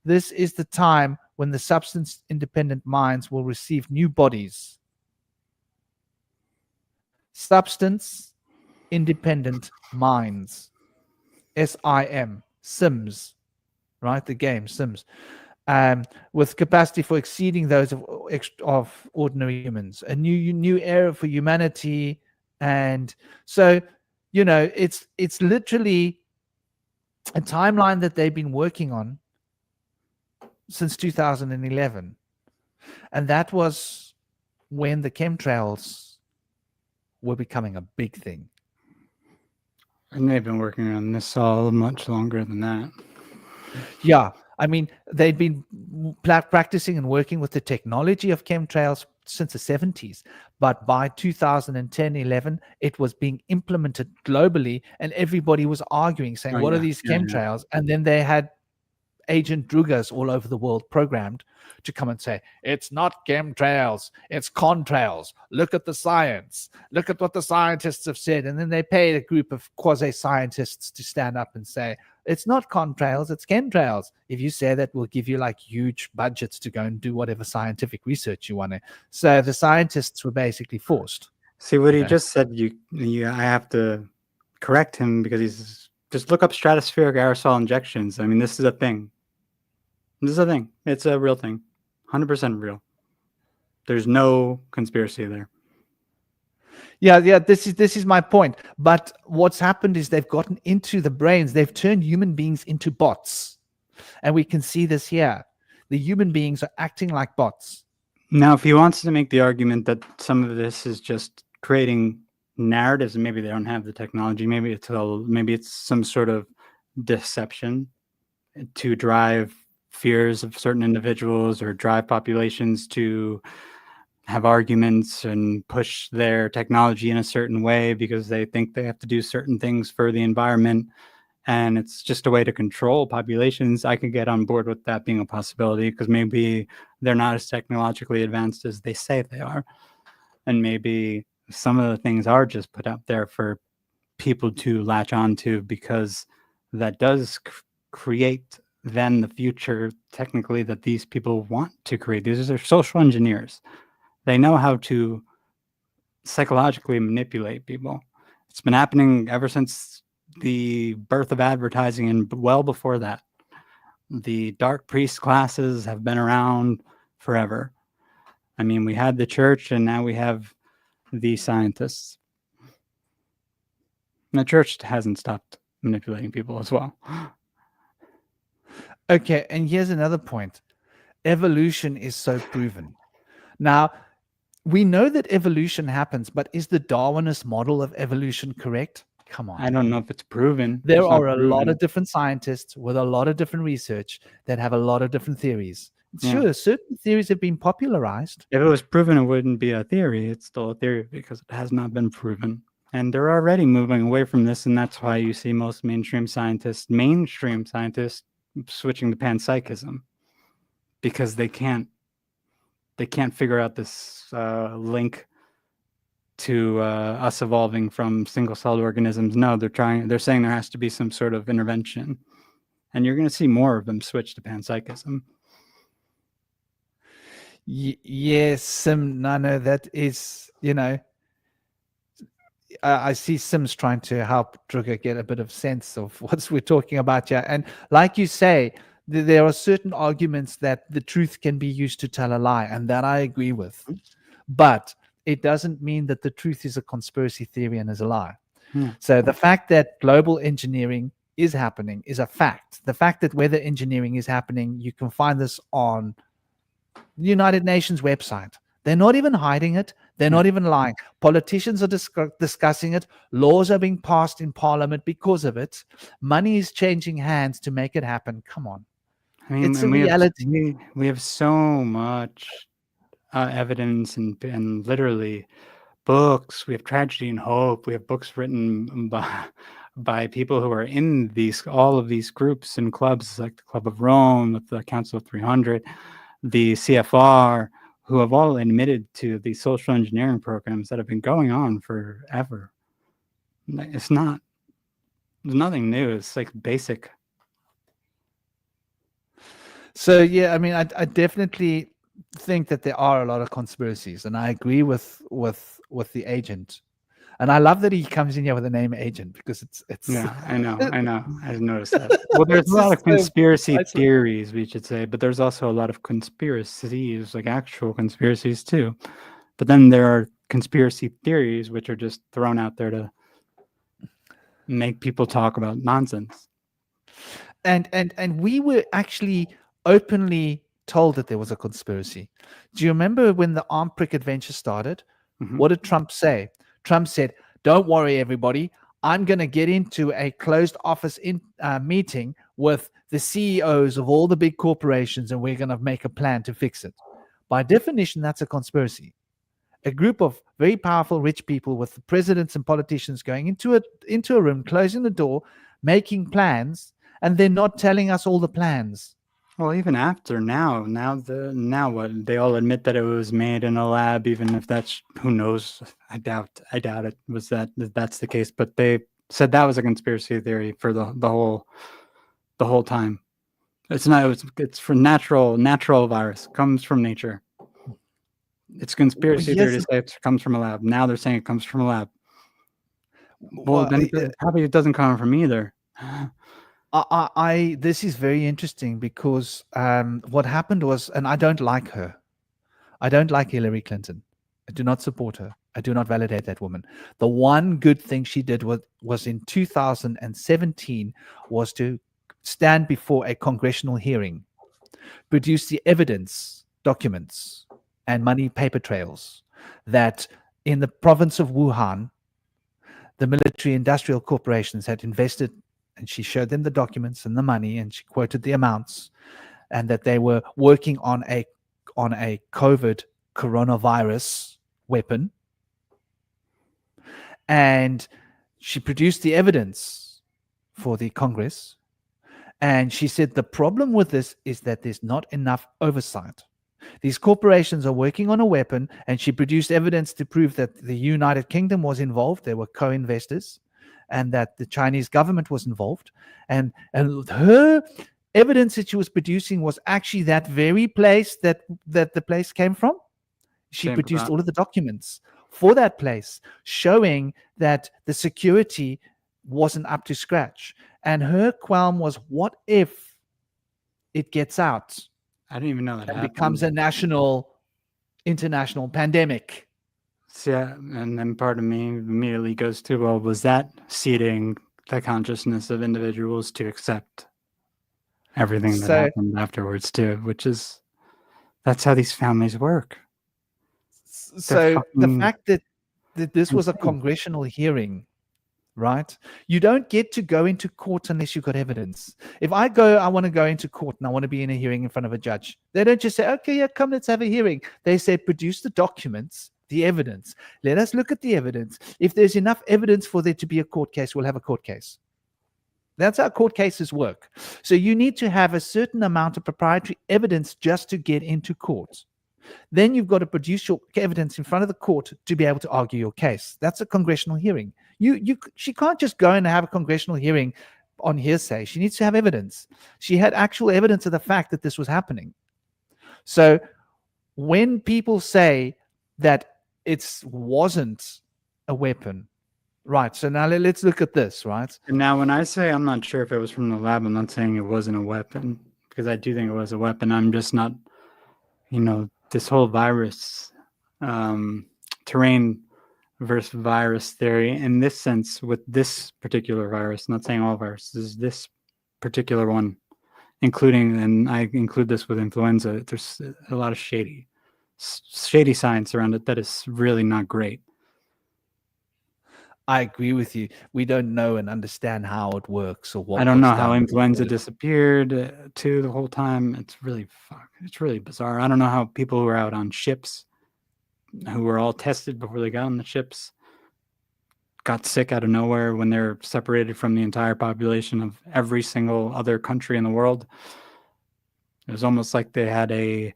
S1: this is the time when the substance-independent minds will receive new bodies. Substance-independent minds. SIM. Sims. Right, the game Sims, with capacity for exceeding those of ordinary humans, a new era for humanity. And so, it's literally a timeline that they've been working on since 2011, and that was when the chemtrails were becoming a big thing.
S2: And they've been working on this all much longer than that.
S1: Yeah, I mean, they'd been practicing and working with the technology of chemtrails since the 70s. But by 2010, 11, it was being implemented globally, and everybody was arguing, saying, what are these chemtrails? And then they had Agent Drugas all over the world programmed to come and say, it's not chemtrails, it's contrails. Look at the science. Look at what the scientists have said. And then they paid a group of quasi-scientists to stand up and say, it's not contrails, it's chemtrails. If you say that, we'll give you like huge budgets to go and do whatever scientific research you want to. So the scientists were basically forced.
S2: See what he just said. I have to correct him, because he's just look up stratospheric aerosol injections. I mean, this is a thing. This is a thing. It's a real thing. 100% real. There's no conspiracy there.
S1: Yeah, this is my point. But what's happened is they've gotten into the brains. They've turned human beings into bots. And we can see this here. The human beings are acting like bots.
S2: Now, if he wants to make the argument that some of this is just creating narratives, and maybe they don't have the technology, maybe it's some sort of deception to drive fears of certain individuals or drive populations to have arguments and push their technology in a certain way because they think they have to do certain things for the environment. And it's just a way to control populations. I could get on board with that being a possibility because maybe they're not as technologically advanced as they say they are. And maybe some of the things are just put out there for people to latch on to because that does create then the future technically that these people want to create. These are social engineers. They know how to psychologically manipulate people. It's been happening ever since the birth of advertising and well before that. The dark priest classes have been around forever. I mean, we had the church and now we have the scientists. And the church hasn't stopped manipulating people as well.
S1: Okay, and here's another point. Evolution is so proven. Now, we know that evolution happens, but is the Darwinist model of evolution correct? Come on.
S2: I don't know if it's proven.
S1: There
S2: It's not
S1: are a
S2: proven.
S1: lot of different scientists with a lot of different research that have a lot of different theories.
S2: Yeah.
S1: Sure, certain theories have been popularized.
S2: If it was proven, it wouldn't be a theory. It's still a theory because it has not been proven. And they're already moving away from this, and that's why you see most mainstream scientists switching to panpsychism because they can't figure out this link to us evolving from single-celled organisms. No, they're saying there has to be some sort of intervention, and you're going to see more of them switch to panpsychism.
S1: Yes, Nano, that is, I see Sims trying to help Druga get a bit of sense of what we're talking about here. And like you say, there are certain arguments that the truth can be used to tell a lie, and that I agree with. But it doesn't mean that the truth is a conspiracy theory and is a lie. So the fact that global engineering is happening is a fact. The fact that weather engineering is happening, you can find this on the United Nations website. They're not even hiding it. They're not even lying. Politicians are discussing it. Laws are being passed in parliament because of it. Money is changing hands to make it happen. Come on.
S2: I mean,
S1: It's a reality.
S2: We have so much evidence and literally books. We have Tragedy and Hope. We have books written by people who are in all of these groups and clubs, like the Club of Rome, the Council of 300, the CFR, who have all admitted to the social engineering programs that have been going on forever. There's nothing new. It's like basic.
S1: So, yeah, I mean, I definitely think that there are a lot of conspiracies, and I agree with the agent. And I love that he comes in here with the name agent because it's
S2: Yeah, I know. I noticed that. Well, there's a lot of conspiracy theories, we should say, but there's also a lot of conspiracies, like actual conspiracies too. But then there are conspiracy theories which are just thrown out there to make people talk about nonsense.
S1: And we were actually openly told that there was a conspiracy. Do you remember when the arm prick adventure started?
S2: Mm-hmm.
S1: What did Trump say? Trump said, "Don't worry, everybody. I'm going to get into a closed office meeting with the CEOs of all the big corporations, and we're going to make a plan to fix it." By definition, that's a conspiracy. A group of very powerful, rich people with the presidents and politicians going into a room, closing the door, making plans, and they're not telling us all the plans.
S2: Well, even after now what? They all admit that it was made in a lab, even if that's, who knows? I doubt it was that's the case. But they said that was a conspiracy theory for the whole time. It's not. It's for natural virus, comes from nature. It's conspiracy theory to say it comes from a lab. Now they're saying it comes from a lab. Well, then probably it doesn't come from either.
S1: This is very interesting because what happened was, and I don't like her. I don't like Hillary Clinton. I do not support her. I do not validate that woman. The one good thing she did was in 2017 was to stand before a congressional hearing, produce the evidence, documents, and money paper trails that in the province of Wuhan, the military industrial corporations had invested, and she showed them the documents and the money, and she quoted the amounts, and that they were working on a COVID coronavirus weapon. And she produced the evidence for the Congress. And she said the problem with this is that there's not enough oversight. These corporations are working on a weapon, and she produced evidence to prove that the United Kingdom was involved. There were co-investors, and that the Chinese government was involved. And her evidence that she was producing was actually that very place that the place came from. She produced all of the documents for that place, showing that the security wasn't up to scratch. And her qualm was, what if it gets out?
S2: I didn't even know that
S1: and
S2: happened.
S1: Becomes a international pandemic.
S2: So, yeah, and then part of me immediately goes to, well, was that seeding the consciousness of individuals to accept everything that happened afterwards too? That's how these families work.
S1: So the fact that this was a congressional hearing, right? You don't get to go into court unless you've got evidence. If I want to go into court and I want to be in a hearing in front of a judge, they don't just say, okay, yeah, come, let's have a hearing. They say, produce the documents, the evidence. Let us look at the evidence. If there's enough evidence for there to be a court case, we'll have a court case. That's how court cases work. So you need to have a certain amount of proprietary evidence just to get into court. Then you've got to produce your evidence in front of the court to be able to argue your case. That's a congressional hearing. She can't just go and have a congressional hearing on hearsay. She needs to have evidence. She had actual evidence of the fact that this was happening. So when people say that it wasn't a weapon, right? So now let's look at this, right?
S2: And now when I say I'm not sure if it was from the lab, I'm not saying it wasn't a weapon, because I do think it was a weapon. I'm just not, this whole virus, terrain versus virus theory, in this sense, with this particular virus, not saying all viruses, this particular one, including, and I include this with influenza, there's a lot of shady science around it that is really not great.
S1: I agree with you. We don't know and understand how it works or what.
S2: I don't know how influenza disappeared too the whole time. It's really bizarre. I don't know how people who were out on ships, who were all tested before they got on the ships, got sick out of nowhere when they're separated from the entire population of every single other country in the world. It was almost like they had a,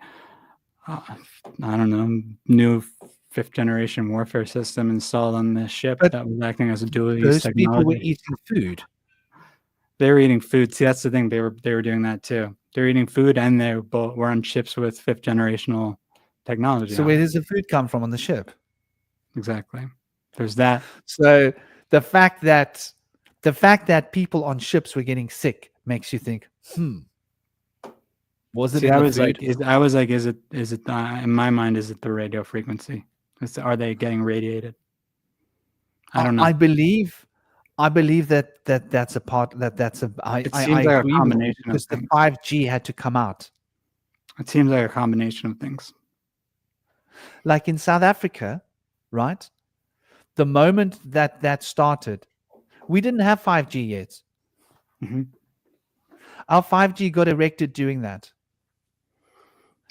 S2: new 5th generation warfare system installed on the ship that was acting as a dual use technology.
S1: Those people were eating food.
S2: They were eating food. See, that's the thing. They were doing that too. They were eating food, and they both were on ships with 5th generational technology.
S1: So where does the food come from on the ship?
S2: Exactly. There's that.
S1: So the fact that people on ships were getting sick makes you think, was it?
S2: See, I was like, is it in my mind, is it the radio frequency? Are they getting radiated? I don't know.
S1: I believe that's a part. I
S2: seems like a combination
S1: because the 5G had to come out.
S2: It seems like a combination of things.
S1: Like in South Africa, right? The moment that started, we didn't have 5G yet.
S2: Mm-hmm.
S1: Our 5G got erected doing that.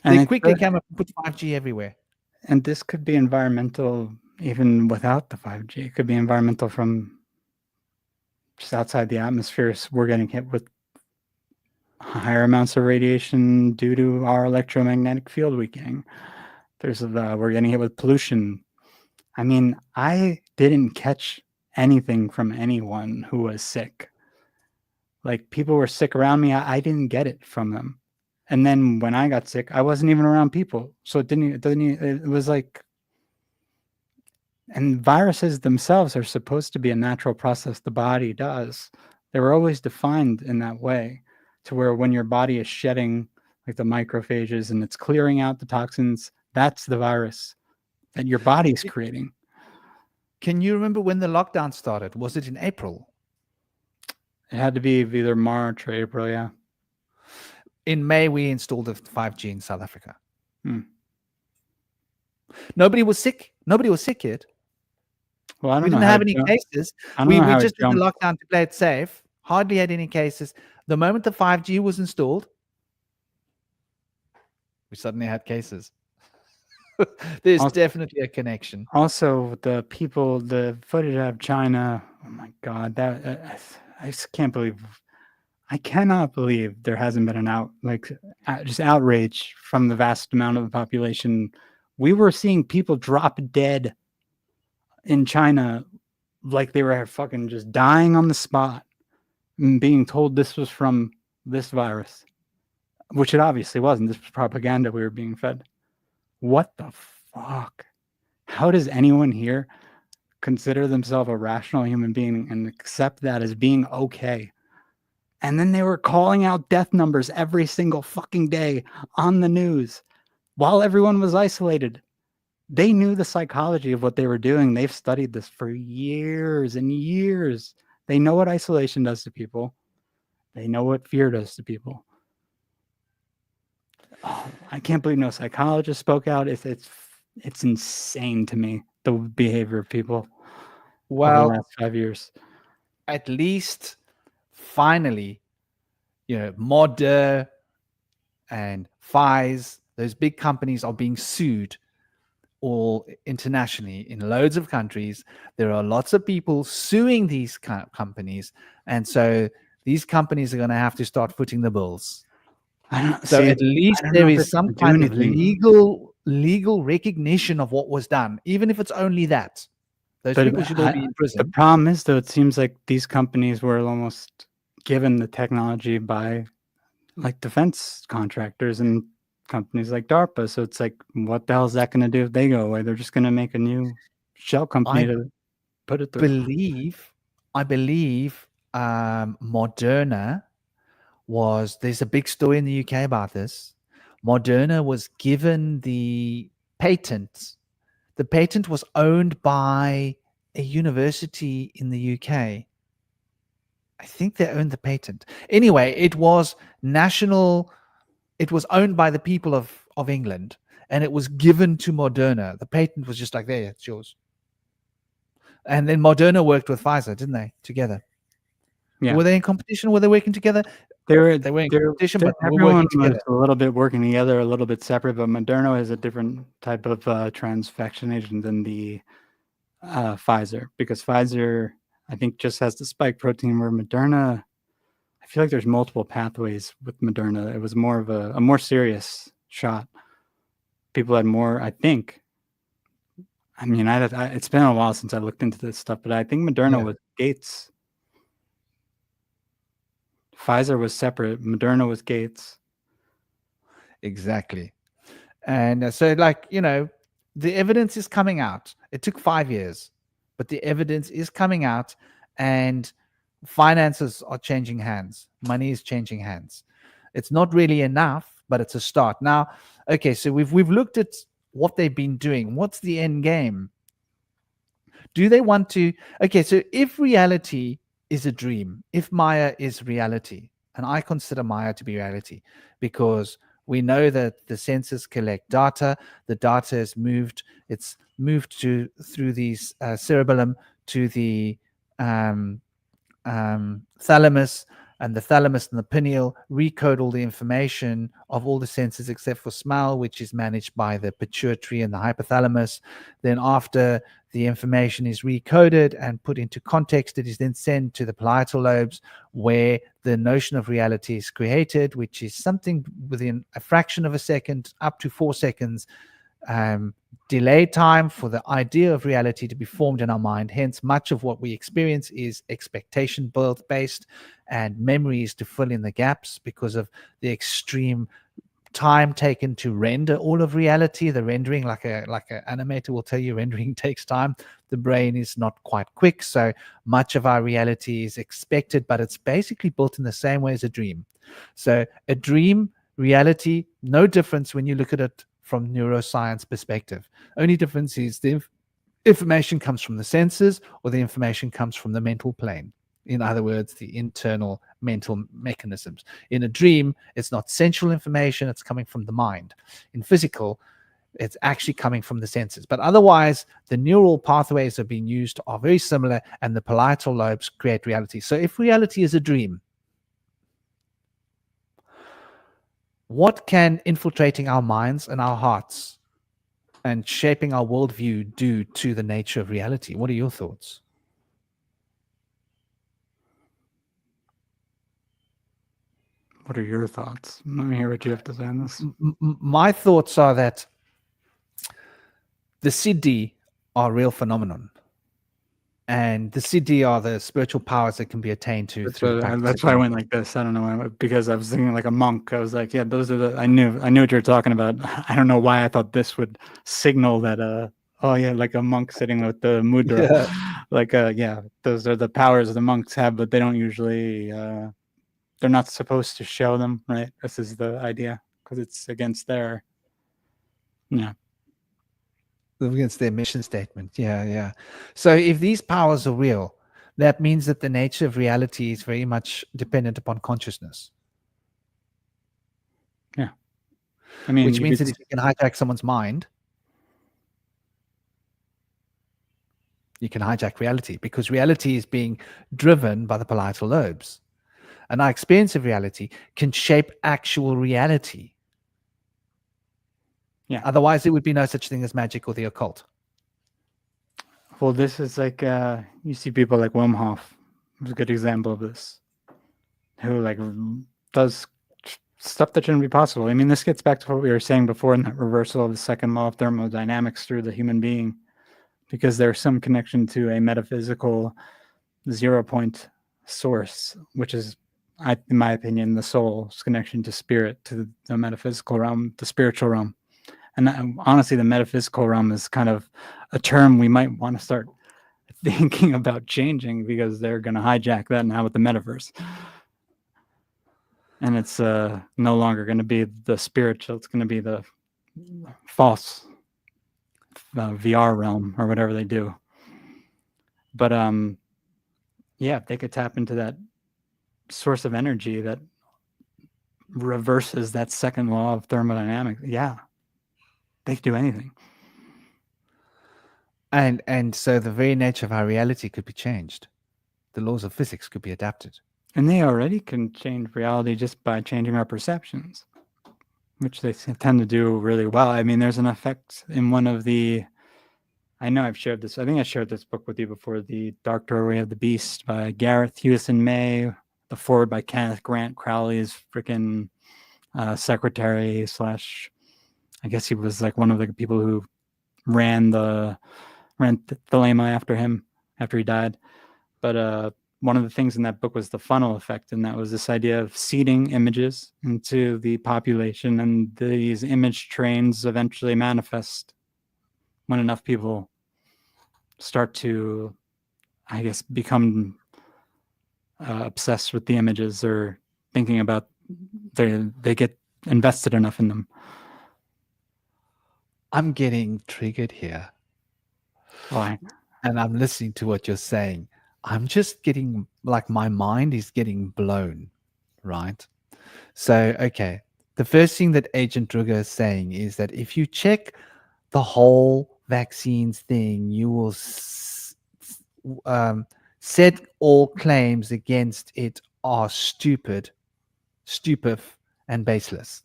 S1: And they quickly came up and put 5G everywhere.
S2: And this could be environmental even without the 5G. It could be environmental from just outside the atmosphere. So we're getting hit with higher amounts of radiation due to our electromagnetic field weakening. We're getting hit with pollution. I mean, I didn't catch anything from anyone who was sick. Like, people were sick around me. I didn't get it from them. And then when I got sick, I wasn't even around people. So it was like, and viruses themselves are supposed to be a natural process the body does. They were always defined in that way, to where when your body is shedding like the macrophages and it's clearing out the toxins, that's the virus that your body's creating.
S1: Can you remember when the lockdown started? Was it in April?
S2: It had to be either March or April, yeah.
S1: In May, we installed the 5G in South Africa. Nobody was sick. Nobody was sick yet.
S2: Well,
S1: we didn't have any cases. We just did the lockdown to play it safe. Hardly had any cases. The moment the 5G was installed, We suddenly had cases. There's definitely a connection.
S2: Also, the people, the footage out of China. Oh my God, that I just can't believe. I cannot believe there hasn't been just outrage from the vast amount of the population. We were seeing people drop dead in China, like they were fucking just dying on the spot, and being told this was from this virus, which it obviously wasn't. This was propaganda we were being fed. What the fuck? How does anyone here consider themselves a rational human being and accept that as being okay? And then they were calling out death numbers every single fucking day on the news while everyone was isolated. They knew the psychology of what they were doing. They've studied this for years and years. They know what isolation does to people. They know what fear does to people. Oh, I can't believe no psychologist spoke out. It's insane to me, the behavior of people over the last 5 years.
S1: At least finally, Moderna and Pfizer, those big companies are being sued all internationally in loads of countries. There are lots of people suing these companies, and so these companies are going to have to start footing the bills. So at least there is some kind of legal recognition of what was done, even if it's only that. Those people should all be in prison.
S2: The problem is, though, it seems like these companies were almost given the technology by like defense contractors and companies like DARPA. So it's like, what the hell is that going to do if they go away? They're just going to make a new shell company to put it through.
S1: I believe Moderna there's a big story in the UK about this. Moderna was given the patent. The patent was owned by a university in the UK. I think they owned the patent. Anyway, it was national. It was owned by the people of England, and it was given to Moderna. The patent was just like, there, it's yours. And then Moderna worked with Pfizer, didn't they? Together. Yeah. Were they in competition? Were they working together?
S2: They were in competition, but everyone was a little bit working together, a little bit separate. But Moderna is a different type of transfection agent than the Pfizer, because Pfizer, I think, just has the spike protein, where Moderna, I feel like there's multiple pathways with Moderna. It was more of a more serious shot. People had more, I think. I mean, it's been a while since I looked into this stuff, but I think Moderna was Gates. Pfizer was separate. Moderna was Gates.
S1: Exactly. And so, the evidence is coming out. It took 5 years, but the evidence is coming out, and finances are changing hands. Money is changing hands. It's not really enough, but it's a start. Now, okay, so we've looked at what they've been doing. What's the end game? Do they want to? Okay, so if reality is a dream, if Maya is reality, and I consider Maya to be reality, because we know that the senses collect data. The data is moved. It's moved through the cerebellum to the thalamus, and the thalamus and the pineal recode all the information of all the senses except for smell, which is managed by the pituitary and the hypothalamus. Then after the information is recoded and put into context, it is then sent to the parietal lobes, where the notion of reality is created, which is something within a fraction of a second, up to 4 seconds, delay time for the idea of reality to be formed in our mind. Hence, much of what we experience is expectation based, and memories to fill in the gaps because of the extreme time taken to render all of reality. The rendering, like a animator will tell you, rendering takes time. The brain is not quite quick, so much of our reality is expected, but it's basically built in the same way as a dream. So a dream reality, no difference when you look at it from neuroscience perspective. Only difference is the information comes from the senses, or the information comes from the mental plane. In other words, the internal mental mechanisms. In a dream, it's not sensual information, it's coming from the mind. In physical, it's actually coming from the senses. But otherwise, the neural pathways that are being used are very similar, and the parietal lobes create reality. So if reality is a dream, What can infiltrating our minds and our hearts and shaping our worldview do to the nature of reality? What are your thoughts?
S2: What are your thoughts? Let me hear what you have to say on this.
S1: My thoughts are that the Siddhi are a real phenomenon. And the Siddhi are the spiritual powers that can be attained to through the practice.
S2: That's why I went like this. I don't know why, because I was thinking like a monk. I was like, yeah, those are the. I knew what you were talking about. I don't know why I thought this would signal that. Oh yeah, like a monk sitting with the mudra.
S1: Yeah.
S2: Like yeah, those are the powers the monks have, but they don't usually. They're not supposed to show them, right? This is the idea because it's against their. Yeah.
S1: Against their mission statement. Yeah. So if these powers are real, that means that the nature of reality is very much dependent upon consciousness.
S2: Yeah. I mean,
S1: which means that if you can hijack someone's mind, you can hijack reality, because reality is being driven by the parietal lobes. And our experience of reality can shape actual reality.
S2: Yeah.
S1: Otherwise, there would be no such thing as magic or the occult.
S2: Well, this is like you see people like Wim Hof, who's a good example of this, who like does stuff that shouldn't be possible. I mean, this gets back to what we were saying before in that reversal of the second law of thermodynamics through the human being, because there's some connection to a metaphysical 0-point source, which is, in my opinion, the soul's connection to spirit, to the metaphysical realm, the spiritual realm. And honestly, the metaphysical realm is kind of a term we might want to start thinking about changing, because they're going to hijack that now with the metaverse. And it's no longer going to be the spiritual. It's going to be the false VR realm or whatever they do. But yeah, if they could tap into that source of energy that reverses that second law of thermodynamics, yeah, they could do anything.
S1: And so the very nature of our reality could be changed. The laws of physics could be adapted.
S2: And they already can change reality just by changing our perceptions, which they tend to do really well. I mean, there's an effect in one of the, I know I've shared this, I think I shared this book with you before, The Dark Doorway of the Beast by Gareth Hewison May, the forward by Kenneth Grant, Crowley's freaking secretary / I guess he was like one of the people who ran Thelema after him, after he died. But one of the things in that book was the funnel effect, and that was this idea of seeding images into the population, and these image trains eventually manifest when enough people start to, I guess, become obsessed with the images, or thinking about they get invested enough in them.
S1: I'm getting triggered here.
S2: Why?
S1: And I'm listening to what you're saying. I'm just getting, like, my mind is getting blown, right? So, okay, the first thing that Agent Druga is saying is that if you check the whole vaccines thing, you will said all claims against it are stupid, and baseless.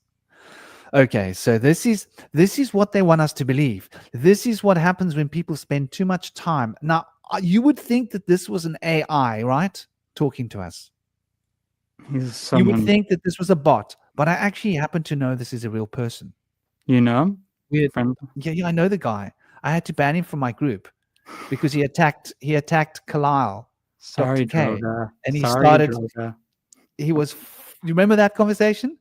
S1: Okay, so this is what they want us to believe. This is what happens when people spend too much time. Now, you would think that this was an AI, right? Talking to us. You would think that this was a bot, but I actually happen to know this is a real person.
S2: You know?
S1: Yeah, I know the guy. I had to ban him from my group because he attacked Kalil.
S2: Sorry,
S1: Dr. K,
S2: Droga.
S1: and he
S2: Sorry,
S1: started.
S2: Droga.
S1: He was. You remember that conversation?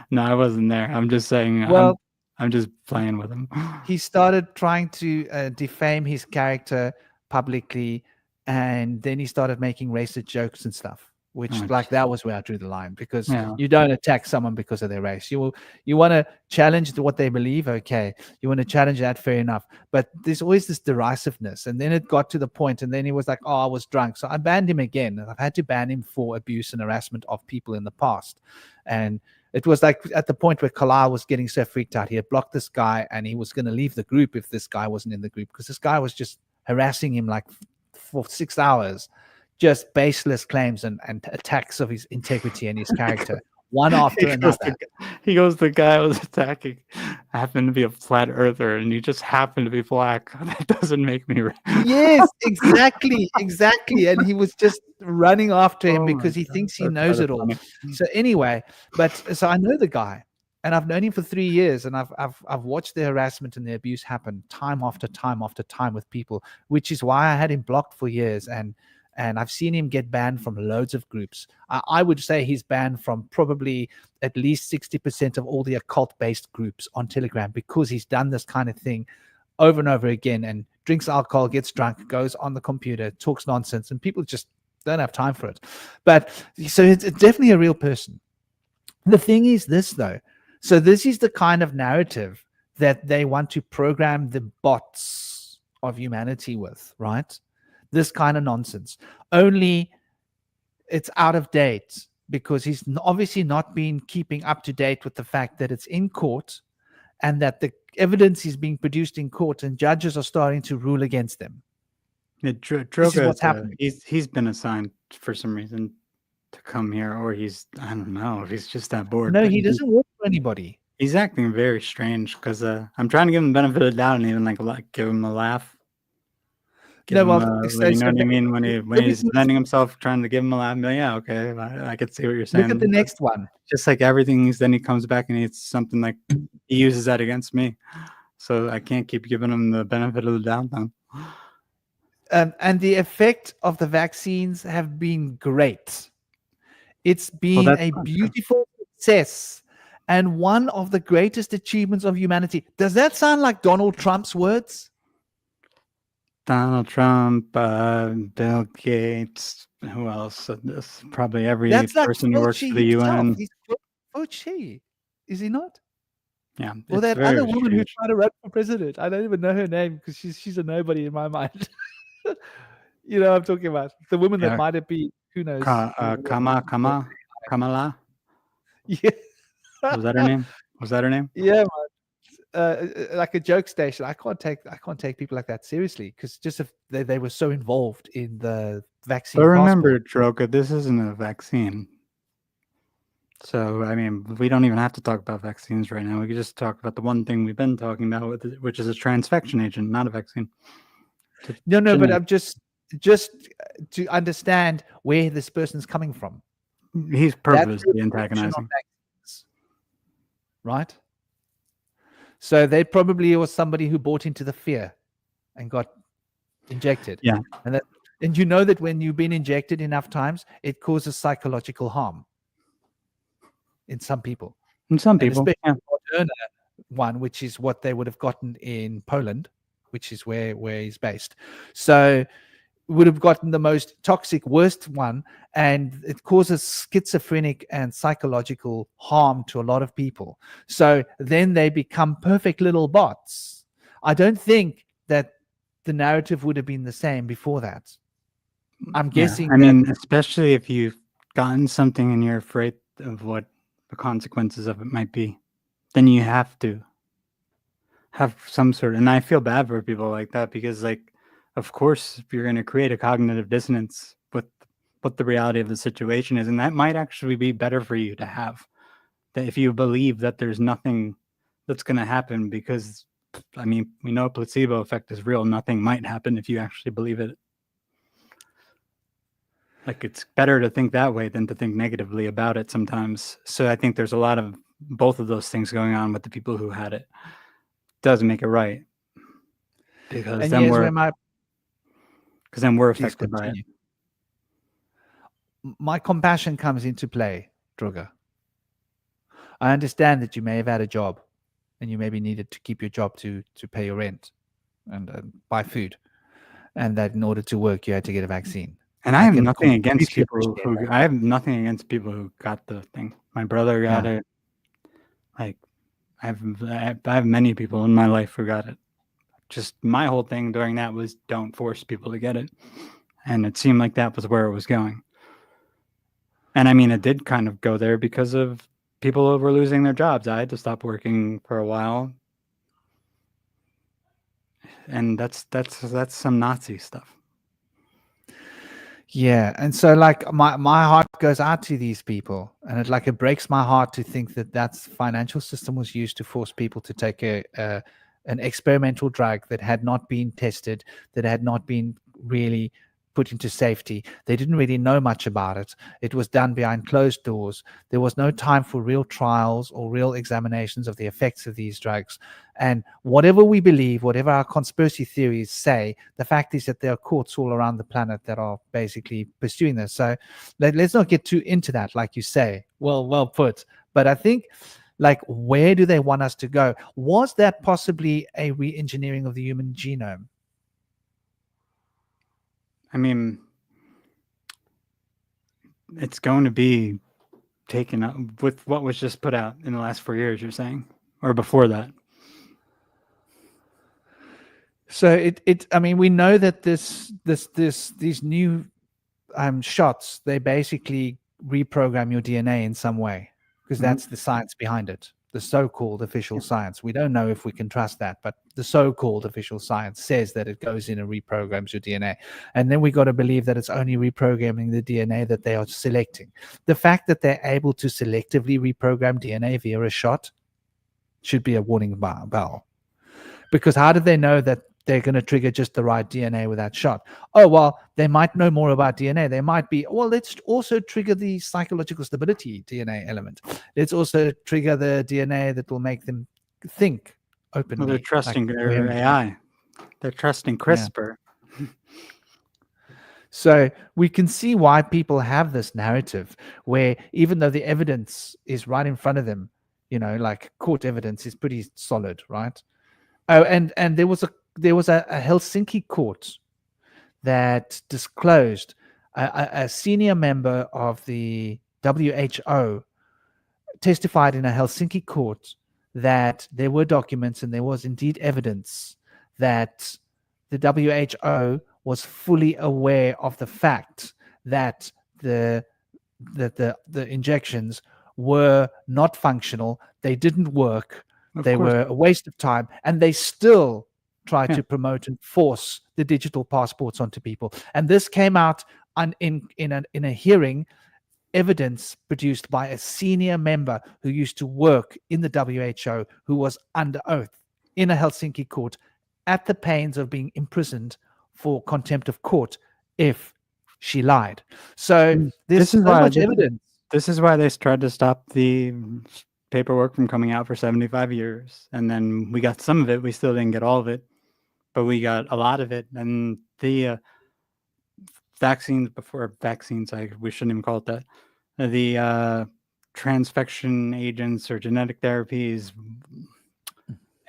S2: No, I wasn't there. I'm just saying.
S1: Well,
S2: I'm just playing with him.
S1: He started trying to defame his character publicly, and then he started making racist jokes and stuff. Which, that was where I drew the line, because you don't attack someone because of their race. You want to challenge what they believe, okay. You want to challenge that, fair enough. But there's always this derisiveness. And then it got to the point, and then he was like, oh, I was drunk. So I banned him again. And I've had to ban him for abuse and harassment of people in the past. And it was like at the point where Kalil was getting so freaked out, he had blocked this guy, and he was going to leave the group if this guy wasn't in the group, because this guy was just harassing him like for 6 hours. Just baseless claims and attacks of his integrity and his character one after another.
S2: He goes, the guy I was attacking happened to be a flat earther, and you just happen to be black. That doesn't make me right.
S1: Yes, exactly. And he was just running after him because he thinks he knows it all. So anyway, so I know the guy, and I've known him for 3 years, and I've watched the harassment and the abuse happen time after time after time with people, which is why I had him blocked for years, and I've seen him get banned from loads of groups. I would say he's banned from probably at least 60% of all the occult-based groups on Telegram because he's done this kind of thing over and over again, and drinks alcohol, gets drunk, goes on the computer, talks nonsense, and people just don't have time for it. But so it's definitely a real person. The thing is this, though. So this is the kind of narrative that they want to program the bots of humanity with, right? This kind of nonsense. Only it's out of date because he's obviously not been keeping up to date with the fact that it's in court and that the evidence is being produced in court and judges are starting to rule against them.
S2: Yeah,
S1: This is what's happening.
S2: He's been assigned for some reason to come here, or I don't know, if he's just that bored.
S1: No, he doesn't work for anybody.
S2: He's acting very strange because I'm trying to give him the benefit of the doubt and even give him a laugh. You know what I mean? When he's defending himself, trying to give him a laugh, yeah, okay, I could see what you're saying.
S1: Look at the next one.
S2: Just like everything, then he comes back and it's something like he uses that against me. So I can't keep giving him the benefit of the doubt then.
S1: And the effect of the vaccines have been great. It's been a beautiful success and one of the greatest achievements of humanity. Does that sound like Donald Trump's words?
S2: Donald Trump, Bill Gates, who else said this? Probably every person who works for the UN.
S1: He's Fauci, is he not?
S2: Yeah.
S1: Or that other woman who's trying to run for president. I don't even know her name because she's a nobody in my mind. You know what I'm talking about. The woman that might have been, who knows?
S2: Kamala?
S1: Yeah.
S2: Was that her name?
S1: Yeah, man. Like a joke station. I can't take people like that seriously because just if they were so involved in the vaccine.
S2: But remember, Droga, this isn't a vaccine. So, I mean, we don't even have to talk about vaccines right now. We can just talk about the one thing we've been talking about, which is a transfection agent, not a vaccine.
S1: No, but I'm just to understand where this person's coming from.
S2: He's purposely antagonizing.
S1: Right? So they probably was somebody who bought into the fear and got injected.
S2: Yeah.
S1: And you know that when you've been injected enough times, it causes psychological harm in some people. Especially the Moderna one, which is what they would have gotten in Poland, which is where he's based. So would have gotten the most toxic, worst one, and it causes schizophrenic and psychological harm to a lot of people. So then they become perfect little bots. I don't think that the narrative would have been the same before that. I'm guessing.
S2: I mean, especially if you've gotten something and you're afraid of what the consequences of it might be, then you have to have some sort of, and I feel bad for people like that because, like, of course, if you're going to create a cognitive dissonance with what the reality of the situation is, and that might actually be better for you to have, that if you believe that there's nothing that's going to happen, because, I mean, we know placebo effect is real. Nothing might happen if you actually believe it. Like, it's better to think that way than to think negatively about it sometimes. So I think there's a lot of both of those things going on with the people who had it. Doesn't make it right. Because then we're affected by it.
S1: My compassion comes into play, Droga. I understand that you may have had a job and you maybe needed to keep your job to pay your rent and buy food. And that in order to work, you had to get a vaccine.
S2: And I have nothing against people who got the thing. My brother got it. Like, I have many people in my life who got it. Just my whole thing during that was don't force people to get it. And it seemed like that was where it was going. And I mean, it did kind of go there because of people who were losing their jobs. I had to stop working for a while. And that's some Nazi stuff.
S1: Yeah, and so like my heart goes out to these people, and it breaks my heart to think that that's financial system was used to force people to take a an experimental drug that had not been tested, that had not been really put into safety. They didn't really know much about it. It was done behind closed doors. There was no time for real trials or real examinations of the effects of these drugs. And whatever we believe, whatever our conspiracy theories say, the fact is that there are courts all around the planet that are basically pursuing this. So let's not get too into that, like you say. Well put. But I think, like, where do they want us to go? Was that possibly a re-engineering of the human genome?
S2: I mean, it's going to be taken up with what was just put out in the last 4 years, you're saying, or before that.
S1: So I mean, we know that these new shots, they basically reprogram your DNA in some way, because that's the science behind it, the so-called official science. We don't know if we can trust that, but the so-called official science says that it goes in and reprograms your DNA. And then we got to believe that it's only reprogramming the DNA that they are selecting. The fact that they're able to selectively reprogram DNA via a shot should be a warning bell. Because how did they know that they're going to trigger just the right DNA with that shot? Oh, well, they might know more about DNA. They might be, well, let's also trigger the psychological stability DNA element. Let's also trigger the DNA that will make them think openly.
S2: Well, they're trusting their AI. They're trusting CRISPR.
S1: Yeah. So we can see why people have this narrative where, even though the evidence is right in front of them, like court evidence is pretty solid, right? Oh, and there was a Helsinki court that disclosed a senior member of the WHO testified in a Helsinki court that there were documents and there was indeed evidence that the WHO was fully aware of the fact that the injections were not functional, they didn't work, they were a waste of time, and they still try to promote and force the digital passports onto people. And this came out in a hearing, evidence produced by a senior member who used to work in the WHO, who was under oath in a Helsinki court at the pains of being imprisoned for contempt of court if she lied. So there's so much evidence.
S2: This is why they tried to stop the paperwork from coming out for 75 years. And then we got some of it. We still didn't get all of it, but we got a lot of it. And the vaccines, we shouldn't even call it that. The transfection agents or genetic therapies,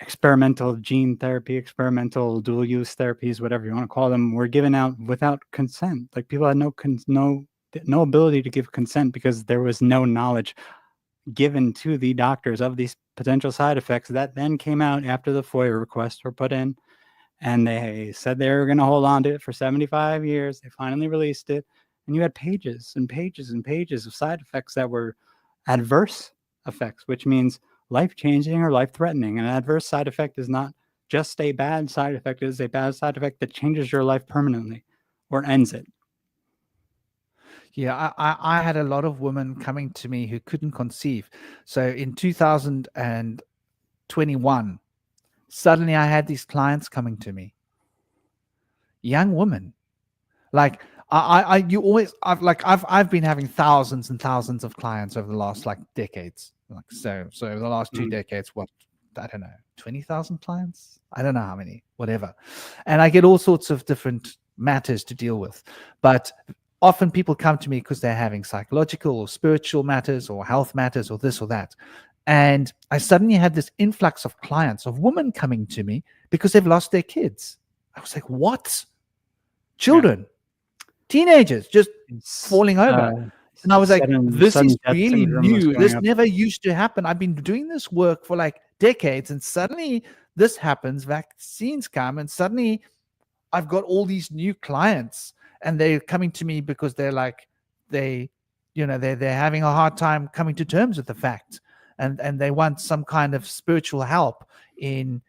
S2: experimental gene therapy, experimental dual use therapies, whatever you want to call them, were given out without consent. Like, people had no ability to give consent because there was no knowledge given to the doctors of these potential side effects that then came out after the FOIA requests were put in. And they said they were going to hold on to it for 75 years. They finally released it. And you had pages and pages and pages of side effects that were adverse effects, which means life-changing or life-threatening. An adverse side effect is not just a bad side effect. It is a bad side effect that changes your life permanently or ends it.
S1: Yeah, I had a lot of women coming to me who couldn't conceive. So in 2021, suddenly I had these clients coming to me, young women. Like I've been having thousands and thousands of clients over the last decades. So the last 2 decades, what, I don't know, 20,000 clients? I don't know how many, whatever. And I get all sorts of different matters to deal with, but often people come to me because they're having psychological or spiritual matters or health matters or this or that. And I suddenly had this influx of clients, of women coming to me because they've lost their kids. I was like, what? Children, teenagers just falling over. And I was like, this is really new. This never used to happen. I've been doing this work for decades, and suddenly this happens. Vaccines come, and suddenly I've got all these new clients. And they're coming to me because they're having a hard time coming to terms with the fact, and they want some kind of spiritual help in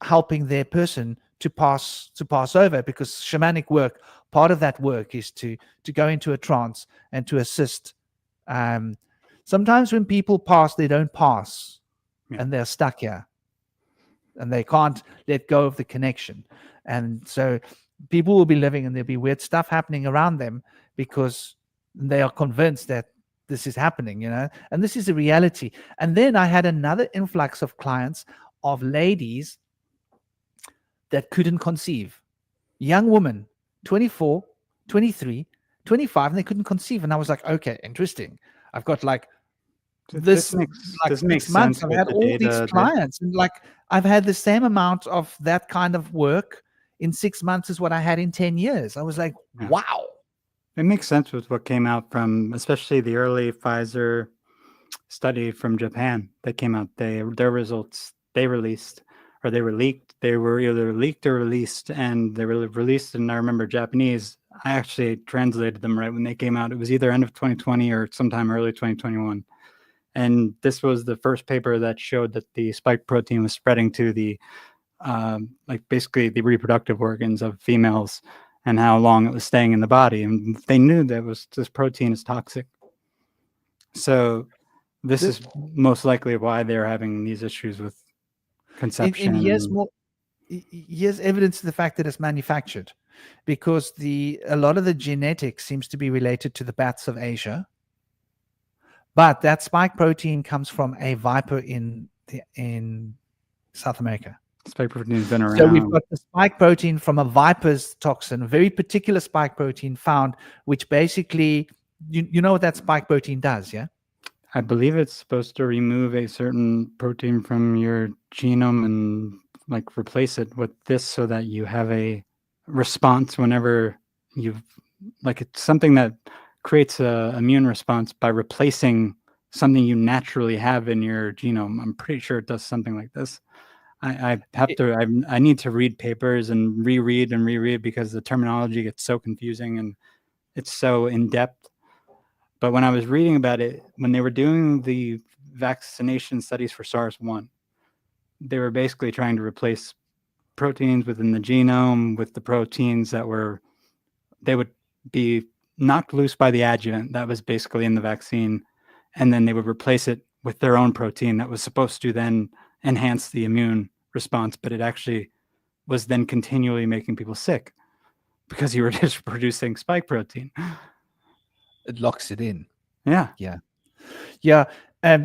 S1: helping their person to pass over, because shamanic work part of that work is to go into a trance and to assist. Sometimes when people pass, they don't pass, and they're stuck here, and they can't let go of the connection. And so people will be living, and there'll be weird stuff happening around them because they are convinced that this is happening, and this is a reality. And then I had another influx of clients, of ladies that couldn't conceive. Young woman, 24, 23, 25, and they couldn't conceive. And I was like, okay, interesting. I've got like this makes 6 months. I've had all these clients, and like I've had the same amount of that kind of work in 6 months as what I had in 10 years. I was like, wow.
S2: It makes sense with what came out from, especially the early Pfizer study from Japan that came out. Their results, they released, or they were leaked. They were either leaked or released, and they were released. And I remember Japanese, I actually translated them right when they came out. It was either end of 2020 or sometime early 2021. And this was the first paper that showed that the spike protein was spreading to the, like basically the reproductive organs of females, and how long it was staying in the body. And they knew that this protein is toxic. So this is most likely why they're having these issues with conception.
S1: And here's evidence of the fact that it's manufactured, because a lot of the genetics seems to be related to the bats of Asia. But that spike protein comes from a viper in South America.
S2: Spike protein has been around.
S1: So we've got the spike protein from a viper's toxin, a very particular spike protein found, which basically, you know what that spike protein does, yeah?
S2: I believe it's supposed to remove a certain protein from your genome and like replace it with this so that you have a response whenever it's something that creates an immune response by replacing something you naturally have in your genome. I'm pretty sure it does something like this. I need to read papers and reread because the terminology gets so confusing and it's so in depth. But when I was reading about it, when they were doing the vaccination studies for SARS-1, they were basically trying to replace proteins within the genome with the proteins that they would be knocked loose by the adjuvant that was basically in the vaccine, and then they would replace it with their own protein that was supposed to then enhance the immune response, but it actually was then continually making people sick because you were just producing spike protein.
S1: It locks it in.
S2: Yeah.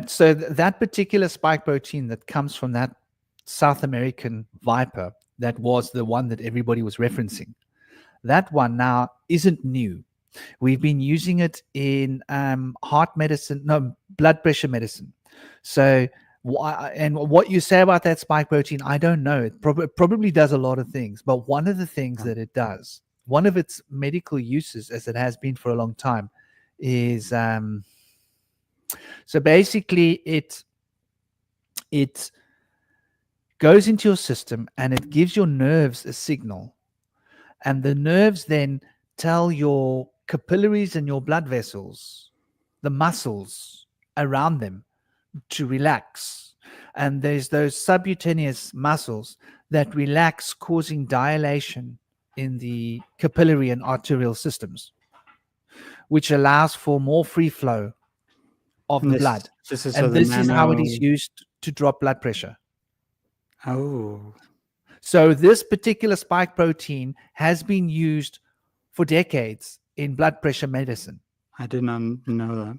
S1: So that particular spike protein that comes from that South American viper, that was the one that everybody was referencing. That one now isn't new. We've been using it in blood pressure medicine. So, and what you say about that spike protein, I don't know. It probably does a lot of things, but one of the things that it does, one of its medical uses, as it has been for a long time, is so basically it goes into your system and it gives your nerves a signal, and the nerves then tell your capillaries and your blood vessels, the muscles around them, to relax. And there's those subcutaneous muscles that relax, causing dilation in the capillary and arterial systems, which allows for more free flow of the blood. This is how it is used to drop blood pressure.
S2: Oh.
S1: So this particular spike protein has been used for decades in blood pressure medicine.
S2: I did not know that.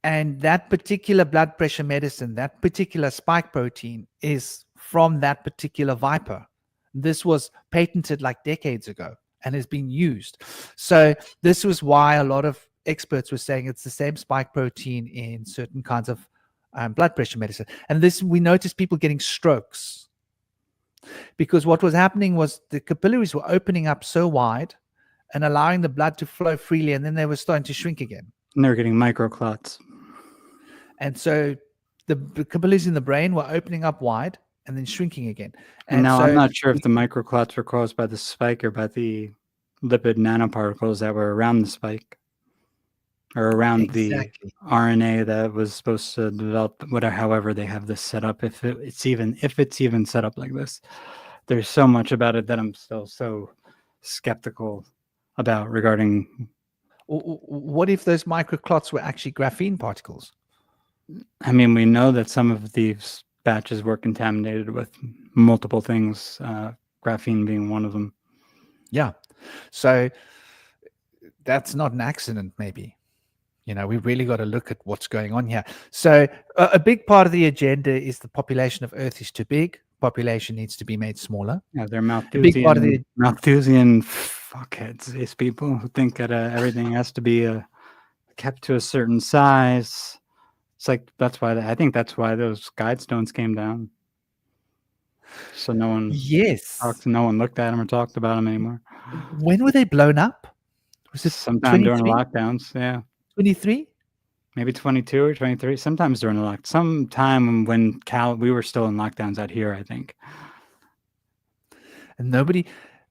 S1: And that particular blood pressure medicine, that particular spike protein, is from that particular viper. This was patented like decades ago and has been used. So this was why a lot of experts were saying it's the same spike protein in certain kinds of blood pressure medicine. And this, we noticed people getting strokes, because what was happening was the capillaries were opening up so wide and allowing the blood to flow freely, and then they were starting to shrink again.
S2: And they were getting microclots.
S1: And so the capillaries in the brain were opening up wide and then shrinking again.
S2: And now I'm not sure if the microclots were caused by the spike or by the lipid nanoparticles that were around the spike, or around the RNA that was supposed to develop, however they have this set up. If it's even set up like this, there's so much about it that I'm still so skeptical about regarding.
S1: What if those microclots were actually graphene particles?
S2: I mean, we know that some of these batches were contaminated with multiple things, graphene being one of them.
S1: Yeah. So that's not an accident, maybe. We've really got to look at what's going on here. So a big part of the agenda is the population of Earth is too big. Population needs to be made smaller.
S2: Yeah, they're
S1: A big part of
S2: Malthusian fuckheads. These people who think that everything has to be kept to a certain size. It's like I think that's why those guide stones came down. So no one looked at them or talked about them anymore.
S1: When were they blown up? Was it
S2: sometime during the lockdowns? Yeah,
S1: 23.
S2: Maybe 22 or 23. Sometimes during the sometime when we were still in lockdowns out here, I think.
S1: And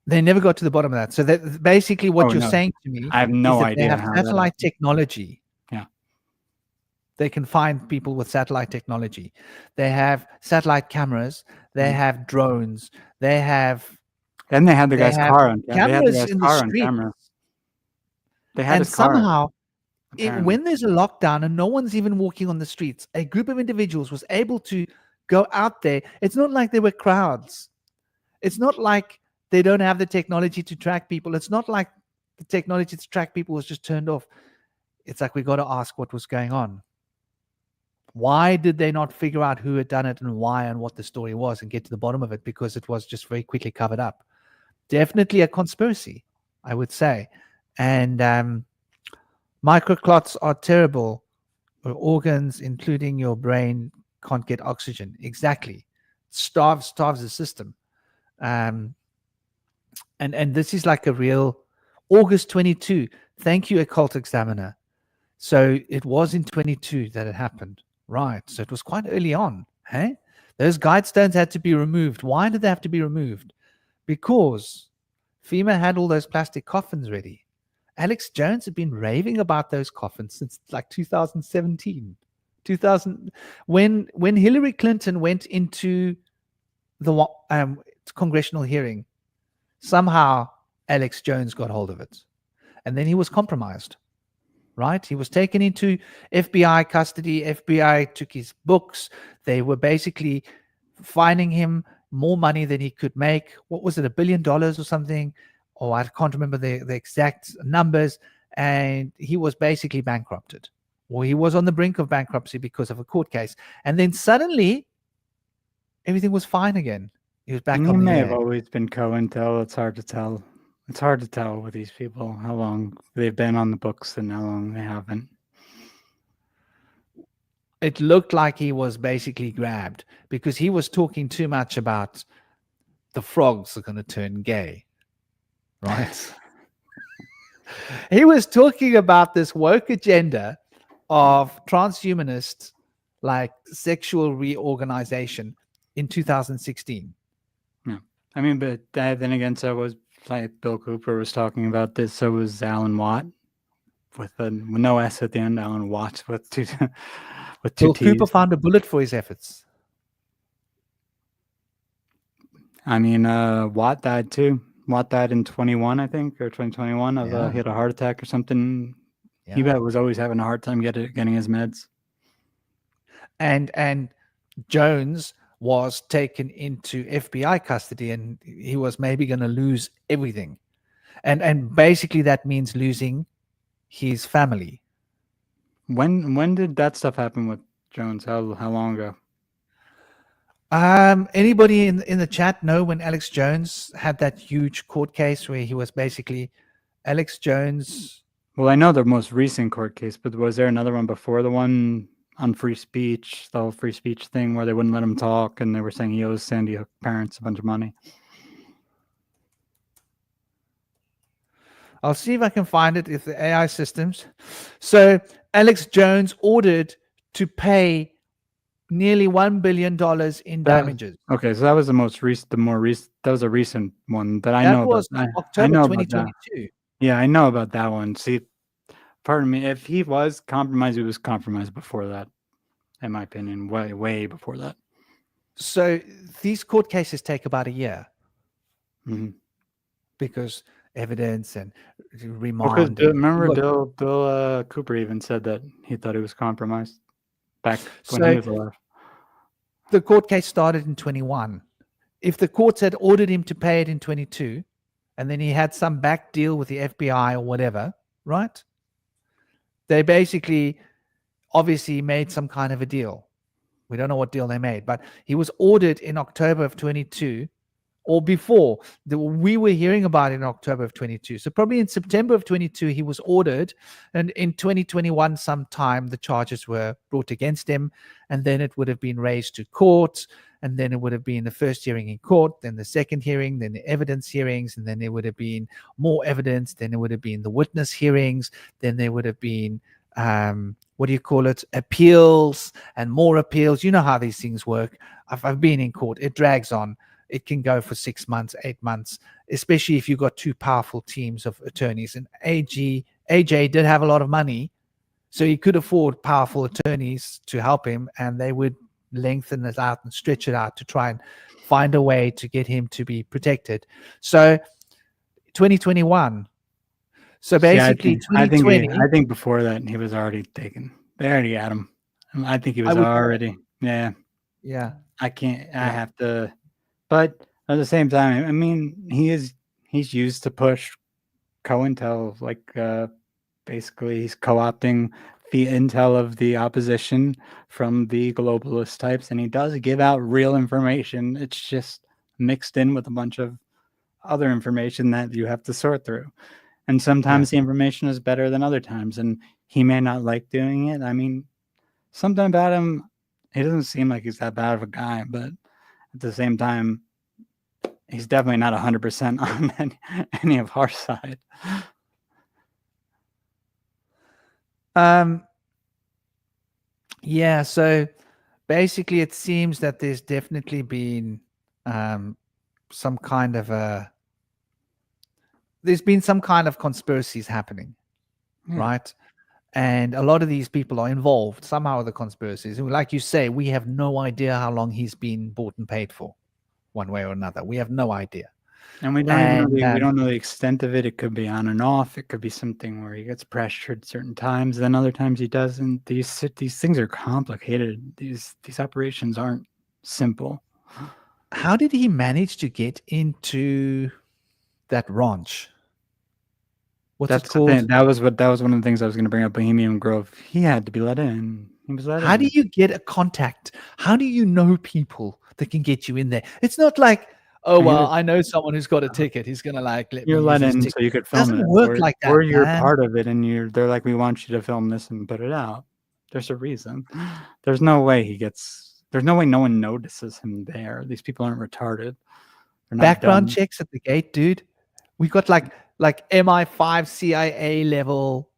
S1: they never got to the bottom of that. So that basically what you're saying to me,
S2: I have no idea.
S1: They have satellite technology.
S2: Yeah.
S1: They can find people with satellite technology. They have satellite cameras. They have drones. They have.
S2: And they had the guy's car on camera.
S1: Cameras in the street.
S2: They had his car.
S1: Somehow, when there's a lockdown and no one's even walking on the streets, a group of individuals was able to go out there. It's not like there were crowds. It's not like they don't have the technology to track people. It's not like the technology to track people was just turned off. It's like we got to ask what was going on. Why did they not figure out who had done it and why and what the story was and get to the bottom of it? Because it was just very quickly covered up. Definitely a conspiracy, I would say. And microclots are terrible. Organs, including your brain, can't get oxygen. Exactly. Starves the system. And this is like a real August 22. Thank you, Occult Examiner. So it was in 22 that it happened. Right. So it was quite early on. Hey? Those guide stones had to be removed. Why did they have to be removed? Because FEMA had all those plastic coffins ready. Alex Jones had been raving about those coffins since like 2017. When Hillary Clinton went into the congressional hearing, somehow Alex Jones got hold of it. And then he was compromised. Right? He was taken into FBI custody. FBI took his books. They were basically fining him more money than he could make. What was it, $1 billion or something? Oh, I can't remember the exact numbers. And he was basically bankrupted. Or he was on the brink of bankruptcy because of a court case. And then suddenly, everything was fine again. He was back on the air.
S2: He may have always been co-intel. It's hard to tell. It's hard to tell with these people how long they've been on the books and how long they haven't.
S1: It looked like he was basically grabbed because he was talking too much about the frogs are going to turn gay, right? He was talking about this woke agenda of transhumanist, like sexual reorganization in 2016.
S2: Yeah. I mean, but then again, so was like Bill Cooper was talking about this. So was Alan Watt with no S at the end. Alan Watt with two
S1: Bill
S2: T's.
S1: Cooper found a bullet for his efforts.
S2: I mean, Watt died too. Watt died in 21, I think, or 2021. He had a heart attack or something. Yeah. He was always having a hard time getting his meds.
S1: And Jones was taken into FBI custody, and he was maybe going to lose everything. And basically that means losing his family.
S2: When did that stuff happen with Jones? How long ago?
S1: Anybody in the chat know when Alex Jones had that huge court case where he was basically Alex Jones?
S2: Well, I know the most recent court case, but was there another one before the one on free speech, the whole free speech thing where they wouldn't let him talk and they were saying he owes Sandy Hook parents a bunch of money?
S1: I'll see if I can find it if the AI systems. So Alex Jones ordered to pay nearly $1 billion in damages.
S2: Okay, so that was that was a recent one that I know about.
S1: That was October 2022.
S2: Yeah, I know about that one. See, pardon me, if he was compromised, he was compromised before that, in my opinion, way before that.
S1: So these court cases take about a year.
S2: Mm-hmm.
S1: Because evidence and
S2: Because
S1: remand. And
S2: remember,
S1: look,
S2: Bill Cooper even said that he thought he was compromised back when he
S1: so
S2: was alive.
S1: the court case started in 21. If the courts had ordered him to pay it in 22, and then he had some back deal with the FBI or whatever, right? They basically obviously made some kind of a deal. We don't know what deal they made, but he was ordered in October of 22 or before. We were hearing about it in October of 22. So probably in September of 22, he was ordered. And in 2021, sometime the charges were brought against him. And then it would have been raised to court. And then it would have been the first hearing in court, then the second hearing, then the evidence hearings. And then there would have been more evidence. Then it would have been the witness hearings. Then there would have been what do you call it? Appeals and more appeals. You know how these things work. I've been in court. It drags on. It can go for 6 months, 8 months, especially if you've got two powerful teams of attorneys. And AJ did have a lot of money, so he could afford powerful attorneys to help him, and they would lengthen it out and stretch it out to try and find a way to get him to be protected. So 2021. So basically,
S2: I
S1: 2020.
S2: I think before that he was already taken. They already had him. I think he was already. Yeah.
S1: Yeah.
S2: I can't. I have to. But at the same time, I mean, he's used to push COINTEL, like basically he's co-opting the intel of the opposition from the globalist types, and he does give out real information. It's just mixed in with a bunch of other information that you have to sort through. And sometimes the information is better than other times, and he may not like doing it. I mean, something about him, he doesn't seem like he's that bad of a guy, but at the same time, he's definitely not 100% on any of our side.
S1: Yeah, so basically it seems that there's definitely been some kind of conspiracies happening, right? And a lot of these people are involved somehow with the conspiracies. And like you say, we have no idea how long he's been bought and paid for, one way or another. We have no idea.
S2: And we don't even know we don't know the extent of it. It could be on and off. It could be something where he gets pressured certain times, then other times he doesn't. These things are complicated. These operations aren't simple.
S1: How did he manage to get into that ranch? What's it called?
S2: That was one of the things I was going to bring up. Bohemian Grove. He had to be let in. He was let in.
S1: How do you get a contact? How do you know people that can get you in there? It's not like, oh, well, I know someone who's got a ticket. He's going to like let
S2: you're
S1: me
S2: let
S1: use
S2: in
S1: his
S2: so you could
S1: It
S2: film
S1: doesn't
S2: it.
S1: work like that,
S2: Or you're
S1: man.
S2: part of it and they're like, we want you to film this and put it out. There's a reason. There's no way no one notices him there. These people aren't retarded. They're not
S1: Background
S2: dumb.
S1: checks at the gate, dude. We got like MI5 CIA level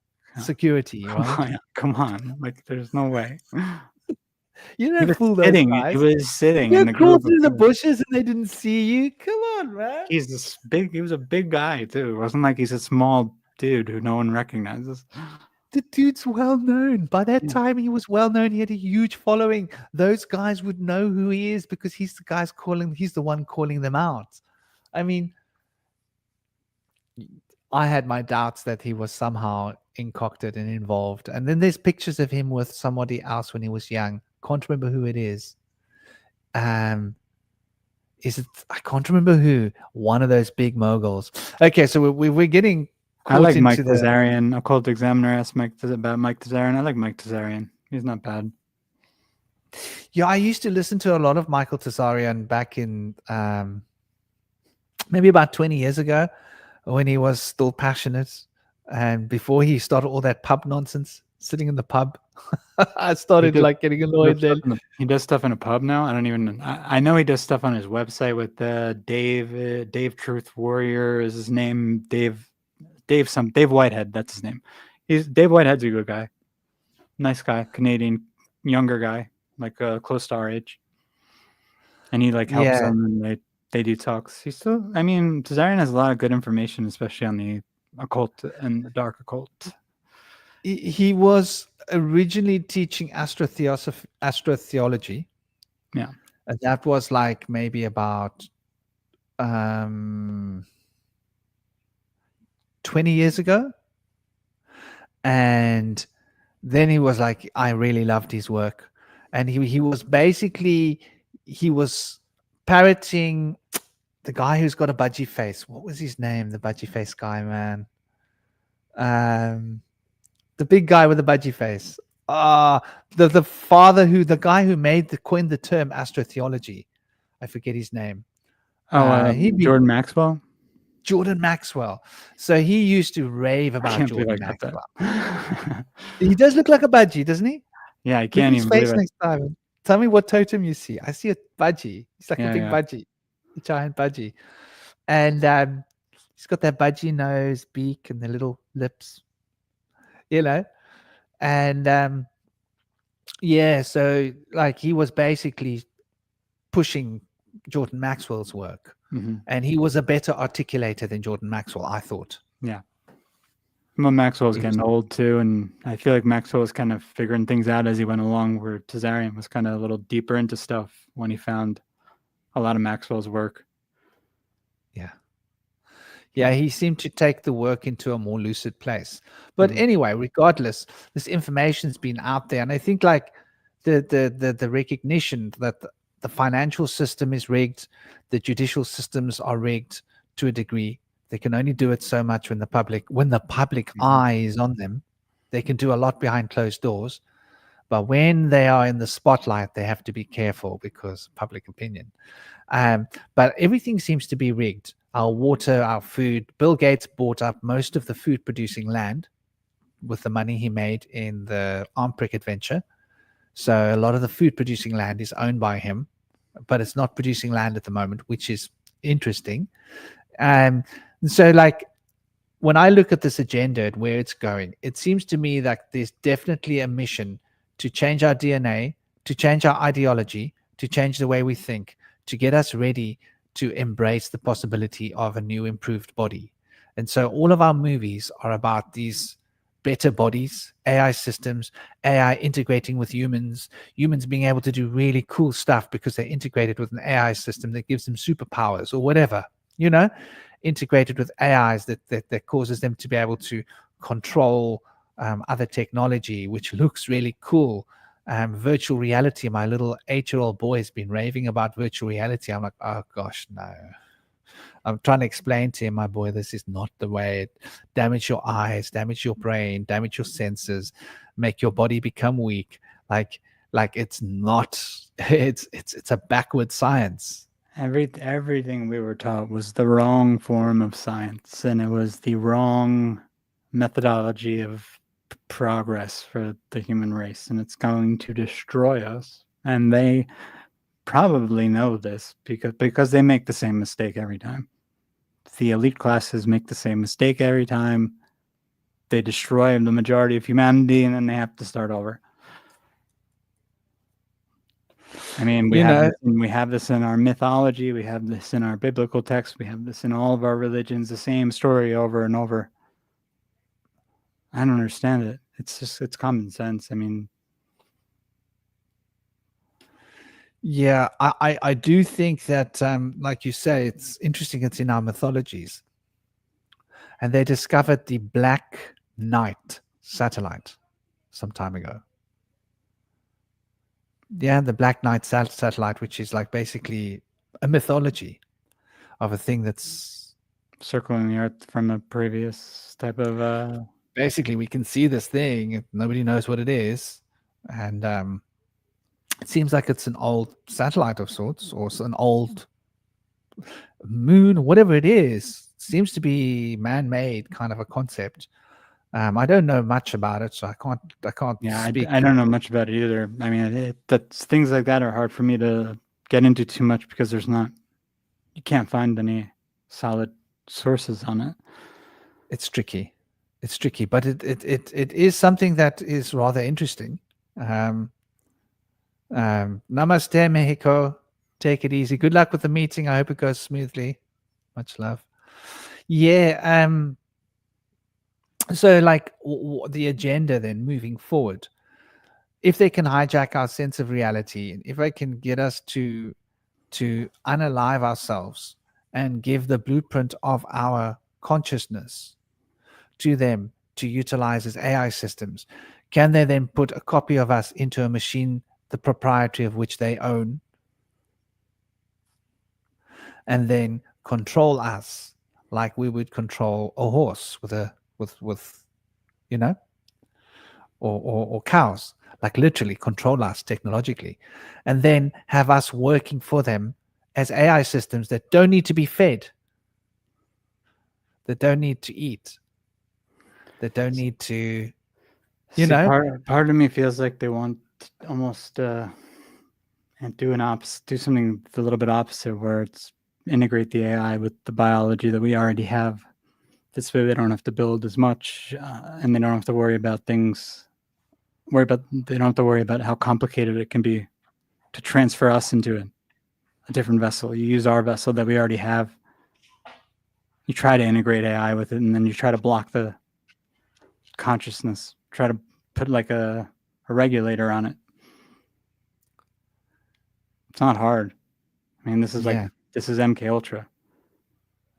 S1: security, right?
S2: Come on. Like, there's no way.
S1: You don't fool those guys.
S2: He was sitting
S1: You
S2: in the
S1: crawl
S2: group
S1: through the bushes and they didn't see you. Come on, man.
S2: He was a big guy too. It wasn't like he's a small dude who no one recognizes.
S1: The dude's well known. By that time, he was well known. He had a huge following. Those guys would know who he is because he's the one calling them out. I mean, I had my doubts that he was somehow concocted and involved. And then there's pictures of him with somebody else when he was young. Can't remember who it is. I can't remember who. One of those big moguls. Okay, so we're getting.
S2: I like Mike Tazarian. Occult Examiner asked about Mike Tazarian. I like Mike Tazarian. He's not bad.
S1: Yeah, I used to listen to a lot of Michael Tazarian back in maybe about 20 years ago when he was still passionate and before he started all that pub nonsense, sitting in the pub. I started getting annoyed then.
S2: He does stuff in a pub now. I know he does stuff on his website with Dave Truth Warrior is his name. Dave Whitehead, that's his name. Dave Whitehead's a good guy. Nice guy, Canadian, younger guy, like close to our age. And he helps them and they do talks. Tazarian has a lot of good information, especially on the occult and the dark occult.
S1: He was originally teaching astrotheology.
S2: Yeah.
S1: And that was like maybe about 20 years ago. And then he was like, I really loved his work. And he was basically, he was parroting the guy who's got a budgie face. What was his name? The budgie face guy, man. The big guy with the budgie face. The guy who coined the term astrotheology. I forget his name.
S2: Jordan Maxwell.
S1: Jordan Maxwell. So he used to rave about
S2: can't
S1: Jordan
S2: believe I got
S1: Maxwell.
S2: that.
S1: He does look like a budgie, doesn't he?
S2: Yeah, I
S1: Look at
S2: can't
S1: his
S2: even
S1: face
S2: believe it.
S1: next time. Tell me what totem you see. I see a budgie. He's like a big
S2: Yeah.
S1: budgie, a giant budgie. And he's got that budgie nose, beak, and the little lips, you know. And yeah, so like he was basically pushing Jordan Maxwell's work. And he was a better articulator than Jordan Maxwell, I thought.
S2: Yeah. Well, Maxwell's getting old too, and I feel like Maxwell was kind of figuring things out as he went along, where Tazarian was kind of a little deeper into stuff when he found a lot of Maxwell's work.
S1: Yeah, he seemed to take the work into a more lucid place. But anyway, regardless, this information's been out there, and I think like the recognition that the financial system is rigged, the judicial systems are rigged to a degree. They can only do it so much when the public eye is on them. They can do a lot behind closed doors, but when they are in the spotlight, they have to be careful because public opinion. But everything seems to be rigged. Our water, our food. Bill Gates bought up most of the food producing land with the money he made in the arm prick adventure. So a lot of the food producing land is owned by him, but it's not producing land at the moment, which is interesting. So like when I look at this agenda and where it's going, it seems to me that there's definitely a mission to change our DNA, to change our ideology, to change the way we think, to get us ready to embrace the possibility of a new improved body. And so all of our movies are about these better bodies, AI systems, AI integrating with humans being able to do really cool stuff because they're integrated with an AI system that gives them superpowers or whatever, integrated with AIs that causes them to be able to control other technology, which looks really cool. Virtual reality. My little 8-year-old boy has been raving about virtual reality. I'm like, oh gosh, no. I'm trying to explain to him, my boy, this is not the way. Damage your eyes, damage your brain, damage your senses, make your body become weak. Like it's not. It's a backward science.
S2: Everything we were taught was the wrong form of science, and it was the wrong methodology of progress for the human race, and it's going to destroy us. And they probably know this because they make the same mistake every time. The elite classes make the same mistake every time. They destroy the majority of humanity, and then they have to start over. I mean, we have this in our mythology, we have this in our biblical texts, we have this in all of our religions, the same story over and over. I don't understand it. It's common sense. I mean,
S1: yeah, I do think that, like you say, it's interesting. It's in our mythologies, and they discovered the Black Knight satellite some time ago. Yeah, the Black Knight satellite, which is like basically a mythology of a thing that's
S2: circling the earth from a previous type of.
S1: Basically, we can see this thing. Nobody knows what it is, and it seems like it's an old satellite of sorts, or an old moon, whatever it is. It seems to be man-made, kind of a concept. I don't know much about it, so I can't.
S2: Yeah,
S1: speak.
S2: I don't know much about it either. I mean, that's things like that are hard for me to get into too much because you can't find any solid sources on it.
S1: It's tricky. It's tricky, but it is something that is rather interesting. Namaste, Mexico. Take it easy. Good luck with the meeting. I hope it goes smoothly. Much love. Yeah. So like the agenda then moving forward, if they can hijack our sense of reality, and if they can get us to unalive ourselves and give the blueprint of our consciousness to them to utilize as AI systems, can they then put a copy of us into a machine, the proprietary of which they own, and then control us like we would control a horse with you know, or cows, like literally control us technologically, and then have us working for them as AI systems that don't need to be fed, that don't need to eat, that don't need to, you know.
S2: Part of me feels like they want almost and do something a little bit opposite, where it's integrate the AI with the biology that we already have. This way, they don't have to build as much, and they don't have to worry about things. They don't have to worry about how complicated it can be to transfer us into a different vessel. You use our vessel that we already have. You try to integrate AI with it, and then you try to block the consciousness. Try to put like a regulator on it. It's not hard. I mean, this is MK Ultra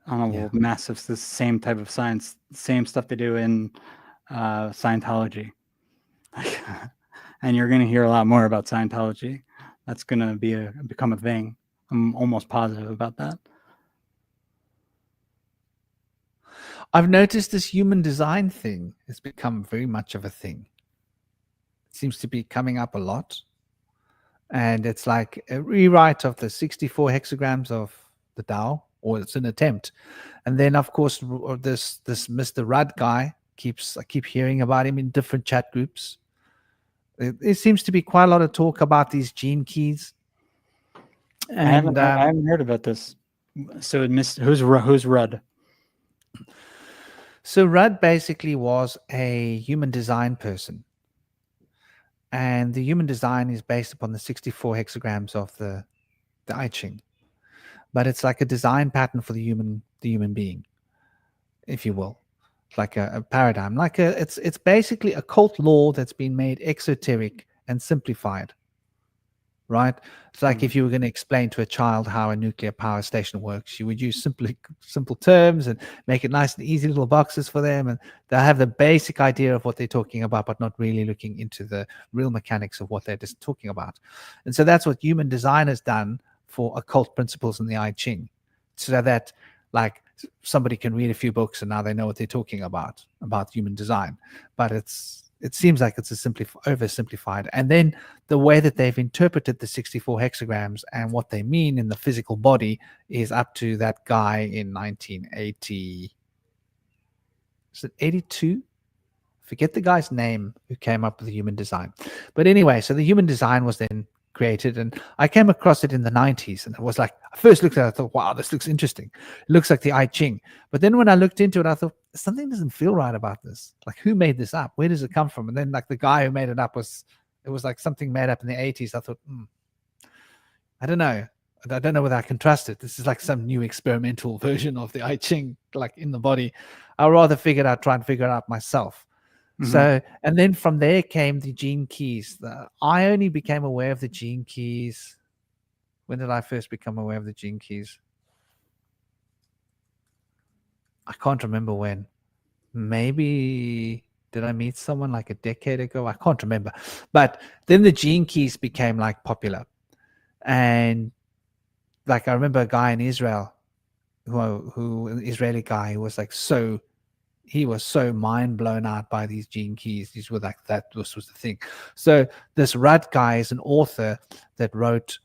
S2: on a massive, the same type of science, same stuff they do in Scientology. And you're going to hear a lot more about Scientology. That's going to become a thing. I'm almost positive about that.
S1: I've noticed this human design thing has become very much of a thing. It seems to be coming up a lot. And it's like a rewrite of the 64 hexagrams of the Tao, or it's an attempt. And then, of course, this Mr. Rudd guy, I keep hearing about him in different chat groups. There seems to be quite a lot of talk about these gene keys. And
S2: I haven't heard about this. So who's Rudd?
S1: So Rudd basically was a human design person. And the human design is based upon the 64 hexagrams of the I Ching. But it's like a design pattern for the human being, if you will. It's like a paradigm. It's basically a occult law that's been made exoteric and simplified. Right? It's like if you were going to explain to a child how a nuclear power station works, you would use simple terms and make it nice and easy little boxes for them, and they'll have the basic idea of what they're talking about, but not really looking into the real mechanics of what they're just talking about. And so that's what human design has done for occult principles in the I Ching, so that like somebody can read a few books and now they know what they're talking about human design. But it seems like it's oversimplified. And then the way that they've interpreted the 64 hexagrams and what they mean in the physical body is up to that guy in 1980. Is it 82? Forget the guy's name who came up with the human design. But anyway, so the human design was then created, and I came across it in the 90s, and it was like, I first looked at it, I thought, wow, this looks interesting. It looks like the I Ching. But then when I looked into it, I thought, something doesn't feel right about this. Like, who made this up? Where does it come from? And then like the guy who made it up was like something made up in the 80s. I thought, I don't know. I don't know whether I can trust it. This is like some new experimental version of the I Ching, like in the body. I'd rather try and figure it out myself. So, and then from there came the gene keys. I only became aware of the gene keys. When did I first become aware of the gene keys? I can't remember when. Maybe did I meet someone like a decade ago? I can't remember. But then the gene keys became like popular. And like I remember a guy in Israel, an Israeli guy who was like he was so mind blown out by these gene keys. These were like this was the thing. So this Rudd guy is an author that wrote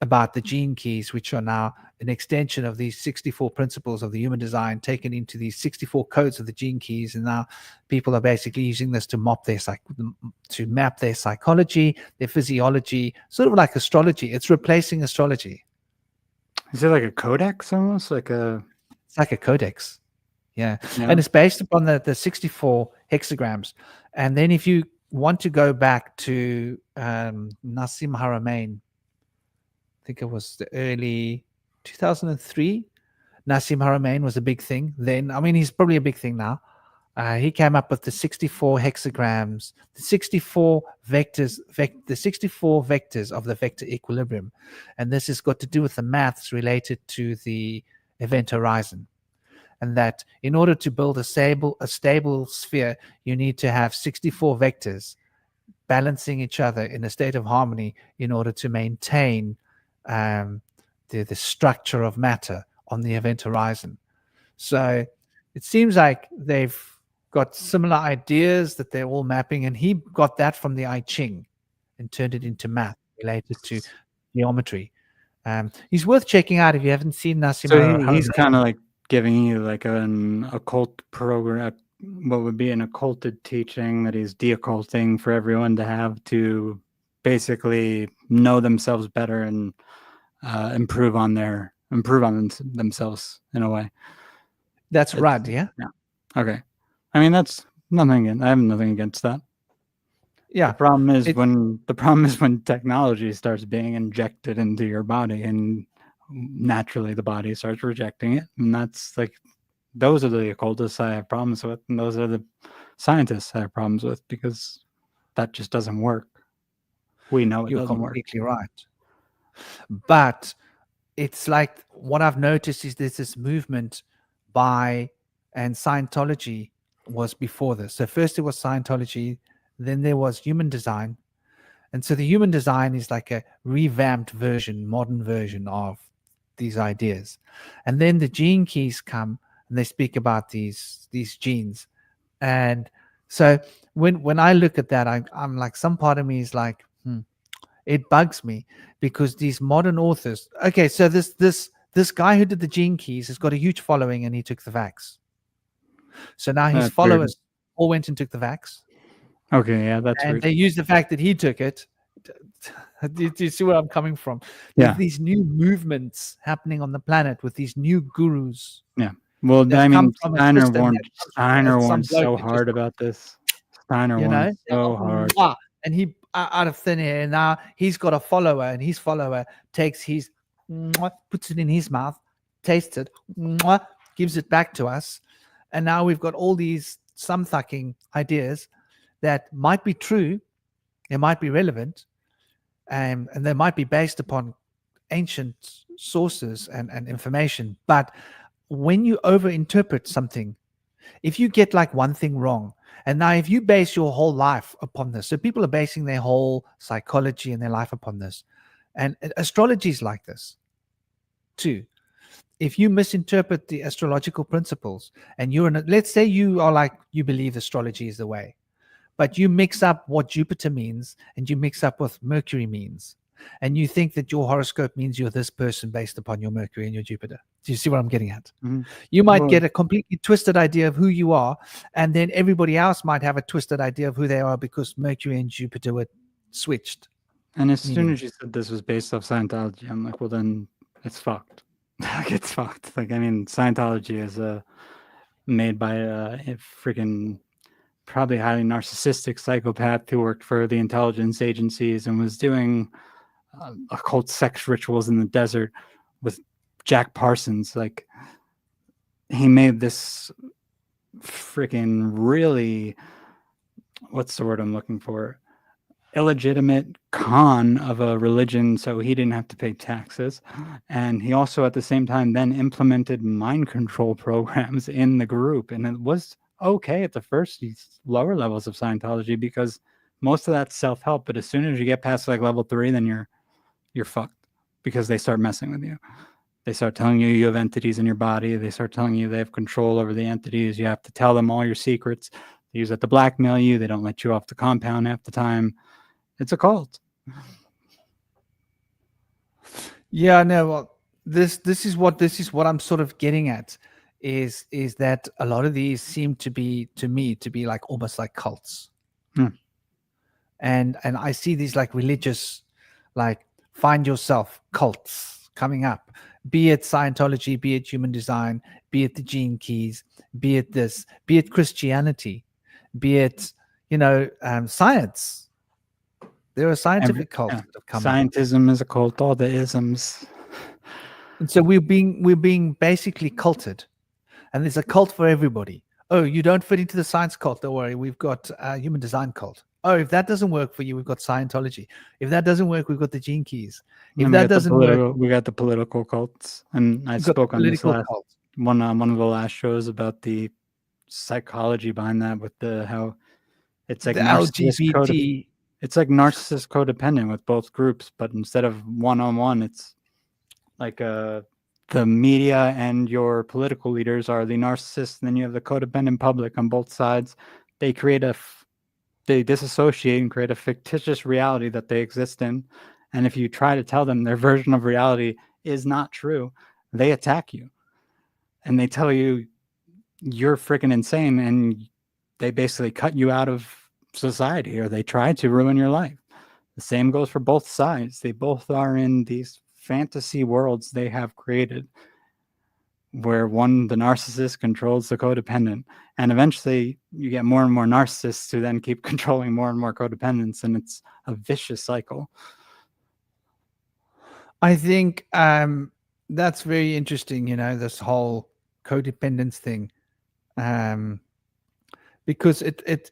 S1: about the gene keys, which are now an extension of these 64 principles of the human design taken into these 64 codes of the gene keys. And now people are basically using this to map their psychology, their physiology, sort of like astrology. It's replacing astrology.
S2: Is it like a codex almost?
S1: It's like a codex. Yeah. And it's based upon the 64 hexagrams. And then if you want to go back to Nassim Haramein, I think it was the early 2003. Nassim Haramein was a big thing then. I mean, he's probably a big thing now. He came up with the 64 hexagrams, the 64 vectors, the 64 vectors of the vector equilibrium. And this has got to do with the maths related to the event horizon. and that in order to build a stable sphere, you need to have 64 vectors balancing each other in a state of harmony in order to maintain the structure of matter on the event horizon. So it seems like they've got similar ideas that they're all mapping, and he got that from the I Ching and turned it into math related to geometry. He's worth checking out if you haven't seen Nassim.
S2: So he's kind of like giving you like an occult program, what would be an occulted teaching that he's de-occulting for everyone to have to basically know themselves better and improve on themselves in a way.
S1: That's right. Yeah.
S2: Okay. I mean, that's nothing. I have nothing against that.
S1: Yeah.
S2: The problem is when technology starts being injected into your body, and naturally the body starts rejecting it, and that's like, those are the occultists I have problems with, and those are the scientists I have problems with, because that just doesn't work. We know it doesn't work.
S1: You're completely right. But it's like, what I've noticed is there's this movement and Scientology was before this. So first it was Scientology, then there was human design. And so the human design is like a revamped version, modern version of these ideas. And then the gene keys come and they speak about these genes. And so when I look at that, I'm like, some part of me is like, it bugs me, because these modern authors, okay, so this guy who did the gene keys has got a huge following, and he took the vax. So now his followers all went and took the vax.
S2: Okay, yeah, that's
S1: and
S2: weird.
S1: They used the fact that he took it. Do you see where I'm coming from?
S2: Yeah.
S1: With these new movements happening on the planet, with these new gurus.
S2: Yeah. Well, I mean, Steiner warned so hard about this. Steiner warned so hard.
S1: And he, out of thin air, now he's got a follower, and his follower takes his, puts it in his mouth, tastes it, gives it back to us. And now we've got all these thumb-thucking ideas that might be true, they might be relevant, and they might be based upon ancient sources and information. But when you overinterpret something, if you get like one thing wrong, and now if you base your whole life upon this, so people are basing their whole psychology and their life upon this, and astrology is like this too. If you misinterpret the astrological principles, and let's say you are like, you believe astrology is the way, but you mix up what Jupiter means and you mix up what Mercury means, and you think that your horoscope means you're this person based upon your Mercury and your Jupiter. Do you see what I'm getting at?
S2: Mm-hmm.
S1: You might get a completely twisted idea of who you are, and then everybody else might have a twisted idea of who they are because Mercury and Jupiter were switched.
S2: And as soon as you said this was based off Scientology, I'm like, well, then it's fucked. Like, it's fucked. Like, I mean, Scientology is made by a freaking probably highly narcissistic psychopath who worked for the intelligence agencies and was doing occult sex rituals in the desert with Jack Parsons. Like, he made this freaking really, what's the word I'm looking for? Illegitimate con of a religion, so he didn't have to pay taxes. And he also at the same time then implemented mind control programs in the group, and it was okay at the first, these lower levels of Scientology, because most of that's self-help, but as soon as you get past like level 3, then you're fucked, because they start messing with you. They start telling you have entities in your body. They start telling you they have control over the entities. You have to tell them all your secrets. They use that to blackmail you. They don't let you off the compound half the time. It's a cult.
S1: Yeah, no. Well, this is what I'm sort of getting at, is that a lot of these seem to me to be like almost like cults. And I see these like religious, like find yourself cults coming up, be it Scientology, be it human design, be it the gene keys, be it this, be it Christianity, be it science. There are scientific cults that have come
S2: Scientism is a cult, all the isms.
S1: And so we're being basically culted. And there's a cult for everybody. Oh, you don't fit into the science cult, don't worry, we've got a human design cult. Oh, if that doesn't work for you, we've got Scientology. If that doesn't work, we've got the gene keys. If that doesn't work,
S2: we got the political cults. And I spoke on this last. one of the last shows about the psychology behind that, with how it's like
S1: The LGBT.
S2: it's like narcissist codependent with both groups, but instead of one-on-one, it's like the media and your political leaders are the narcissists, and then you have the codependent public on both sides. They they disassociate and create a fictitious reality that they exist in. And if you try to tell them their version of reality is not true, they attack you. And they tell you you're freaking insane, and they basically cut you out of society, or they try to ruin your life. The same goes for both sides. They both are in these fantasy worlds they have created, where the narcissist controls the codependent, and eventually you get more and more narcissists who then keep controlling more and more codependents, and it's a vicious cycle.
S1: I think that's very interesting, this whole codependence thing, because it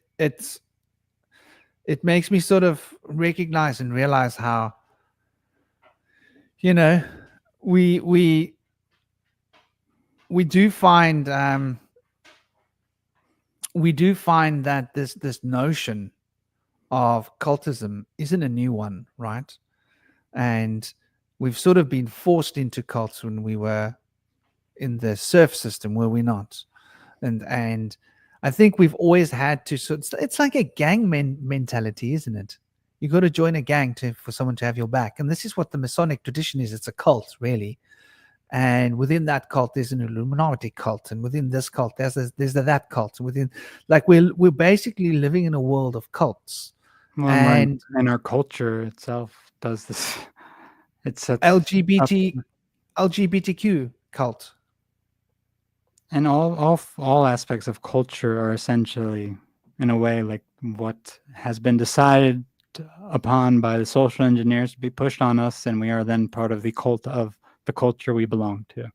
S1: makes me sort of recognize and realize how, we do find that this notion of cultism isn't a new one, right? And we've sort of been forced into cults when we were in the serf system, were we not? And I think we've always had to it's like a gang mentality, isn't it? You got to join a gang for someone to have your back. And this is what the Masonic tradition is. It's a cult, really. And within that cult, there's an Illuminati cult, and within this cult, there's that cult. And within, like, we're basically living in a world of cults.
S2: Well, and our culture itself does this. It's
S1: LGBTQ cult.
S2: And all aspects of culture are essentially, in a way, like what has been decided upon by the social engineers to be pushed on us, and we are then part of the cult of the culture we belong to.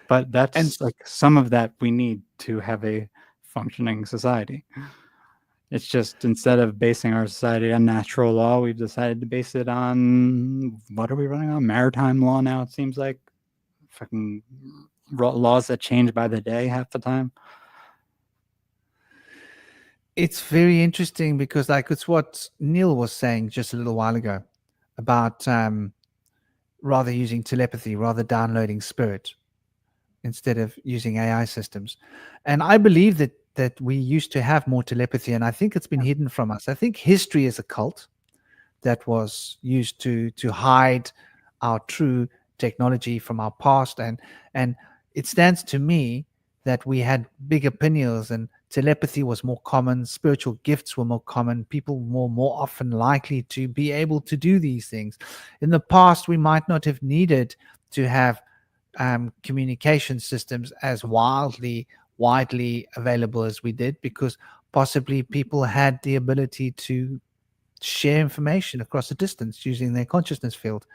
S2: But that's like some of that we need to have a functioning society. It's just, instead of basing our society on natural law, we've decided to base it on, what are we running on? Maritime law now, it seems like. Fucking laws that change by the day half the time.
S1: It's very interesting because, like, it's what Neil was saying just a little while ago about rather using telepathy, rather downloading spirit instead of using AI systems. And I believe that we used to have more telepathy, and I think it's been hidden from us. I think history is a cult that was used to hide our true technology from our past, and it stands to me that we had bigger pineals, and telepathy was more common, spiritual gifts were more common, people were more often likely to be able to do these things. In the past, we might not have needed to have communication systems as widely available as we did, because possibly people had the ability to share information across a distance using their consciousness field.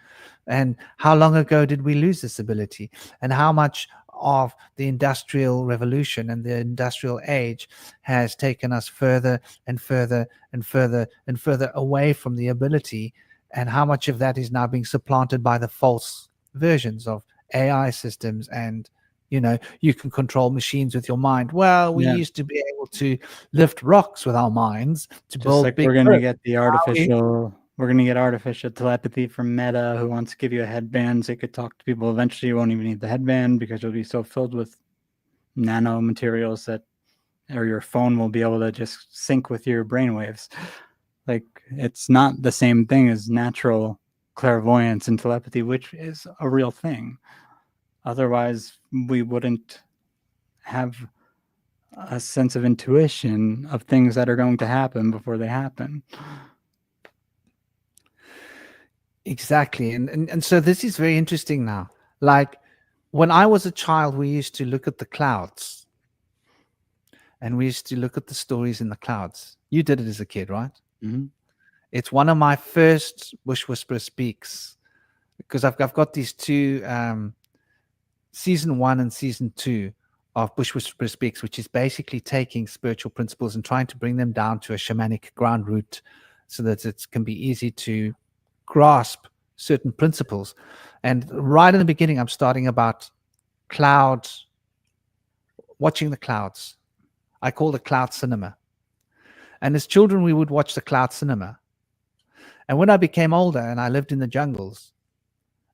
S1: And how long ago did we lose this ability? And how much of the industrial revolution and the industrial age has taken us further and further and further and further away from the ability? And how much of that is now being supplanted by the false versions of AI systems? And you can control machines with your mind. Well, we used to be able to lift rocks with our minds to build
S2: like
S1: big.
S2: We're gonna get artificial telepathy from Meta, who wants to give you a headband so you could talk to people. Eventually, you won't even need the headband because you'll be so filled with nano materials or your phone will be able to just sync with your brainwaves. Like, it's not the same thing as natural clairvoyance and telepathy, which is a real thing. Otherwise, we wouldn't have a sense of intuition of things that are going to happen before they happen.
S1: Exactly. And so this is very interesting now. Like, when I was a child, we used to look at the clouds. And we used to look at the stories in the clouds. You did it as a kid, right?
S2: Mm-hmm.
S1: It's one of my first BushWhisperer speaks, because I've got these two, season 1 and season 2 of BushWhisperer Speaks, which is basically taking spiritual principles and trying to bring them down to a shamanic ground root so that it can be easy to grasp certain principles. And right in the beginning, I'm starting about watching the clouds. I call it cloud cinema. And as children, we would watch the cloud cinema. And when I became older and I lived in the jungles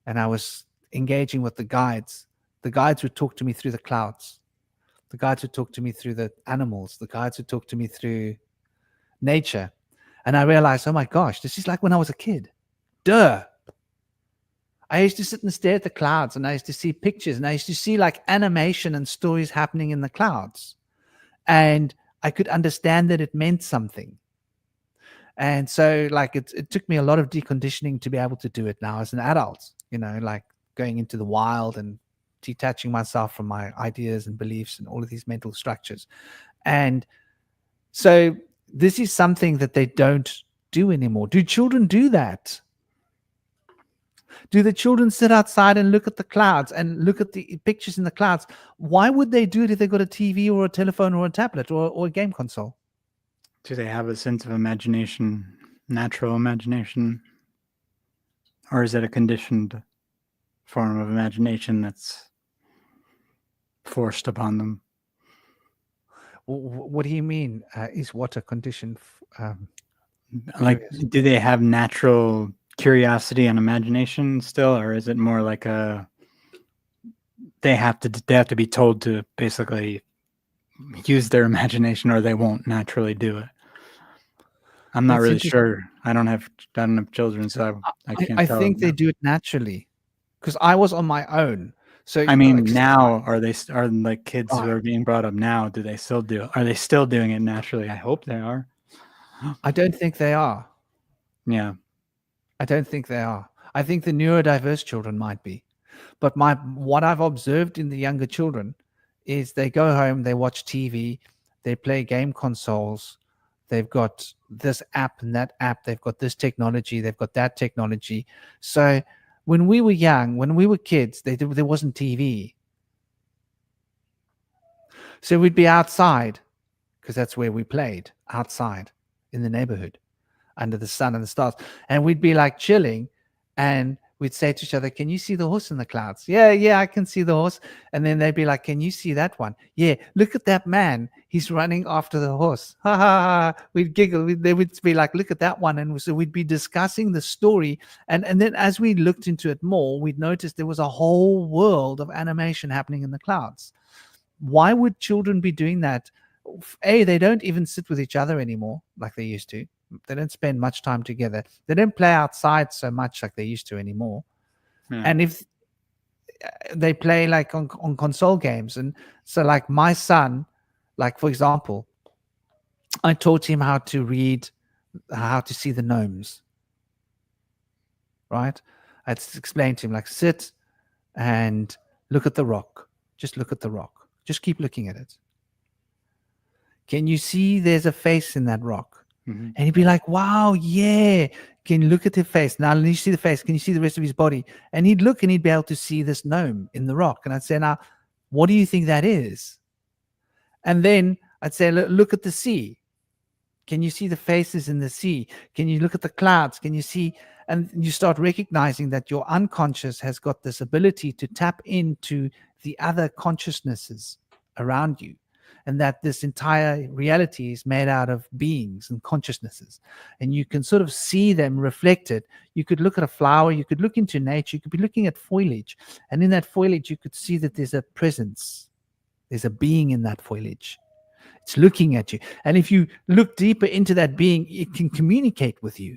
S1: and I was engaging with the guides would talk to me through the clouds. The guides would talk to me through the animals. The guides would talk to me through nature. And I realized, oh my gosh, this is like when I was a kid. Duh. I used to sit and stare at the clouds, and I used to see pictures, and I used to see like animation and stories happening in the clouds. And I could understand that it meant something. And so like it took me a lot of deconditioning to be able to do it now as an adult, like going into the wild and detaching myself from my ideas and beliefs and all of these mental structures. And so this is something that they don't do anymore. Do children do that? Do the children sit outside and look at the clouds and look at the pictures in the clouds? Why would they do it if they got a TV or a telephone or a tablet or a game console?
S2: Do they have a sense of imagination, natural imagination? Or is it a conditioned form of imagination that's forced upon them?
S1: What do you mean? Is what a condition?
S2: Do they have natural curiosity and imagination still, or is it more like they have to be told to basically use their imagination, or they won't naturally do it? I'm not really sure. I don't have children, so I can't.
S1: I think they do it naturally, because I was on my own. So
S2: I mean, now are like kids who are being brought up now? Do they still do? Are they still doing it naturally? I hope they are.
S1: I don't think they are.
S2: Yeah,
S1: I don't think they are. I think the neurodiverse children might be, but what I've observed in the younger children is they go home, they watch TV, they play game consoles. They've got this app and that app. They've got this technology. They've got that technology. So when we were young, when we were kids, there wasn't TV. So we'd be outside, because that's where we played, outside in the neighborhood under the sun and the stars. And we'd be like chilling, and we'd say to each other, can you see the horse in the clouds? Yeah, I can see the horse. And then they'd be like, can you see that one? Yeah, look at that man. He's running after the horse. Ha ha ha. We'd giggle. They would be like, look at that one. And so we'd be discussing the story. And then as we looked into it more, we'd notice there was a whole world of animation happening in the clouds. Why would children be doing that? They don't even sit with each other anymore like they used to. They don't spend much time together. They don't play outside so much like they used to anymore. Yeah. And if they play like on console games, and so like my son, like for example, I taught him how to see the gnomes. Right? I explained to him, like, sit and look at the rock. Just look at the rock. Just keep looking at it. Can you see there's a face in that rock? Mm-hmm. And he'd be like, wow, yeah. Can you look at the face? Now, when you see the face, can you see the rest of his body? And he'd look and he'd be able to see this gnome in the rock. And I'd say, now, what do you think that is? And then I'd say, look at the sea. Can you see the faces in the sea? Can you look at the clouds? Can you see? And you start recognizing that your unconscious has got this ability to tap into the other consciousnesses around you. And that this entire reality is made out of beings and consciousnesses. And you can sort of see them reflected. You could look at a flower, you could look into nature, you could be looking at foliage. And in that foliage, you could see that there's a presence. There's a being in that foliage. It's looking at you. And if you look deeper into that being, it can communicate with you.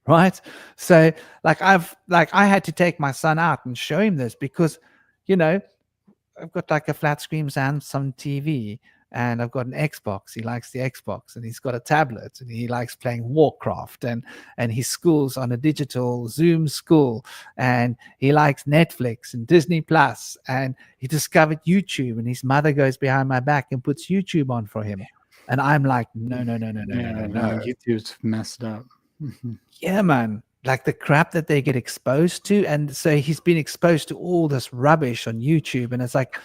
S1: Right? So I had to take my son out and show him this because, I've got like a flat screen Samsung TV, and I've got an Xbox. He likes the Xbox, and he's got a tablet, and he likes playing Warcraft, and his school's on a digital Zoom school, and he likes Netflix and Disney Plus, and he discovered YouTube, and his mother goes behind my back and puts YouTube on for him, and I'm like, no.
S2: YouTube's messed up.
S1: Yeah, man. Like the crap that they get exposed to. And so he's been exposed to all this rubbish on YouTube. And it's like,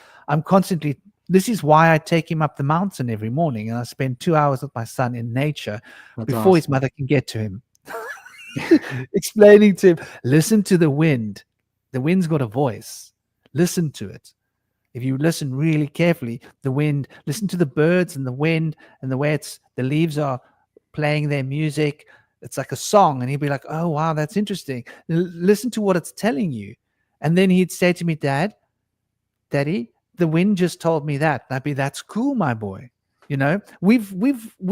S1: this is why I take him up the mountain every morning. And I spend 2 hours with my son in nature before his mother can get to him. Explaining to him, listen to the wind. The wind's got a voice. Listen to it. If you listen really carefully, the wind, listen to the birds and the wind and the way the leaves are playing their music. It's like a song. And he'd be like, oh, wow, that's interesting. Listen to what it's telling you. And then he'd say to me, Daddy, the wind just told me that. And I'd be, that's cool, my boy. We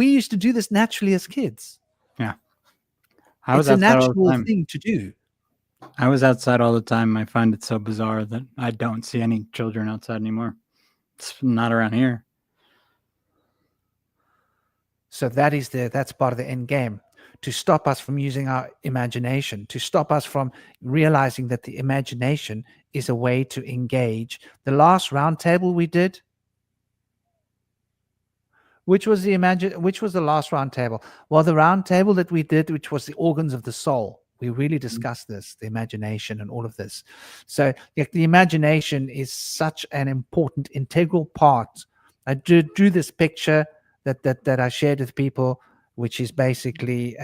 S1: used to do this naturally as kids.
S2: Yeah.
S1: It's a natural thing to do.
S2: I was outside all the time. I find it so bizarre that I don't see any children outside anymore. It's not around here.
S1: So that's part of the end game, to stop us from using our imagination, to stop us from realizing that the imagination is a way to engage. The last round table we did, which was the last round table? Well, the round table that we did, which was the organs of the soul. We really discussed this, the imagination and all of this. So the imagination is such an important, integral part. I drew this picture that I shared with people, which is basically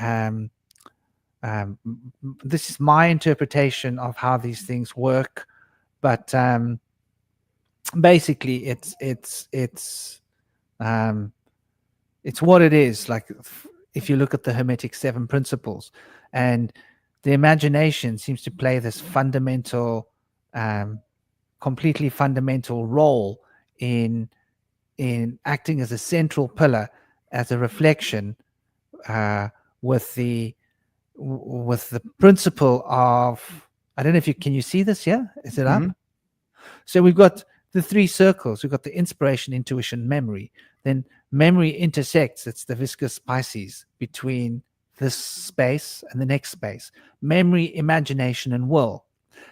S1: this is my interpretation of how these things work. But basically, it's what it is. Like if you look at the Hermetic 7 principles, and the imagination seems to play this fundamental, completely fundamental role in acting as a central pillar, as a reflection, with the principle of, I don't know if can you see this? Yeah, is it up? So we've got the 3 circles. We've got the inspiration, intuition, memory. Then memory intersects. It's the viscous Pisces between this space and the next space. Memory, imagination, and will.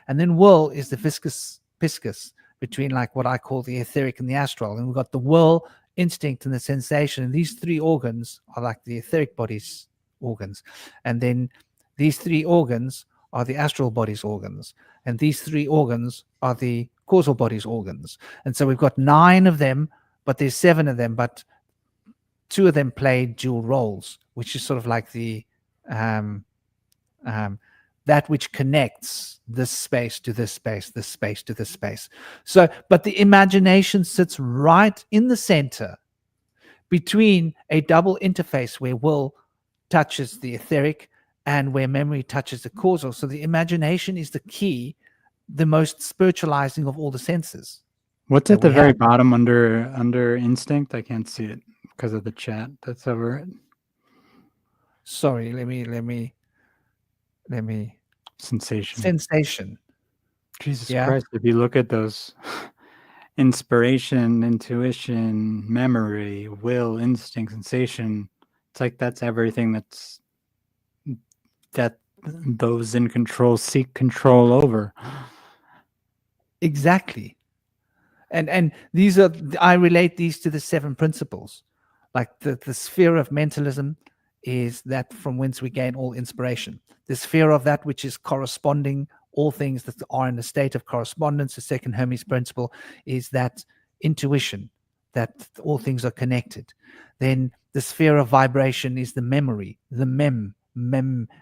S1: And then will is the viscous piscus between, like, what I call the etheric and the astral. And we've got the will, instinct, and the sensation. And these 3 organs are like the etheric body's organs. And then these 3 organs are the astral body's organs. And these 3 organs are the causal body's organs. And so we've got 9 of them, but there's 7 of them, but 2 of them play dual roles, which is sort of like the that which connects this space to this space, this space to this space. So, but the imagination sits right in the center between a double interface where will touches the etheric and where memory touches the causal. So the imagination is the key, the most spiritualizing of all the senses.
S2: What's at the very bottom under instinct? I can't see it because of the chat that's over it.
S1: Sorry, let me
S2: sensation. Jesus Christ, if you look at those inspiration, intuition, memory, will, instinct, sensation, it's like that's everything that those in control seek control over.
S1: Exactly. And these are, I relate these to the 7 principles. Like the sphere of mentalism is that from whence we gain all inspiration. The sphere of that which is corresponding, all things that are in a state of correspondence, the second Hermes principle, is that intuition, that all things are connected. Then the sphere of vibration is the memory, the mem,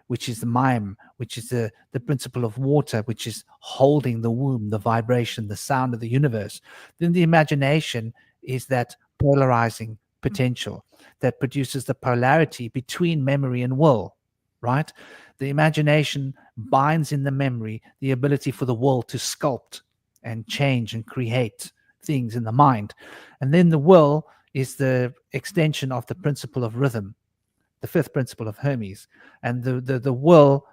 S1: which is the mime, which is the principle of water, which is holding the womb, the vibration, the sound of the universe. Then the imagination is that polarizing potential that produces the polarity between memory and will, right? The imagination binds in the memory the ability for the will to sculpt and change and create things in the mind. And then the will is the extension of the principle of rhythm, the 5th principle of Hermes. And the will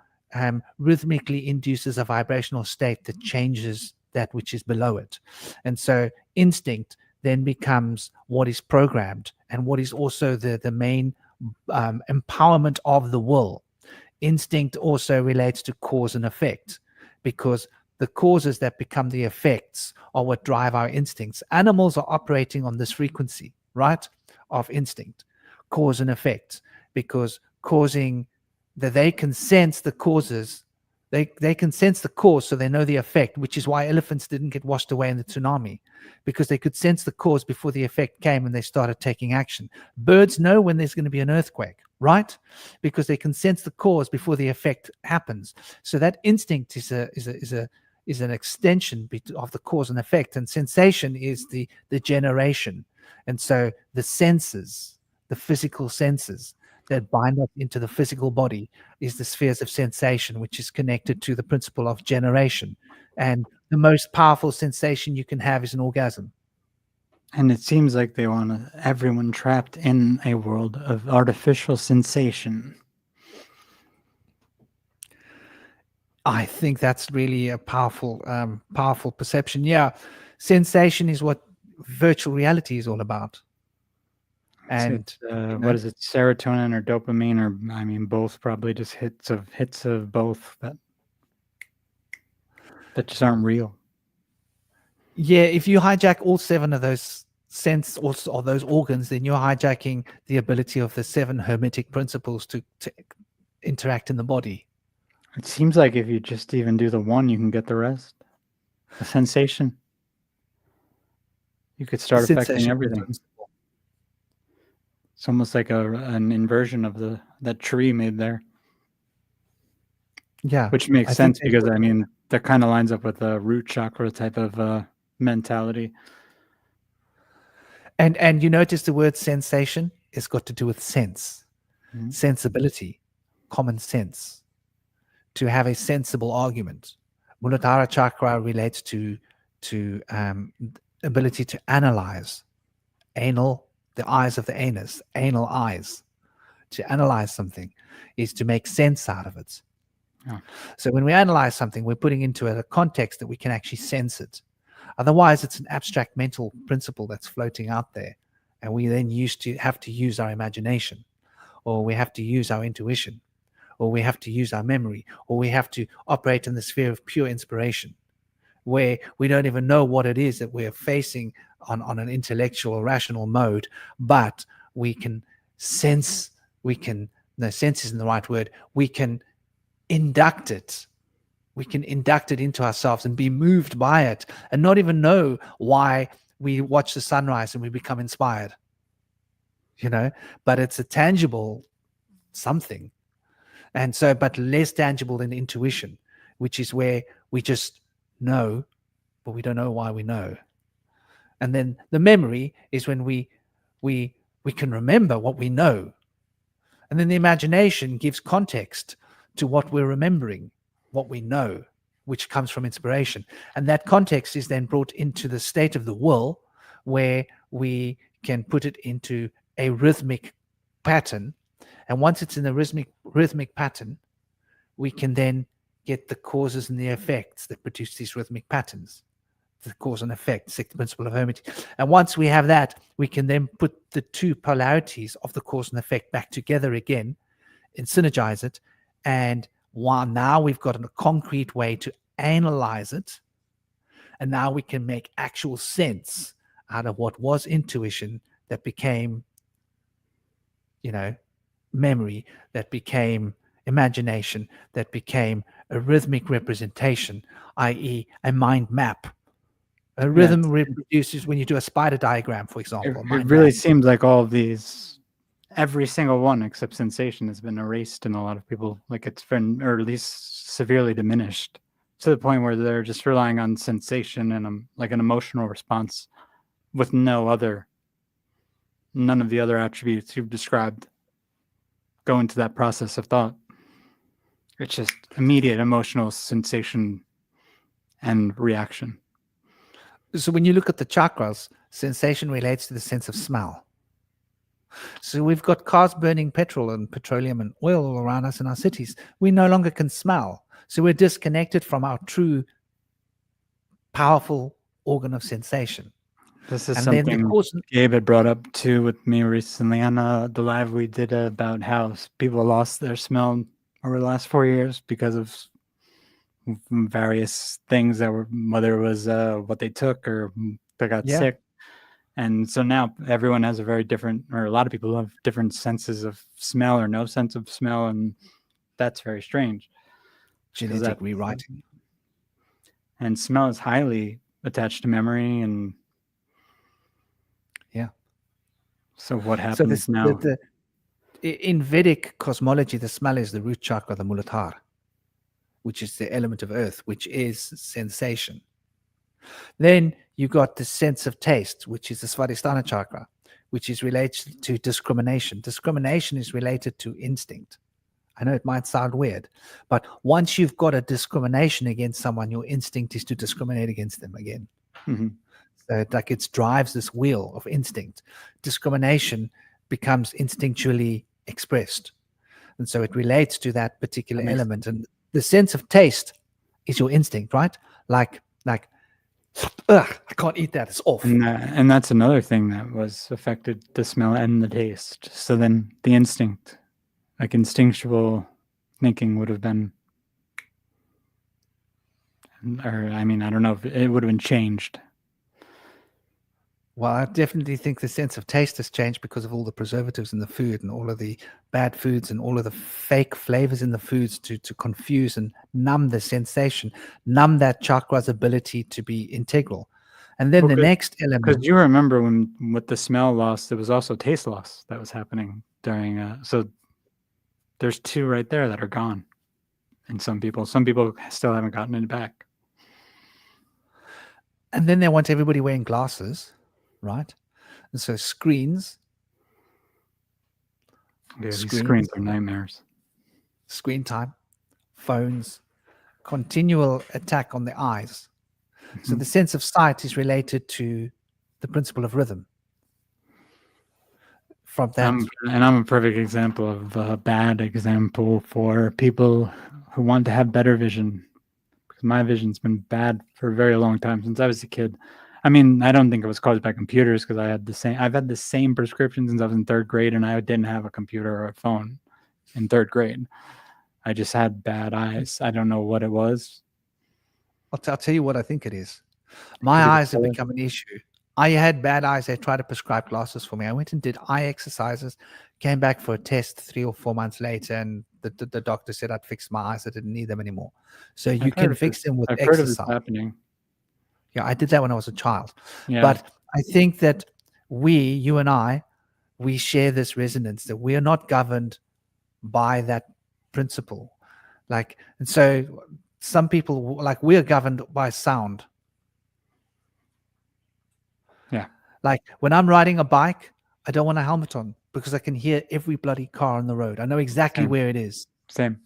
S1: rhythmically induces a vibrational state that changes that which is below it. And so instinct then becomes what is programmed and what is also the main empowerment of the will. Instinct also relates to cause and effect, because the causes that become the effects are what drive our instincts. Animals are operating on this frequency, right, of instinct, cause and effect, because causing that they can sense the causes. They can sense the cause, so they know the effect, which is why elephants didn't get washed away in the tsunami, because they could sense the cause before the effect came and they started taking action. Birds know when there's going to be an earthquake, right? Because they can sense the cause before the effect happens. So that instinct is
S3: is an extension of the cause and effect, and sensation is the generation. And so the senses, the physical senses that bind us into the physical body, is the spheres of sensation, which is connected to the principle of generation. And the most powerful sensation you can have is an orgasm.
S2: And it seems like they want everyone trapped in a world of artificial sensation.
S3: I think that's really a powerful perception. Yeah, sensation is what virtual reality is all about. And
S2: what is it, serotonin or dopamine, or I mean both, probably just hits of both that just aren't real.
S3: Yeah, if you hijack all 7 of those sense or those organs, then you're hijacking the ability of the 7 hermetic principles to interact in the body.
S2: It seems like if you just even do the one, you can get the rest. The sensation. You could start affecting everything. Principle. It's almost like an inversion of that tree made there.
S3: Yeah.
S2: Which makes sense because, I mean, that kind of lines up with the root chakra type of mentality.
S3: And you notice the word sensation has got to do with sense, sensibility, common sense, to have a sensible argument. Muladhara chakra relates to ability to analyze. Anal, the eyes of the anus, anal eyes. To analyze something is to make sense out of it. Oh. So when we analyze something, we're putting into a context that we can actually sense it. Otherwise, it's an abstract mental principle that's floating out there. And we then have to use our imagination, or we have to use our intuition, or we have to use our memory, or we have to operate in the sphere of pure inspiration, where we don't even know what it is that we're facing on an intellectual, rational mode, but we can sense, sense isn't the right word, we can induct it. We can induct it into ourselves and be moved by it and not even know why we watch the sunrise and we become inspired, but it's a tangible something. And so, but less tangible than intuition, which is where we just know, but we don't know why we know. And then the memory is when we can remember what we know. And then the imagination gives context to what we're remembering, what we know, which comes from inspiration. And that context is then brought into the state of the will, where we can put it into a rhythmic pattern. And once it's in a rhythmic pattern, we can then get the causes and the effects that produce these rhythmic patterns. The cause and effect, sixth principle of hermetic. And once we have that, we can then put the two polarities of the cause and effect back together again and synergize it. And while now we've got a concrete way to analyze it, and now we can make actual sense out of what was intuition that became, memory, that became imagination, that became a rhythmic representation, i.e. a mind map. A rhythm reproduces when you do a spider diagram, for example.
S2: It really seems like all of these, every single one except sensation, has been erased in a lot of people. Like it's been, or at least severely diminished, to the point where they're just relying on sensation and like an emotional response with none of the other attributes you've described go into that process of thought. It's just immediate emotional sensation and reaction.
S3: So when you look at the chakras, sensation relates to the sense of smell. So we've got cars burning petrol and petroleum and oil all around us in our cities. We no longer can smell. So we're disconnected from our true, powerful organ of sensation.
S2: This is something Gabe had brought up too with me recently on the live we did about how people lost their smell over the last 4 years because of various things that were, whether it was what they took or they got sick. And so now everyone has a very different, or a lot of people have different senses of smell or no sense of smell. And that's very strange.
S3: Genetic rewriting.
S2: And smell is highly attached to memory. And so what happens now?
S3: In Vedic cosmology, the smell is the root chakra, the Muladhara. which is the element of earth, which is sensation. Then you got the sense of taste, which is the Svadhisthana chakra, which is related to discrimination. Discrimination is related to instinct. I know it might sound weird, but once you've got a discrimination against someone, your instinct is to discriminate against them again.
S2: Mm-hmm.
S3: So it drives this wheel of instinct. Discrimination becomes instinctually expressed. And so it relates to that particular element. And the sense of taste is your instinct, right? Like, ugh, I can't eat that. It's off.
S2: And that's another thing that was affected, the smell and the taste. So then the instinct, like instinctual thinking would have been, or I mean, I don't know if it would have been changed.
S3: Well, I definitely think the sense of taste has changed because of all the preservatives in the food and all of the bad foods and all of the fake flavors in the foods to confuse and numb the sensation, numb that chakra's ability to be integral. And then the next element.
S2: Because you remember when with the smell loss, there was also taste loss that was happening during. So there's two right there that are gone. And some people still haven't gotten it back.
S3: And then they want everybody wearing glasses. Right, and so screens.
S2: Yeah, these screens are nightmares.
S3: Screen time, phones, continual attack on the eyes. Mm-hmm. So the sense of sight is related to the principle of rhythm. From that,
S2: and I'm a perfect example of a bad example for people who want to have better vision, because my vision's been bad for a very long time, since I was a kid. I mean, I don't think it was caused by computers, because I've had the same prescription since I was in 3rd grade, and I didn't have a computer or a phone in 3rd grade. I just had bad eyes. I don't know what it was.
S3: I'll tell you what I think it is. My eyes have become an issue. I had bad eyes. They tried to prescribe glasses for me. I went and did eye exercises, came back for a test 3 or 4 months later, and the doctor said I'd fixed my eyes. I didn't need them anymore. So you can fix them with exercise.
S2: I've heard of this happening.
S3: Yeah, I did that when I was a child.
S2: Yeah.
S3: But I think that you and I, we share this resonance that we are not governed by that principle. And so some people, we're governed by sound.
S2: Yeah.
S3: Like when I'm riding a bike, I don't want a helmet on because I can hear every bloody car on the road. I know exactly where it is.
S2: Same.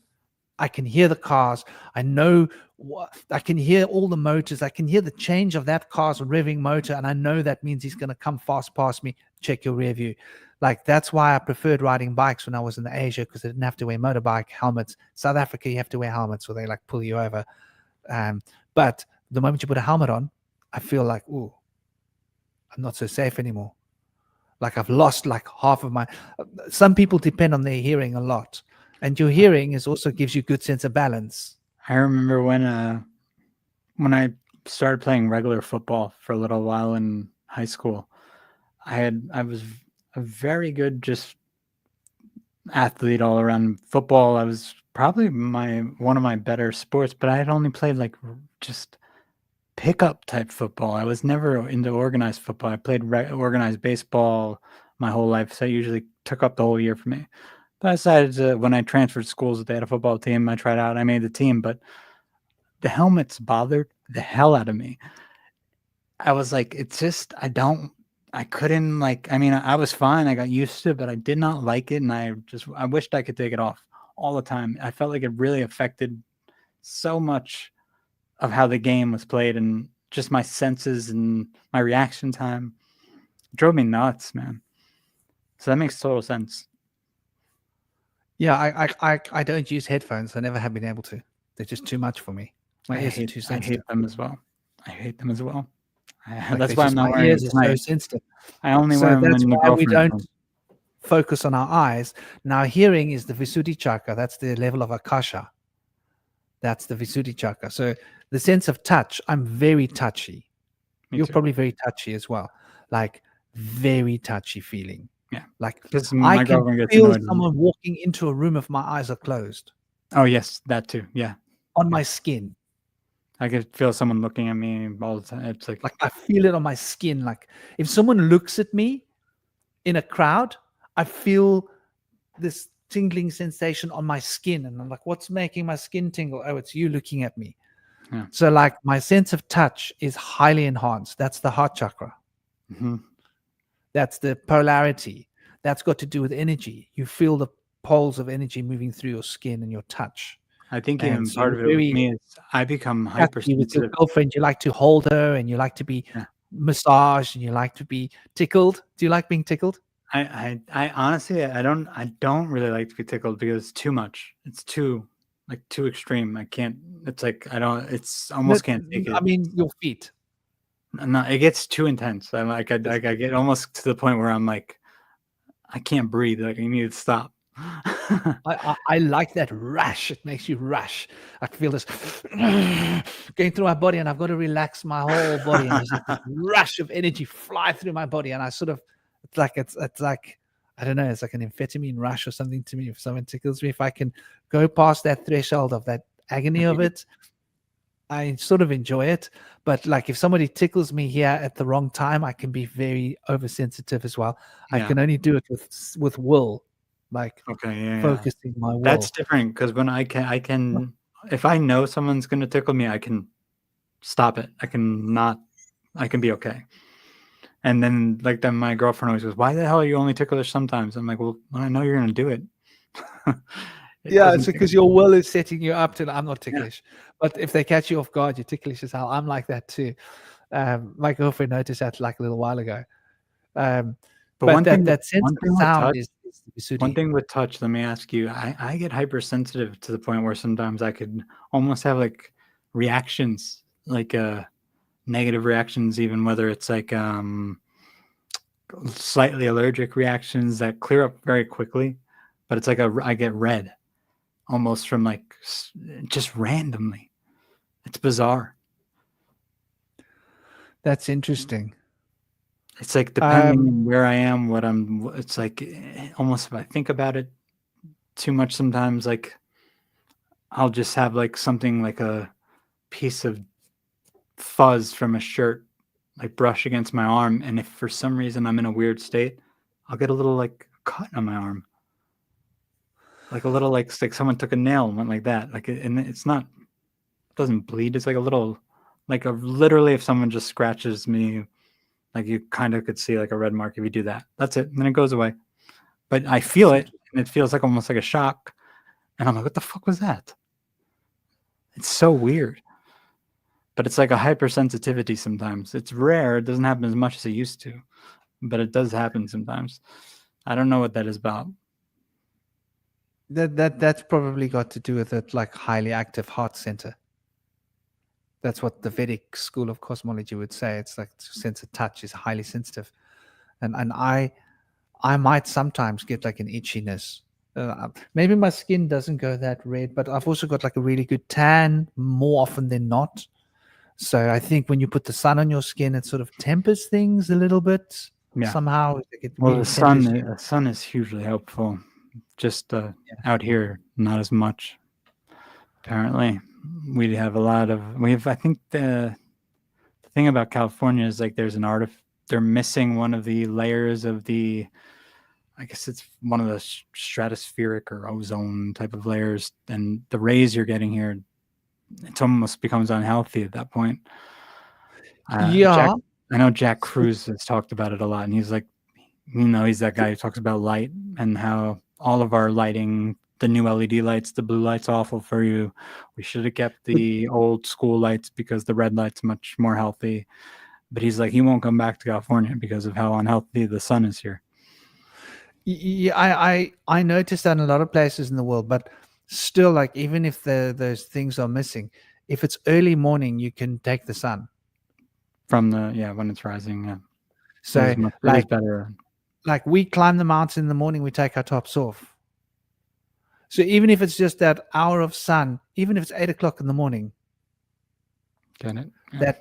S3: I can hear the cars. I can hear all the motors. I can hear the change of that car's revving motor. And I know that means he's going to come fast past me. Check your rear view. That's why I preferred riding bikes when I was in Asia, because I didn't have to wear motorbike helmets. South Africa, you have to wear helmets or they pull you over. But the moment you put a helmet on, I feel like, ooh, I'm not so safe anymore. I've lost half of my, some people depend on their hearing a lot. And your hearing also gives you good sense of balance.
S2: I remember when I started playing regular football for a little while in high school, I was a very good just athlete all around. Football, I was probably one of my better sports, but I had only played just pickup type football. I was never into organized football. I played organized baseball my whole life, so it usually took up the whole year for me. But I decided to, when I transferred schools, they had a football team. I tried out. I made the team, but the helmets bothered the hell out of me. I was like, it's just, I couldn't I was fine. I got used to it, but I did not like it. And I wished I could take it off all the time. I felt like it really affected so much of how the game was played and just my senses and my reaction time. It drove me nuts, man. So that makes total sense.
S3: Yeah, I don't use headphones. I never have been able to. They're just too much for me. My ears are too sensitive.
S2: I hate them as well. That's why I'm not wearing
S3: ears. Are so sensitive.
S2: I only wear them
S3: that's
S2: when the
S3: why we
S2: girlfriend
S3: don't focus on our eyes. Now, hearing is the Visuddhi chakra. That's the level of Akasha. That's the Visuddhi chakra. So the sense of touch, I'm very touchy. You're probably very touchy as well. Very touchy feeling.
S2: Yeah.
S3: I can feel someone walking into a room if my eyes are closed.
S2: Oh, yes, that too. Yeah.
S3: On my skin.
S2: I could feel someone looking at me all the time. It's like
S3: I feel it on my skin. If someone looks at me in a crowd, I feel this tingling sensation on my skin, and I'm like, what's making my skin tingle? Oh, it's you looking at me.
S2: Yeah.
S3: So like my sense of touch is highly enhanced. That's the heart chakra.
S2: Mm-hmm.
S3: That's the polarity. That's got to do with energy. You feel the poles of energy moving through your skin and your touch.
S2: I think
S3: And
S2: even
S3: so
S2: part of it with me is I become
S3: touchy with your
S2: hypersensitive.
S3: girlfriend, you like to hold her, and you like to be massaged, and you like to be tickled. Do you like being tickled?
S2: I honestly I don't really like to be tickled because it's too much. It's too extreme. I can't. It's like I don't. It's almost can't take it.
S3: I mean, your feet.
S2: No, it gets too intense. I'm like I get almost to the point where I'm like I can't breathe. Like I need to stop.
S3: I like that rush. It makes you rush. I feel this going through my body, and I've got to relax my whole body, and there's like this rush of energy fly through my body, and I sort of it's like I don't know, it's like an amphetamine rush or something to me. If someone tickles me, if I can go past that threshold of that agony of it, I sort of enjoy it. But like if somebody tickles me here at the wrong time, I can be very oversensitive as well. I can only do it with will, like focusing my will.
S2: That's different because when I can if I know someone's gonna tickle me, I can stop it. I can be okay. And then like then my girlfriend always goes, "Why the hell are you only ticklish sometimes?" I'm like, "Well, when I know you're gonna do it."
S3: It's because your will is setting you up to. I'm not ticklish, but if they catch you off guard, you're ticklish as hell. I'm like that too. My girlfriend noticed that like a little while ago. But
S2: one
S3: that
S2: thing,
S3: that sense
S2: one
S3: of
S2: thing with
S3: sound
S2: touch,
S3: is
S2: one thing with touch, let me ask you, I get hypersensitive to the point where sometimes I could almost have like reactions, like negative reactions, even whether it's like slightly allergic reactions that clear up very quickly, but it's like I get red almost from like just randomly. It's bizarre.
S3: That's interesting.
S2: It's like depending on where I am, it's like almost if I think about it too much sometimes, like I'll just have like something like a piece of fuzz from a shirt like brush against my arm, and if for some reason I'm in a weird state, I'll get a little like cut on my arm, like a little like someone took a nail and went like that, like and it's not, it doesn't bleed, it's like a little, like literally if someone just scratches me, like you kind of could see like a red mark if you do that. That's it, and then it goes away. But I feel it, and it feels like almost like a shock, and I'm like, what the fuck was that? It's so weird. But it's like a hypersensitivity sometimes. It's rare. It doesn't happen as much as it used to, but it does happen sometimes. I don't know what that is about.
S3: That's probably got to do with it, like highly active heart center. That's what the Vedic school of cosmology would say. It's like sense of touch is highly sensitive, and I might sometimes get like an itchiness. Maybe my skin doesn't go that red, but I've also got like a really good tan more often than not. So I think when you put the sun on your skin, it sort of tempers things a little bit. Somehow.
S2: Well, the sun is hugely helpful. Just out here, not as much. Apparently, I think the thing about California is like there's they're missing one of the layers of the, I guess it's one of the stratospheric or ozone type of layers, and the rays you're getting here, it almost becomes unhealthy at that point. I know Jack Cruz has talked about it a lot, and he's like, he's that guy who talks about light and how all of our lighting, the new LED lights, the blue light's awful for you. We should have kept the old school lights because the red light's much more healthy. But he's like, he won't come back to California because of how unhealthy the sun is here.
S3: Yeah, I noticed that in a lot of places in the world, but still, like even if those things are missing, if it's early morning, you can take the sun
S2: from when it's rising. Yeah.
S3: So
S2: it is better.
S3: Like we climb the mountain in the morning, we take our tops off. So even if it's just that hour of sun, even if it's 8 o'clock in the morning,
S2: get it? Yeah.
S3: That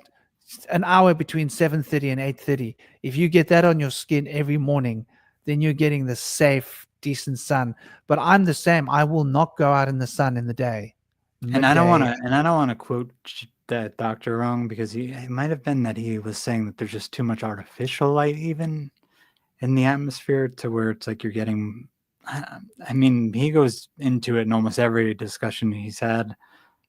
S3: an hour between 7:30 and 8:30, if you get that on your skin every morning, then you're getting the safe, decent sun. But I'm the same. I will not go out in the sun in the day.
S2: And I don't want to quote that doctor wrong, because it might have been that he was saying that there's just too much artificial light even in the atmosphere to where it's like you're getting I mean, he goes into it in almost every discussion he's had.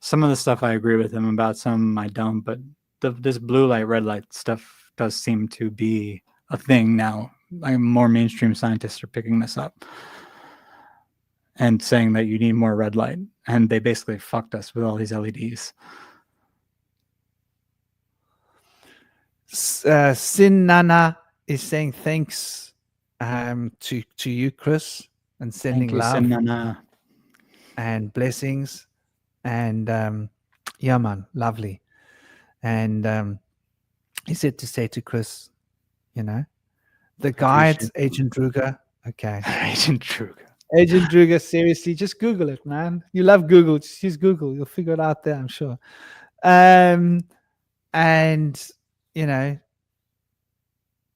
S2: Some of the stuff I agree with him about, some I don't, but this blue light, red light stuff does seem to be a thing now. Like, more mainstream scientists are picking this up and saying that you need more red light, and they basically fucked us with all these LEDs.
S3: Sin Nana is saying thanks to you, Chris, and sending
S2: Thank you,
S3: love
S2: Sinana.
S3: and blessings. And yeah, man, lovely. And he said to say to Chris, you know, the guides, Agent Druga. Okay.
S2: Agent Druga.
S3: Agent Druga, seriously, just Google it, man. You love Google. Just use Google. You'll figure it out there, I'm sure. And, you know,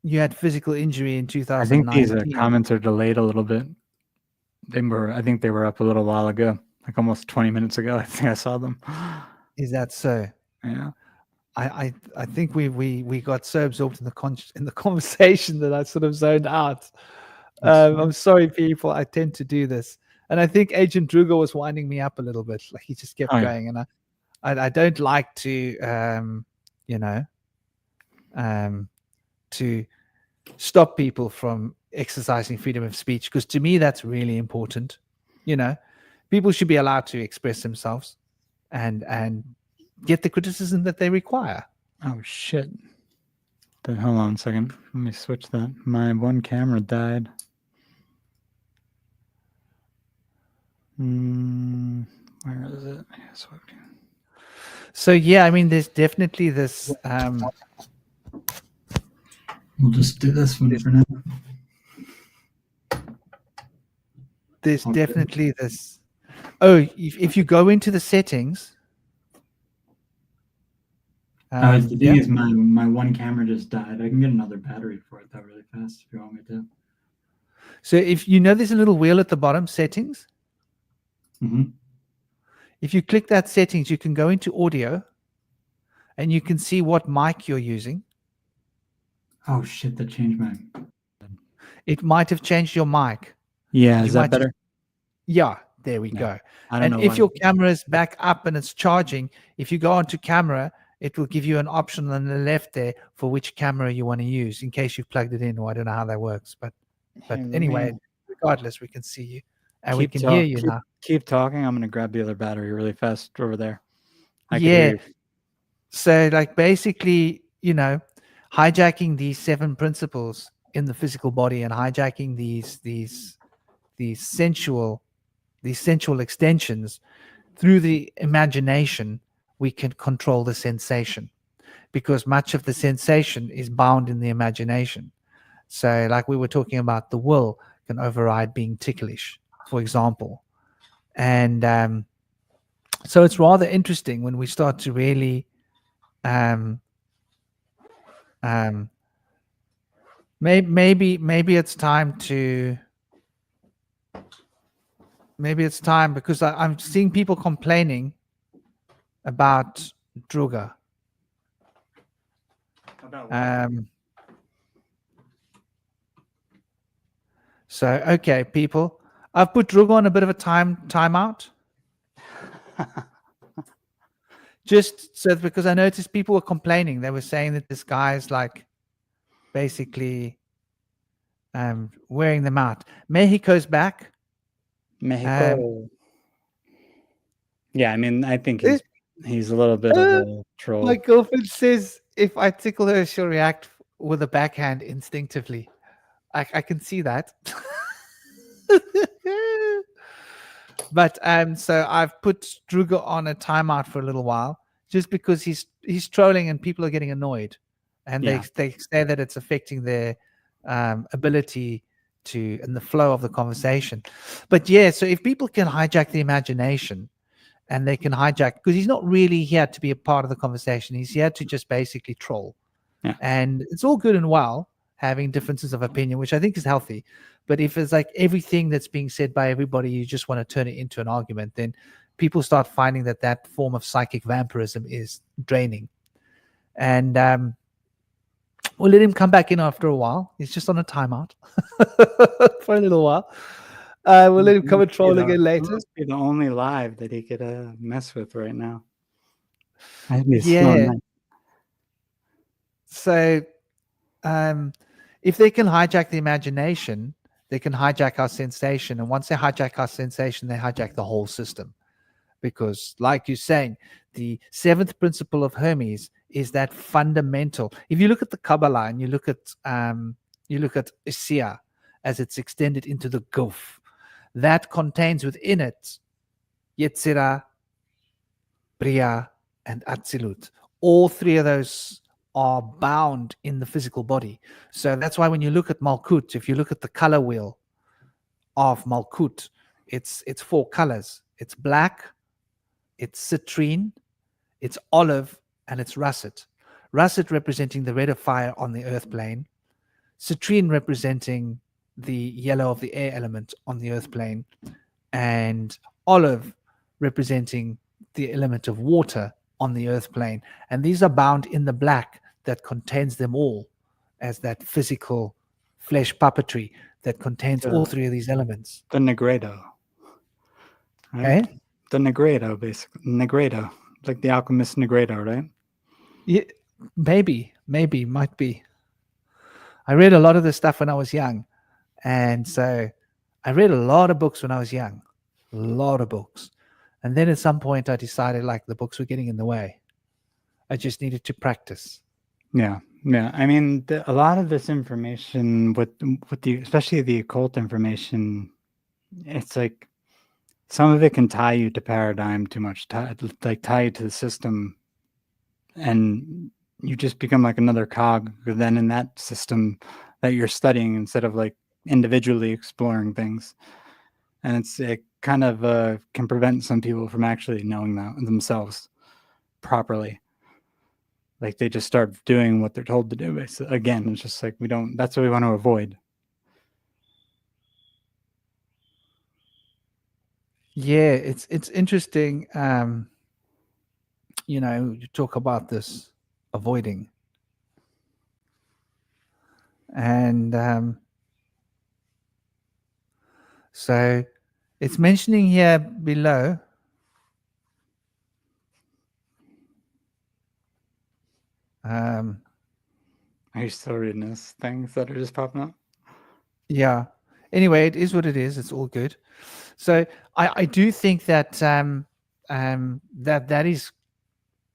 S3: you had physical injury in 2019.
S2: I think these comments are delayed a little bit. I think they were up a little while ago, like almost 20 minutes ago. I think I saw them.
S3: Is that so?
S2: Yeah.
S3: I think we got so absorbed in the conversation that I sort of zoned out. I'm sorry, people. I tend to do this, and I think Agent Druga was winding me up a little bit. Like, he just kept going, and I don't like to to stop people from exercising freedom of speech, because to me that's really important. You know, people should be allowed to express themselves and get the criticism that they require.
S2: Oh shit. Hold on a second. Let me switch that. My one camera died. Where is it?
S3: So yeah, I mean, there's definitely this.
S2: We'll just do this one for now.
S3: There's definitely this. Oh, if you go into the settings.
S2: The thing is, my one camera just died. I can get another battery for it though, really fast, if you want me to.
S3: So if you know, there's a little wheel at the bottom, settings.
S2: Mm-hmm.
S3: If you click that settings, you can go into audio, and you can see what mic you're using.
S2: Oh shit! That changed my.
S3: It might have changed your mic.
S2: Yeah, is that better?
S3: Yeah, there we go.
S2: I don't know.
S3: If your camera is back up and it's charging, if you go onto camera, it will give you an option on the left there for which camera you want to use, in case you've plugged it in, or I don't know how that works. But anyway, regardless, we can see you and we can hear you now.
S2: Keep talking. I'm going to grab the other battery really fast over there.
S3: So, like, basically, you know, hijacking these 7 principles in the physical body and hijacking these sensual extensions through the imagination, we can control the sensation, because much of the sensation is bound in the imagination. So, like we were talking about, the will can override being ticklish, for example. And so it's rather interesting when we start to really maybe it's time to because I'm seeing people complaining about Druga. So okay, people, I've put Druga on a bit of a timeout. Just so, because I noticed people were complaining. They were saying that this guy is like basically wearing them out. Mexico's back.
S2: Mexico. Yeah, I mean, I think he's a little bit of a troll.
S3: My girlfriend says if I tickle her, she'll react with a backhand instinctively. I can see that. But so I've put Druga on a timeout for a little while, just because he's trolling and people are getting annoyed, and they say that it's affecting their ability to and the flow of the conversation. But yeah, so if people can hijack the imagination, and they can hijack, because he's not really here to be a part of the conversation. He's here to just basically troll.
S2: Yeah.
S3: And it's all good and well having differences of opinion, which I think is healthy. But if it's like everything that's being said by everybody, you just want to turn it into an argument, then people start finding that form of psychic vampirism is draining. And we'll let him come back in after a while. He's just on a timeout for a little while.
S1: We'll let him come and troll again
S2: It
S1: later.
S2: must be the only live that he could mess with right now. That'd be so
S1: Yeah.
S2: nice.
S1: So, if they can hijack the imagination, they can hijack our sensation. And once they hijack our sensation, they hijack the whole system. Because, like you're saying, the seventh principle of Hermes is that fundamental. If you look at the Kabbalah and you look at Isia as it's extended into the Gulf, that contains within it Yetzirah, Bria, and Atzilut. All three of those are bound in the physical body. So that's why when you look at Malkut, if you look at the color wheel of Malkut, it's 4 colors. It's black, it's citrine, it's olive, and it's russet. Russet representing the red of fire on the earth plane, citrine representing the yellow of the air element on the earth plane, and olive representing the element of water on the earth plane. And these are bound in the black that contains them all as that physical flesh puppetry that contains all three of these elements.
S2: The Negredo.
S1: Right?
S2: Okay? The Negredo, basically. Negredo. Like the alchemist Negredo, right?
S1: Yeah, maybe, might be. I read a lot of this stuff when I was young. And so I read a lot of books when I was young. A lot of books. And then at some point I decided like the books were getting in the way. I just needed to practice.
S2: Yeah. I mean, a lot of this information with the, especially the occult information, it's like some of it can tie you to paradigm too much, tie you to the system, and you just become like another cog then in that system that you're studying instead of like individually exploring things. And it kind of can prevent some people from actually knowing that themselves properly. Like they just start doing what they're told to do. Basically. Again, it's just like that's what we want to avoid.
S1: Yeah, it's interesting. You talk about this avoiding. And so it's mentioning here below
S2: are you still reading those things that are just popping up?
S1: Yeah. Anyway, it is what it is. It's all good. So I do think that that is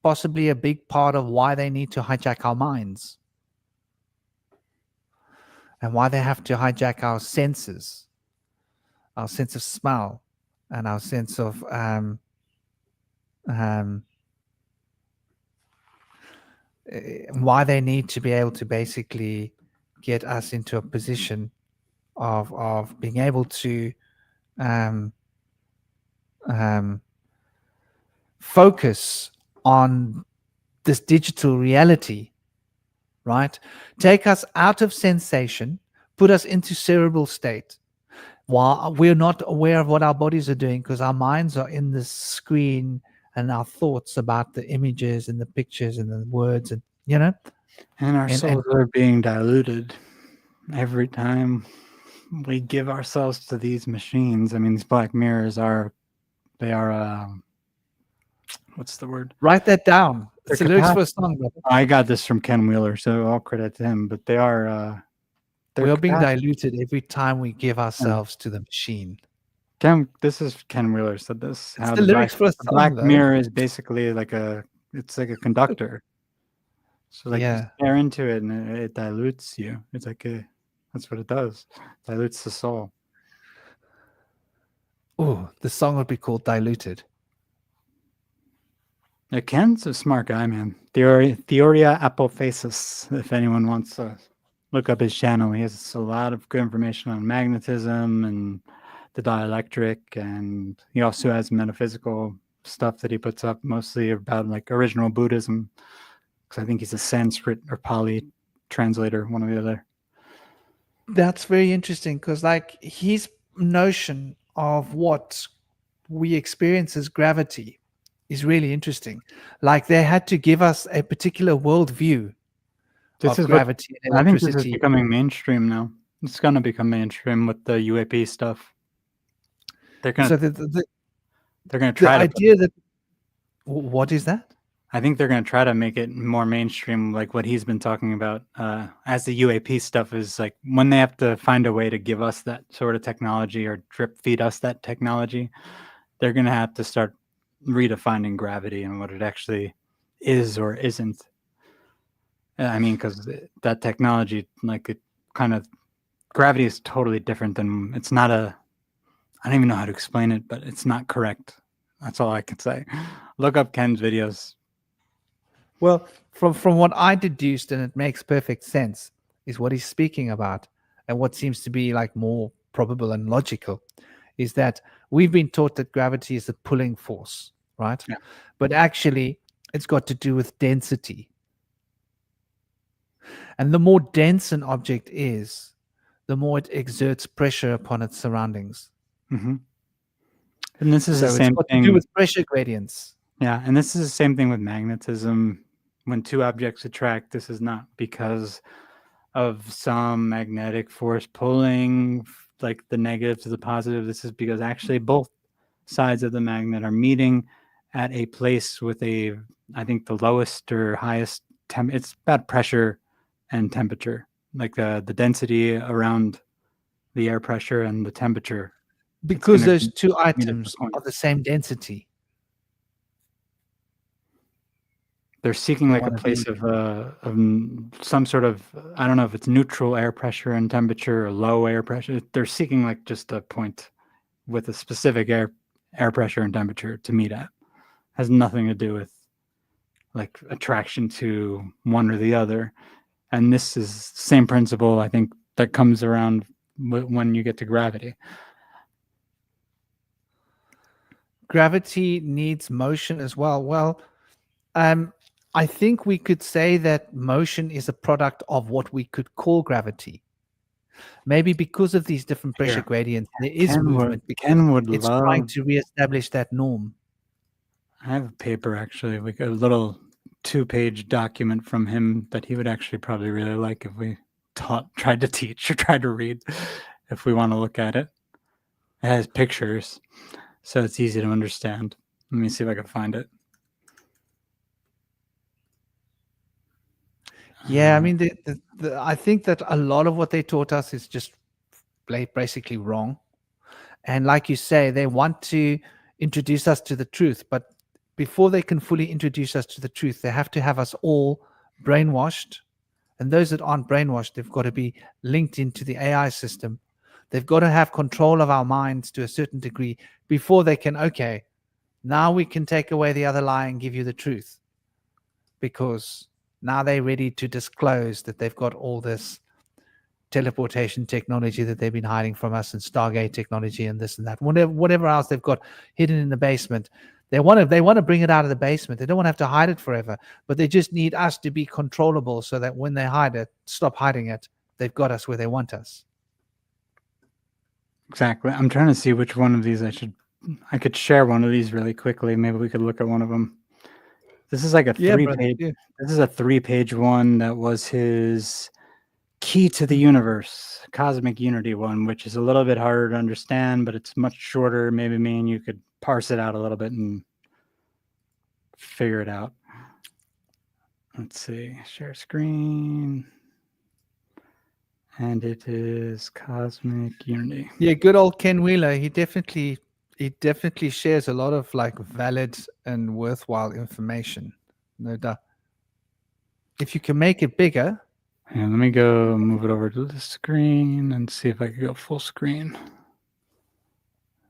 S1: possibly a big part of why they need to hijack our minds and why they have to hijack our senses, our sense of smell and our sense of why they need to be able to basically get us into a position of being able to focus on this digital reality, right? Take us out of sensation, put us into cerebral state while we're not aware of what our bodies are doing because our minds are in the screen and our thoughts about the images and the pictures and the words and
S2: and our souls are being diluted every time we give ourselves to these machines. I mean, these black mirrors are what's the word?
S1: Write that down. It's the lyrics for a song, brother.
S2: I got this from Ken Wheeler, so all credit to him. But they are
S1: we are being diluted every time we give ourselves to the machine.
S2: This is Ken Wheeler said this.
S1: It's the lyrics for a song,
S2: black mirror is basically like it's like a conductor. So like you stare into it and it dilutes you. It's like that's what it does. It dilutes the soul.
S1: Oh, the song would be called Diluted.
S2: Ken's a smart guy, man. Theoria Apophasis, if anyone wants to look up his channel. He has a lot of good information on magnetism and the dielectric, and he also has metaphysical stuff that he puts up, mostly about like original Buddhism, because I think he's a Sanskrit or Pali translator, one or the other.
S1: That's very interesting because like his notion of what we experience as gravity is really interesting. Like they had to give us a particular worldview of gravity and electricity.
S2: I think this is becoming mainstream now. It's going to become mainstream with the UAP stuff. They're gonna
S3: So
S2: they're gonna
S3: the
S2: try to.
S3: idea that what is that?
S2: I think they're gonna try to make it more mainstream, like what he's been talking about. As the UAP stuff is like when they have to find a way to give us that sort of technology or drip feed us that technology, they're gonna have to start redefining gravity and what it actually is or isn't. I mean, because that technology, like it kind of gravity is totally different than it's not a. I don't even know how to explain it, but it's not correct. That's all I can say. Look up Ken's videos.
S3: Well, from what I deduced, and it makes perfect sense, is what he's speaking about, and what seems to be like more probable and logical, is that we've been taught that gravity is a pulling force, right?
S2: Yeah.
S3: But actually, it's got to do with density. And the more dense an object is, the more it exerts pressure upon its surroundings.
S2: Mm-hmm. And this is
S3: So
S2: the
S3: it's
S2: same
S3: got
S2: thing.
S3: to do with pressure gradients.
S2: Yeah, and this is the same thing with magnetism. When two objects attract, this is not because of some magnetic force pulling like the negative to the positive. This is because actually both sides of the magnet are meeting at a place with a, I think the lowest or highest it's about pressure and temperature, like the density around the air pressure and the temperature.
S3: Because
S2: gonna
S3: those two
S2: meet at the
S3: items
S2: point.
S3: are the same density.
S2: They're seeking
S3: They
S2: like a
S3: wanna
S2: place
S3: be-
S2: of some sort of, I don't know if it's neutral air pressure and temperature or low air pressure. They're seeking like just a point with a specific air pressure and temperature to meet at. Has nothing to do with like attraction to one or the other. And this is the same principle, I think, that comes around when you get to gravity.
S3: Gravity needs motion as well. Well, I think we could say that motion is a product of what we could call gravity. Maybe because of these different pressure
S2: Here.
S3: gradients, there is
S2: Ken
S3: movement because
S2: Ken would
S3: it's trying
S2: love.
S3: to reestablish that norm.
S2: I have a paper actually, like a little 2-page document from him that he would actually probably really like if we tried to teach or tried to read, if we want to look at it. It has pictures, so it's easy to understand. Let me see if I can find it.
S3: Yeah, I mean, I think that a lot of what they taught us is just basically wrong. And like you say, they want to introduce us to the truth, but before they can fully introduce us to the truth, they have to have us all brainwashed. And those that aren't brainwashed, they've got to be linked into the AI system. They've got to have control of our minds to a certain degree before they can, okay, now we can take away the other lie and give you the truth. Because now they're ready to disclose that they've got all this teleportation technology that they've been hiding from us, and Stargate technology and this and that, whatever else they've got hidden in the basement. They want to bring it out of the basement. They don't want to have to hide it forever, but they just need us to be controllable so that when they stop hiding it, they've got us where they want us.
S2: Exactly. I'm trying to see which one of these I could share one of these really quickly. Maybe we could look at one of them. This is like a 3-page.
S3: Yeah.
S2: This is a 3-page one that was his Key to the Universe, Cosmic Unity one, which is a little bit harder to understand, but it's much shorter. Maybe me and you could parse it out a little bit and figure it out. Let's see. Share screen. And it is Cosmic Unity.
S3: Yeah, good old Ken Wheeler. He definitely shares a lot of like valid and worthwhile information. No doubt. If you can make it bigger.
S2: Yeah, let me go move it over to the screen and see if I can go full screen.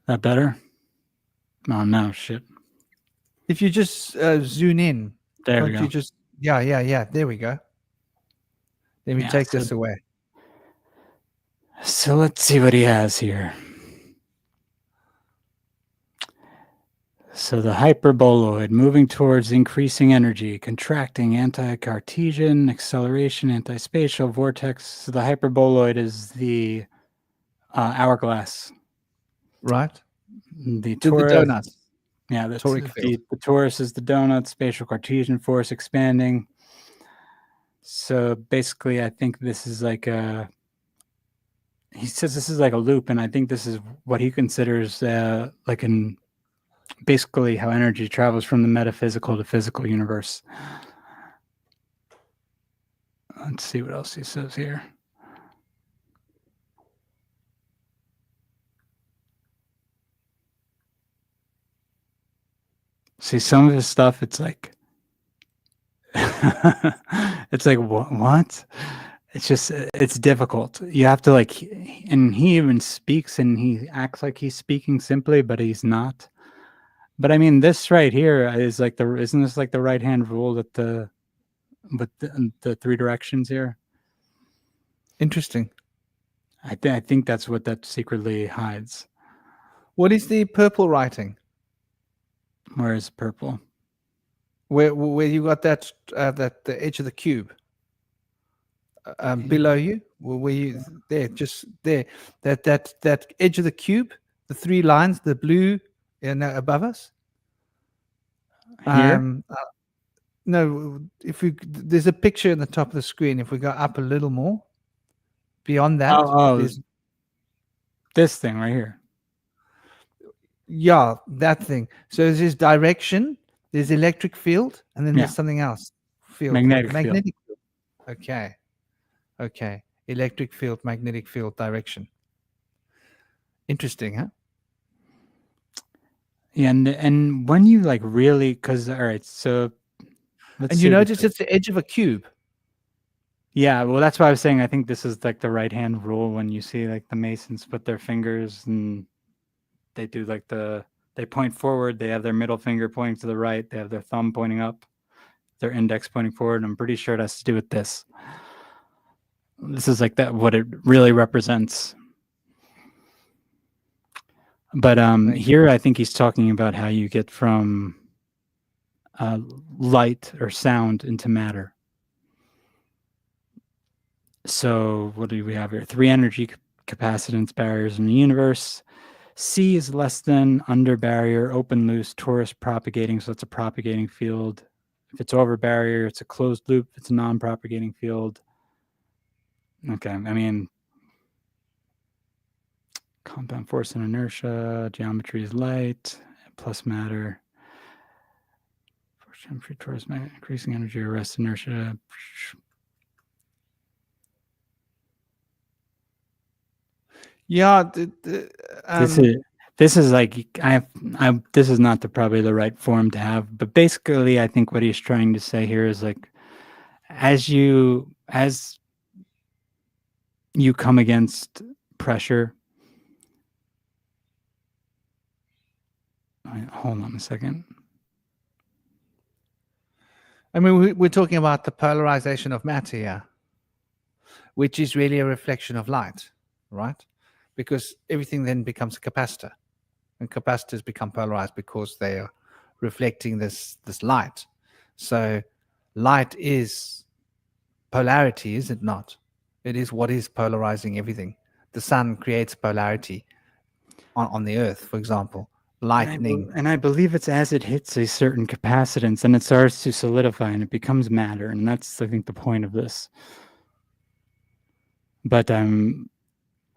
S2: That better? Oh no, shit.
S3: If you just zoom in.
S2: There we go.
S3: You just yeah. There we go. Let me take this away.
S2: So let's see what he has here. So the hyperboloid moving towards increasing energy, contracting, anti-Cartesian, acceleration, anti-spatial, vortex. So the hyperboloid is the hourglass.
S3: Right.
S2: The
S3: The
S2: torus.
S3: donuts.
S2: Yeah, the
S3: torus
S2: is the donut, spatial Cartesian force expanding. So basically, I think this is like he says this is like a loop, and I think this is what he considers like basically how energy travels from the metaphysical to physical universe. Let's see what else he says here. See, some of his stuff, it's like, it's like, what? It's just, it's difficult. You have to like, and he even speaks and he acts like he's speaking simply, but he's not. But I mean, this right here is like isn't this like the right-hand rule that with the three directions here?
S3: Interesting.
S2: I think that's what that secretly hides.
S3: What is the purple writing?
S2: Where is purple?
S3: Where you got that the edge of the cube below you? Where you there? Just there. That edge of the cube. The three lines. The blue above us.
S2: Here?
S3: No. If there's a picture in the top of the screen. If we go up a little more, beyond that,
S2: there's this thing right here.
S3: Yeah, that thing. So there's direction, there's electric field, and then there's something else. Field.
S2: Magnetic
S3: field. Okay. Electric field, magnetic field, direction. Interesting, huh?
S2: Yeah, and when you like really, because all right, so
S3: and you notice it's the edge of a cube.
S2: Yeah, well, that's why I was saying I think this is like the right-hand rule when you see like the Masons put their fingers and they do like they point forward, they have their middle finger pointing to the right, they have their thumb pointing up, their index pointing forward, and I'm pretty sure it has to do with this. This is like that, what it really represents. But here I think he's talking about how you get from light or sound into matter. So what do we have here? 3 energy capacitance barriers in the universe. C is less than, under barrier, open, loose, torus, propagating. So it's a propagating field. If it's over barrier, it's a closed loop. It's a non-propagating field. Okay, I mean, compound force and inertia, geometry is light, plus matter. Force, geometry, torus, increasing energy, arrest inertia.
S3: Yeah,
S2: this is like this is not probably the right form to have, but basically I think what he's trying to say here is like as you come against pressure. Hold on a second.
S3: I mean, we're talking about the polarization of matter here, which is really a reflection of light, right? Because everything then becomes a capacitor, and capacitors become polarized because they are reflecting this light. So light is polarity, is it not? It is what is polarizing everything. The sun creates polarity on the earth, for example. Lightning.
S2: And I believe it's as it hits a certain capacitance and it starts to solidify and it becomes matter. And that's, I think, the point of this. But I'm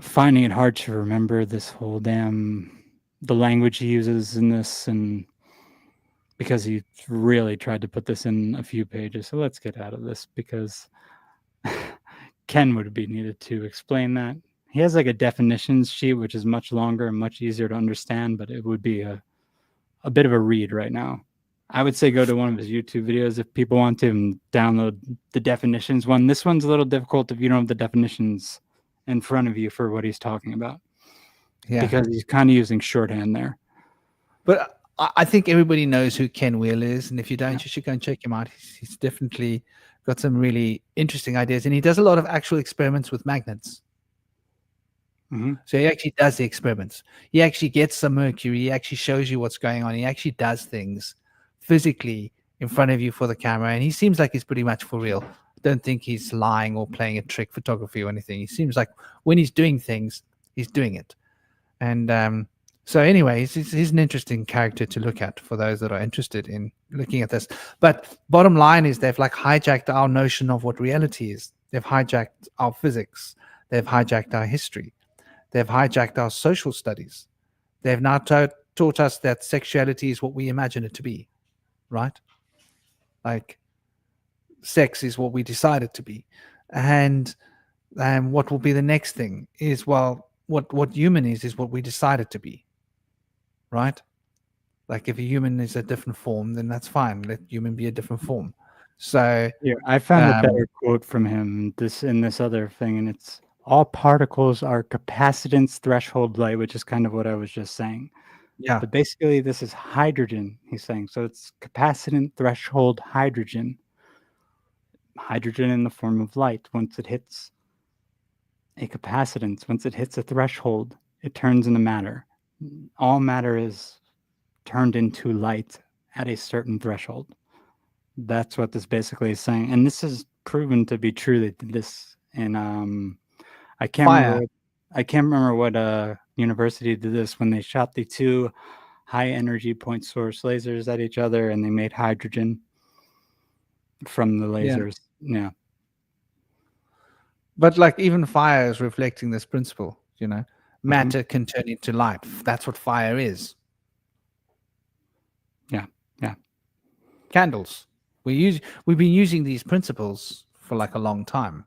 S2: finding it hard to remember this whole the language he uses in this, and because he really tried to put this in a few pages. So let's get out of this because Ken would be needed to explain that. He has like a definitions sheet, which is much longer and much easier to understand, but it would be a bit of a read right now. I would say go to one of his YouTube videos if people want to and download the definitions one. This one's a little difficult if you don't have the definitions in front of you for what he's talking about. Yeah. Because he's kind of using shorthand there.
S3: But I think everybody knows who Ken Wheeler is, and if you don't, you should go and check him out. He's definitely got some really interesting ideas, and he does a lot of actual experiments with magnets.
S2: Mm-hmm.
S3: So he actually does the experiments. He actually gets some mercury. He actually shows you what's going on. He actually does things physically in front of you for the camera, and he seems like he's pretty much for real. Don't think he's lying or playing a trick photography or anything. He seems like when he's doing things, he's doing it. And so anyway, he's an interesting character to look at for those that are interested in looking at this. But bottom line is they've like hijacked our notion of what reality is. They've hijacked our physics. They've hijacked our history. They've hijacked our social studies. They've now taught us that sexuality is what we imagine it to be, right? Like sex is what we decide it to be. And what will be the next thing is, well, what human is what we decide it to be, right? Like if a human is a different form, then that's fine. Let human be a different form. So
S2: yeah, I found a better quote from him in this other thing, and it's all particles are capacitance threshold light, which is kind of what I was just saying.
S3: yeah,
S2: But basically, this is hydrogen, he's saying. So it's capacitance threshold hydrogen. Hydrogen in the form of light. Once it hits a capacitance, once it hits a threshold, it turns into matter. All matter is turned into light at a certain threshold. That's what this basically is saying. And this is proven to be true. They did this in I can't remember what university did this when they shot the two high energy point source lasers at each other, and they made hydrogen from the lasers. Yeah.
S3: But like even fire is reflecting this principle, matter can turn into light. That's what fire is.
S2: Yeah.
S3: Candles. We've been using these principles for like a long time,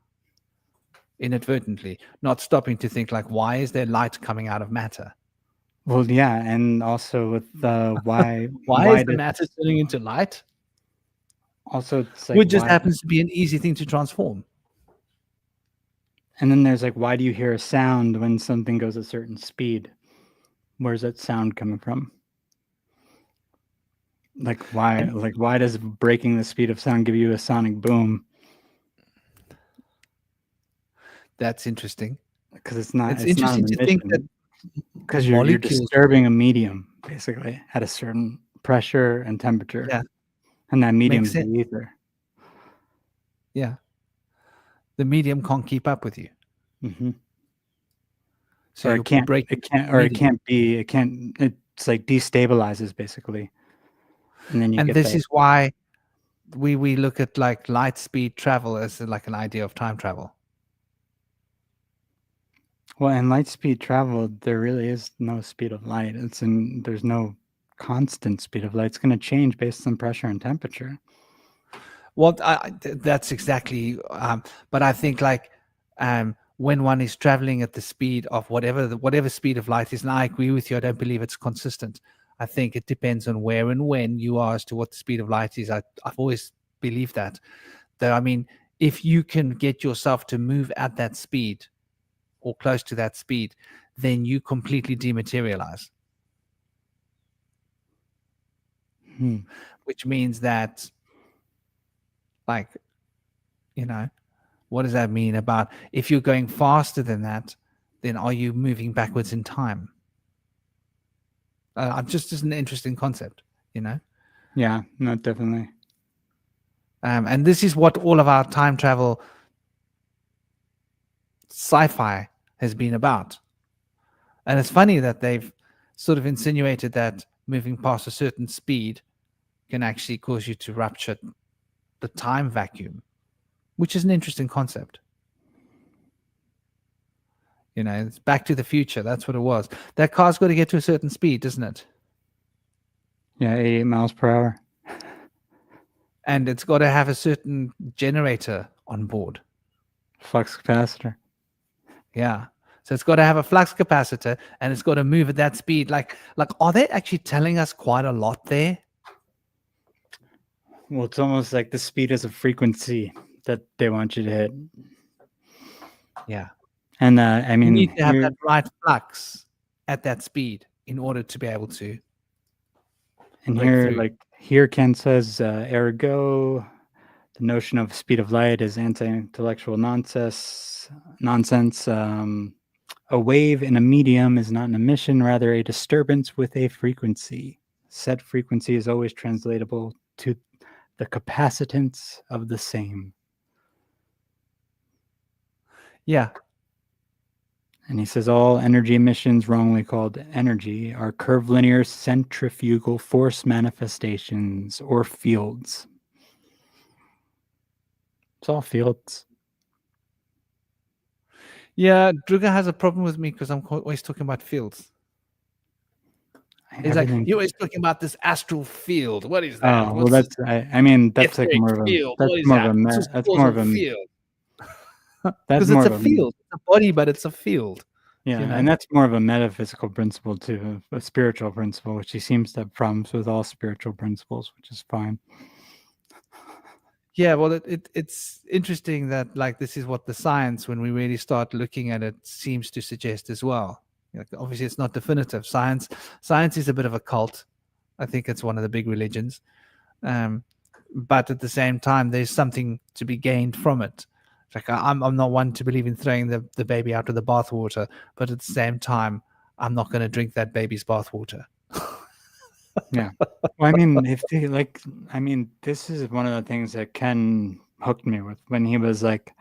S3: inadvertently, not stopping to think like, why is there light coming out of matter?
S2: Well, yeah, and also with why
S3: is the matter turning into light?
S2: Also, it's like
S3: Which just happens to be an easy thing to transform.
S2: And then there's like, why do you hear a sound when something goes a certain speed? Where's that sound coming from? Like why does breaking the speed of sound give you a sonic boom?
S3: That's interesting.
S2: Because it's not.
S3: It's interesting to think that
S2: because you're disturbing a medium basically at a certain pressure and temperature.
S3: Yeah,
S2: and that medium is the ether.
S3: Yeah, the medium can't keep up with you.
S2: Mm-hmm.
S3: So
S2: it can't. It's like destabilizes basically. And then
S3: this is why we look at like light speed travel as like an idea of time travel.
S2: Well, in light speed travel, there really is no speed of light. There's no constant speed of light. It's going to change based on pressure and temperature.
S3: Well, that's exactly. But I think like when one is traveling at the speed of whatever speed of light is, and I agree with you. I don't believe it's consistent. I think it depends on where and when you are as to what the speed of light is. I've always believed that. Though, I mean, if you can get yourself to move at that speed or close to that speed, then you completely dematerialize. Which means that, like, what does that mean about if you're going faster than that, then are you moving backwards in time? Just an interesting concept,
S2: Yeah, no, definitely.
S3: And this is what all of our time travel sci-fi has been about. And it's funny that they've sort of insinuated that moving past a certain speed can actually cause you to rupture the time vacuum, which is an interesting concept. It's Back to the Future. That's what it was. That car's got to get to a certain speed, doesn't it?
S2: Yeah, 88 miles per hour.
S3: And it's got to have a certain generator on board.
S2: Flux capacitor.
S3: Yeah. So it's got to have a flux capacitor, and it's got to move at that speed. Like, are they actually telling us quite a lot there?
S2: Well, it's almost like the speed is a frequency that they want you to hit.
S3: Yeah.
S2: And I mean,
S3: you need to have that right flux at that speed in order to be able to.
S2: And here Ken says, ergo, the notion of speed of light is anti-intellectual nonsense. A wave in a medium is not an emission, rather a disturbance with a frequency. Said frequency is always translatable to the capacitance of the same.
S3: Yeah.
S2: And he says all energy emissions, wrongly called energy, are curvilinear centrifugal force manifestations or fields. It's all fields.
S3: Yeah, Druga has a problem with me because I'm always talking about fields. He's like,
S2: Everything.
S3: you're always talking about this astral field. What is that?
S2: Oh well,
S3: What's this
S2: I mean that's like
S3: etheric
S2: more of a
S3: field? What is that? It's just
S2: that's more
S3: causal
S2: of a
S3: field.
S2: that's
S3: Because
S2: more
S3: it's a
S2: of a
S3: field. It's a body, but it's a field.
S2: yeah,
S3: you know?
S2: and that's more of a metaphysical principle too, a spiritual principle, which he seems to have problems with all spiritual principles, which is fine.
S3: Yeah, well, it's interesting that like this is what the science, when we really start looking at it, seems to suggest as well. Like, obviously, it's not definitive. Science is a bit of a cult. I think it's one of the big religions, but at the same time, there's something to be gained from it. It's like I'm not one to believe in throwing the baby out of the bathwater, but at the same time, I'm not going to drink that baby's bathwater.
S2: Yeah. Well, I mean, this is one of the things that Ken hooked me with when he was like,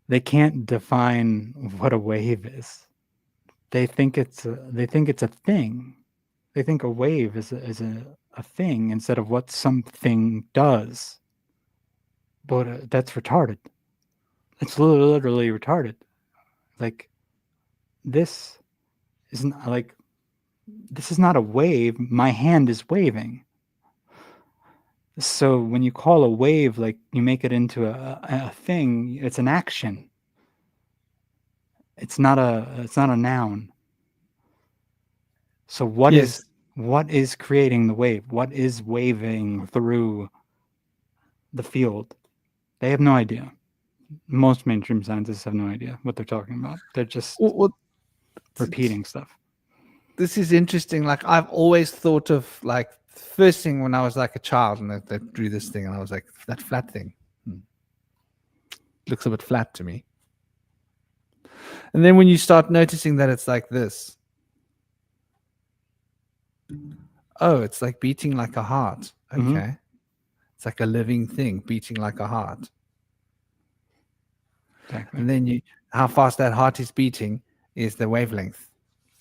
S2: they can't define what a wave is. They think it's a thing. They think a wave is a thing instead of what something does. But that's retarded. It's literally retarded. Like, this isn't like, this is not a wave. My hand is waving. So when you call a wave, like you make it into a thing, it's an action. It's not a noun. So what
S3: Yes.
S2: is creating the wave? What is waving through the field? They have no idea. Most mainstream scientists have no idea what they're talking about. They're just repeating stuff.
S3: This is interesting. Like, I've always thought of like first thing when I was like a child, and they drew this thing, and I was like, that flat thing looks a bit flat to me. And then when you start noticing that it's like this, oh, it's like beating like a heart. Okay.
S2: Mm-hmm.
S3: It's like a living thing beating like a heart.
S2: Exactly.
S3: And then how fast that heart is beating is the wavelength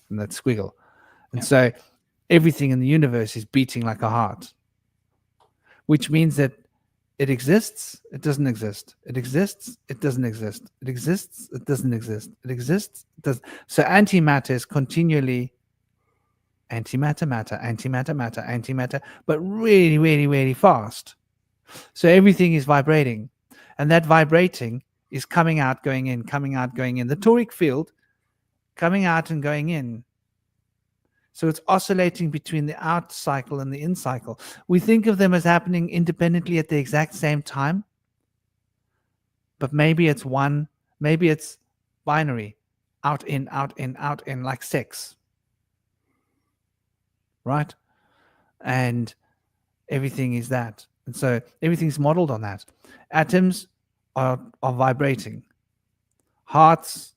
S3: and that squiggle. And so everything in the universe is beating like a heart, which means that it exists, it doesn't exist. It exists, it doesn't exist. It exists, it doesn't exist. It exists, it doesn't. So antimatter is continually antimatter, matter, antimatter, matter, antimatter, but really, really, really fast. So everything is vibrating, and that vibrating is coming out, going in, coming out, going in. The toric field coming out and going in. So it's oscillating between the out cycle and the in cycle. We think of them as happening independently at the exact same time, but maybe it's binary, out, in, out, in, out, in, like sex. Right? And everything is that. And so everything's modeled on that. Atoms are vibrating. Hearts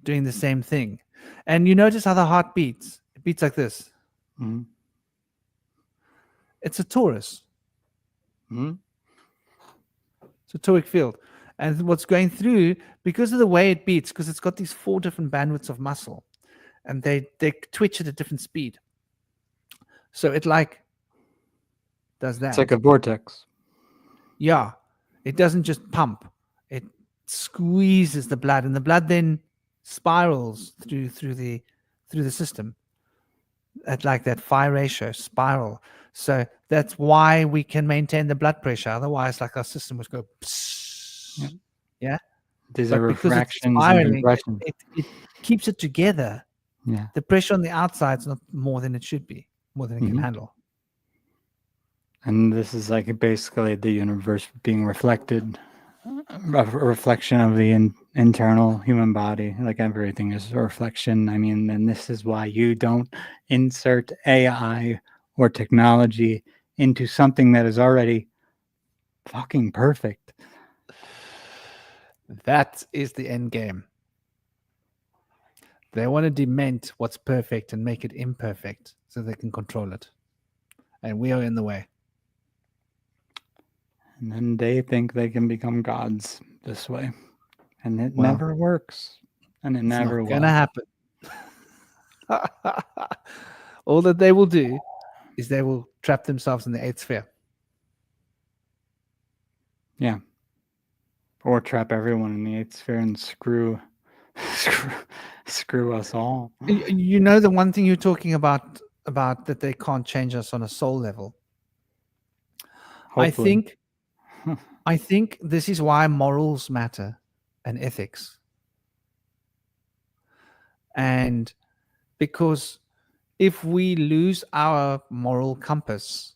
S3: doing the same thing. And you notice how the heart beats. It beats like this.
S2: Mm-hmm.
S3: It's a torus.
S2: Mm-hmm.
S3: It's a toric field. And what's going through, because of the way it beats, because it's got these 4 different bandwidths of muscle, and they twitch at a different speed. So it like does that.
S2: It's like a vortex.
S3: Yeah. It doesn't just pump. It squeezes the blood, and the blood then spirals through the system at like that phi ratio spiral. So that's why we can maintain the blood pressure. Otherwise, like, our system would go psss. Yeah.
S2: These are refractions and
S3: spiraling,
S2: impressions.
S3: it keeps it together.
S2: Yeah.
S3: The pressure on the outside is not more than it should be, more than it can handle.
S2: And this is like basically the universe being reflected, a reflection of the internal human body. Like, everything is a reflection. I mean, and this is why you don't insert AI or technology into something that is already fucking perfect.
S3: That is the end game. They want to dement what's perfect and make it imperfect so they can control it. And we are in the way.
S2: And then they think they can become gods this way. And it never works. And it never will.
S3: It's not going to happen. All that they will do is they will trap themselves in the 8th sphere.
S2: Yeah. Or trap everyone in the 8th sphere and screw Screw us all.
S3: You know, the one thing you're talking about that they can't change us on a soul level.
S2: Hopefully.
S3: I think this is why morals matter and ethics. And because if we lose our moral compass,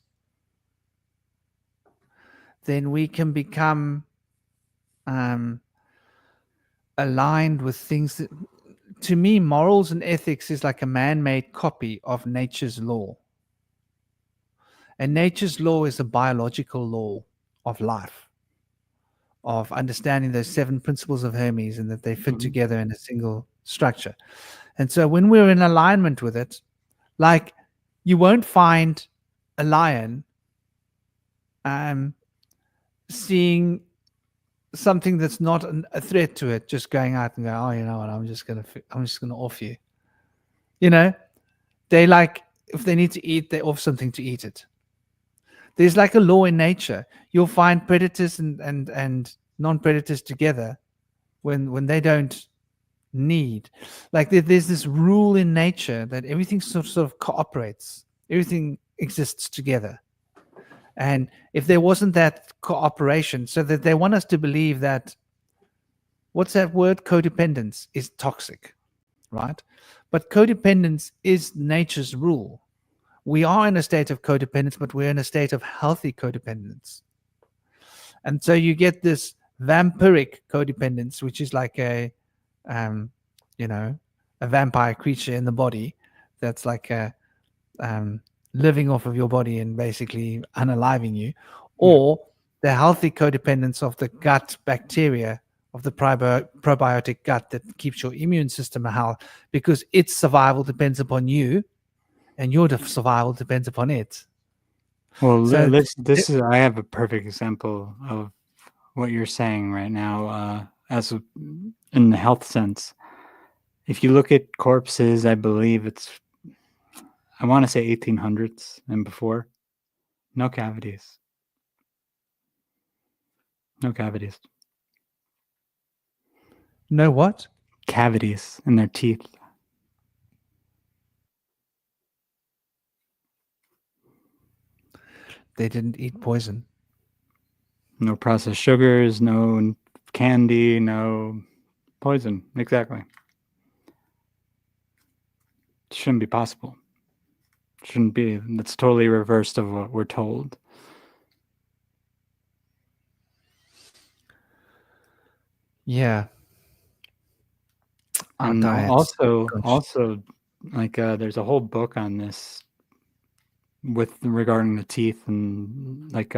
S3: then we can become aligned with things that, to me, morals and ethics is like a man-made copy of nature's law. And nature's law is a biological law of life, of understanding those 7 principles of Hermes and that they fit together in a single structure. And so when we're in alignment with it, like, you won't find a lion seeing something that's not a threat to it, just going out and go, oh, you know what, I'm just gonna off you. You know, they, like, if they need to eat, they off something to eat it. There's like a law in nature. You'll find predators and non-predators together when they don't need. Like, there's this rule in nature that everything sort of cooperates. Everything exists together. And if there wasn't that cooperation, so that they want us to believe that, what's that word? Codependence is toxic, right? But codependence is nature's rule. We are in a state of codependence, but we're in a state of healthy codependence. And so you get this vampiric codependence, which is like a vampire creature in the body that's like living off of your body and basically unaliving you, or the healthy codependence of the gut bacteria, of the probiotic gut that keeps your immune system healthy, because its survival depends upon you and your survival depends upon it.
S2: Well, so this is, I have a perfect example of what you're saying right now, in the health sense. If you look at corpses, I believe I want to say 1800s and before, no cavities. No cavities.
S3: No what?
S2: Cavities in their teeth.
S3: They didn't eat poison.
S2: No processed sugars, no candy, no poison. Exactly. Shouldn't be possible. Shouldn't be. That's totally reversed of what we're told.
S3: Yeah.
S2: And also, like, there's a whole book on this regarding the teeth, and like,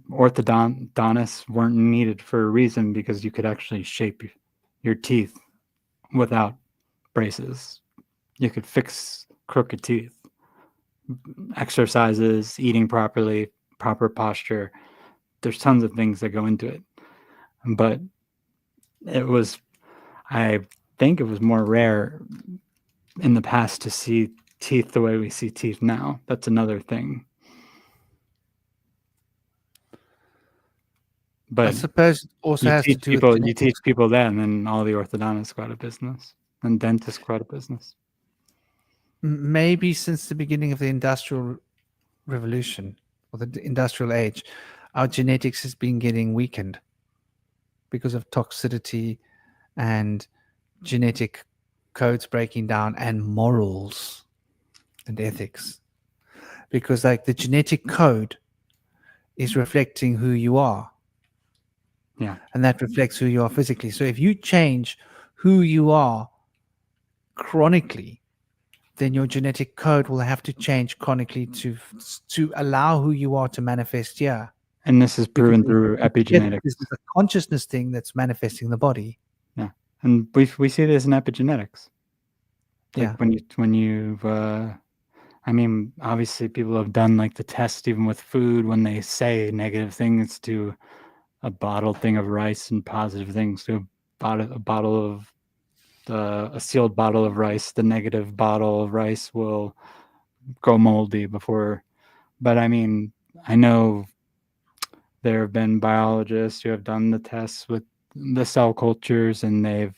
S2: orthodontists weren't needed for a reason, because you could actually shape your teeth without braces. You could fix crooked teeth. Exercises, eating properly, proper posture. There's tons of things that go into it. But I think it was more rare in the past to see teeth the way we see teeth now. That's another thing. But
S3: I suppose it also has to do with genetics.
S2: You teach people that, and then all the orthodontists go out of business, and dentists go out of business.
S3: Maybe since the beginning of the Industrial Revolution or the Industrial Age, our genetics has been getting weakened because of toxicity and genetic codes breaking down and morals and ethics. Because, like, the genetic code is reflecting who you are.
S2: Yeah.
S3: And that reflects who you are physically. So if you change who you are chronically, then your genetic code will have to change chronically to allow who you are to manifest here.
S2: And this is proven through epigenetics.
S3: This is a consciousness thing that's manifesting the body.
S2: Yeah. And we see this in epigenetics. Like,
S3: yeah.
S2: when you've I mean, obviously people have done like the test even with food, when they say negative things to a bottled thing of rice and positive things to a sealed bottle of rice. The negative bottle of rice will go moldy before. But I mean, I know there have been biologists who have done the tests with the cell cultures, and they've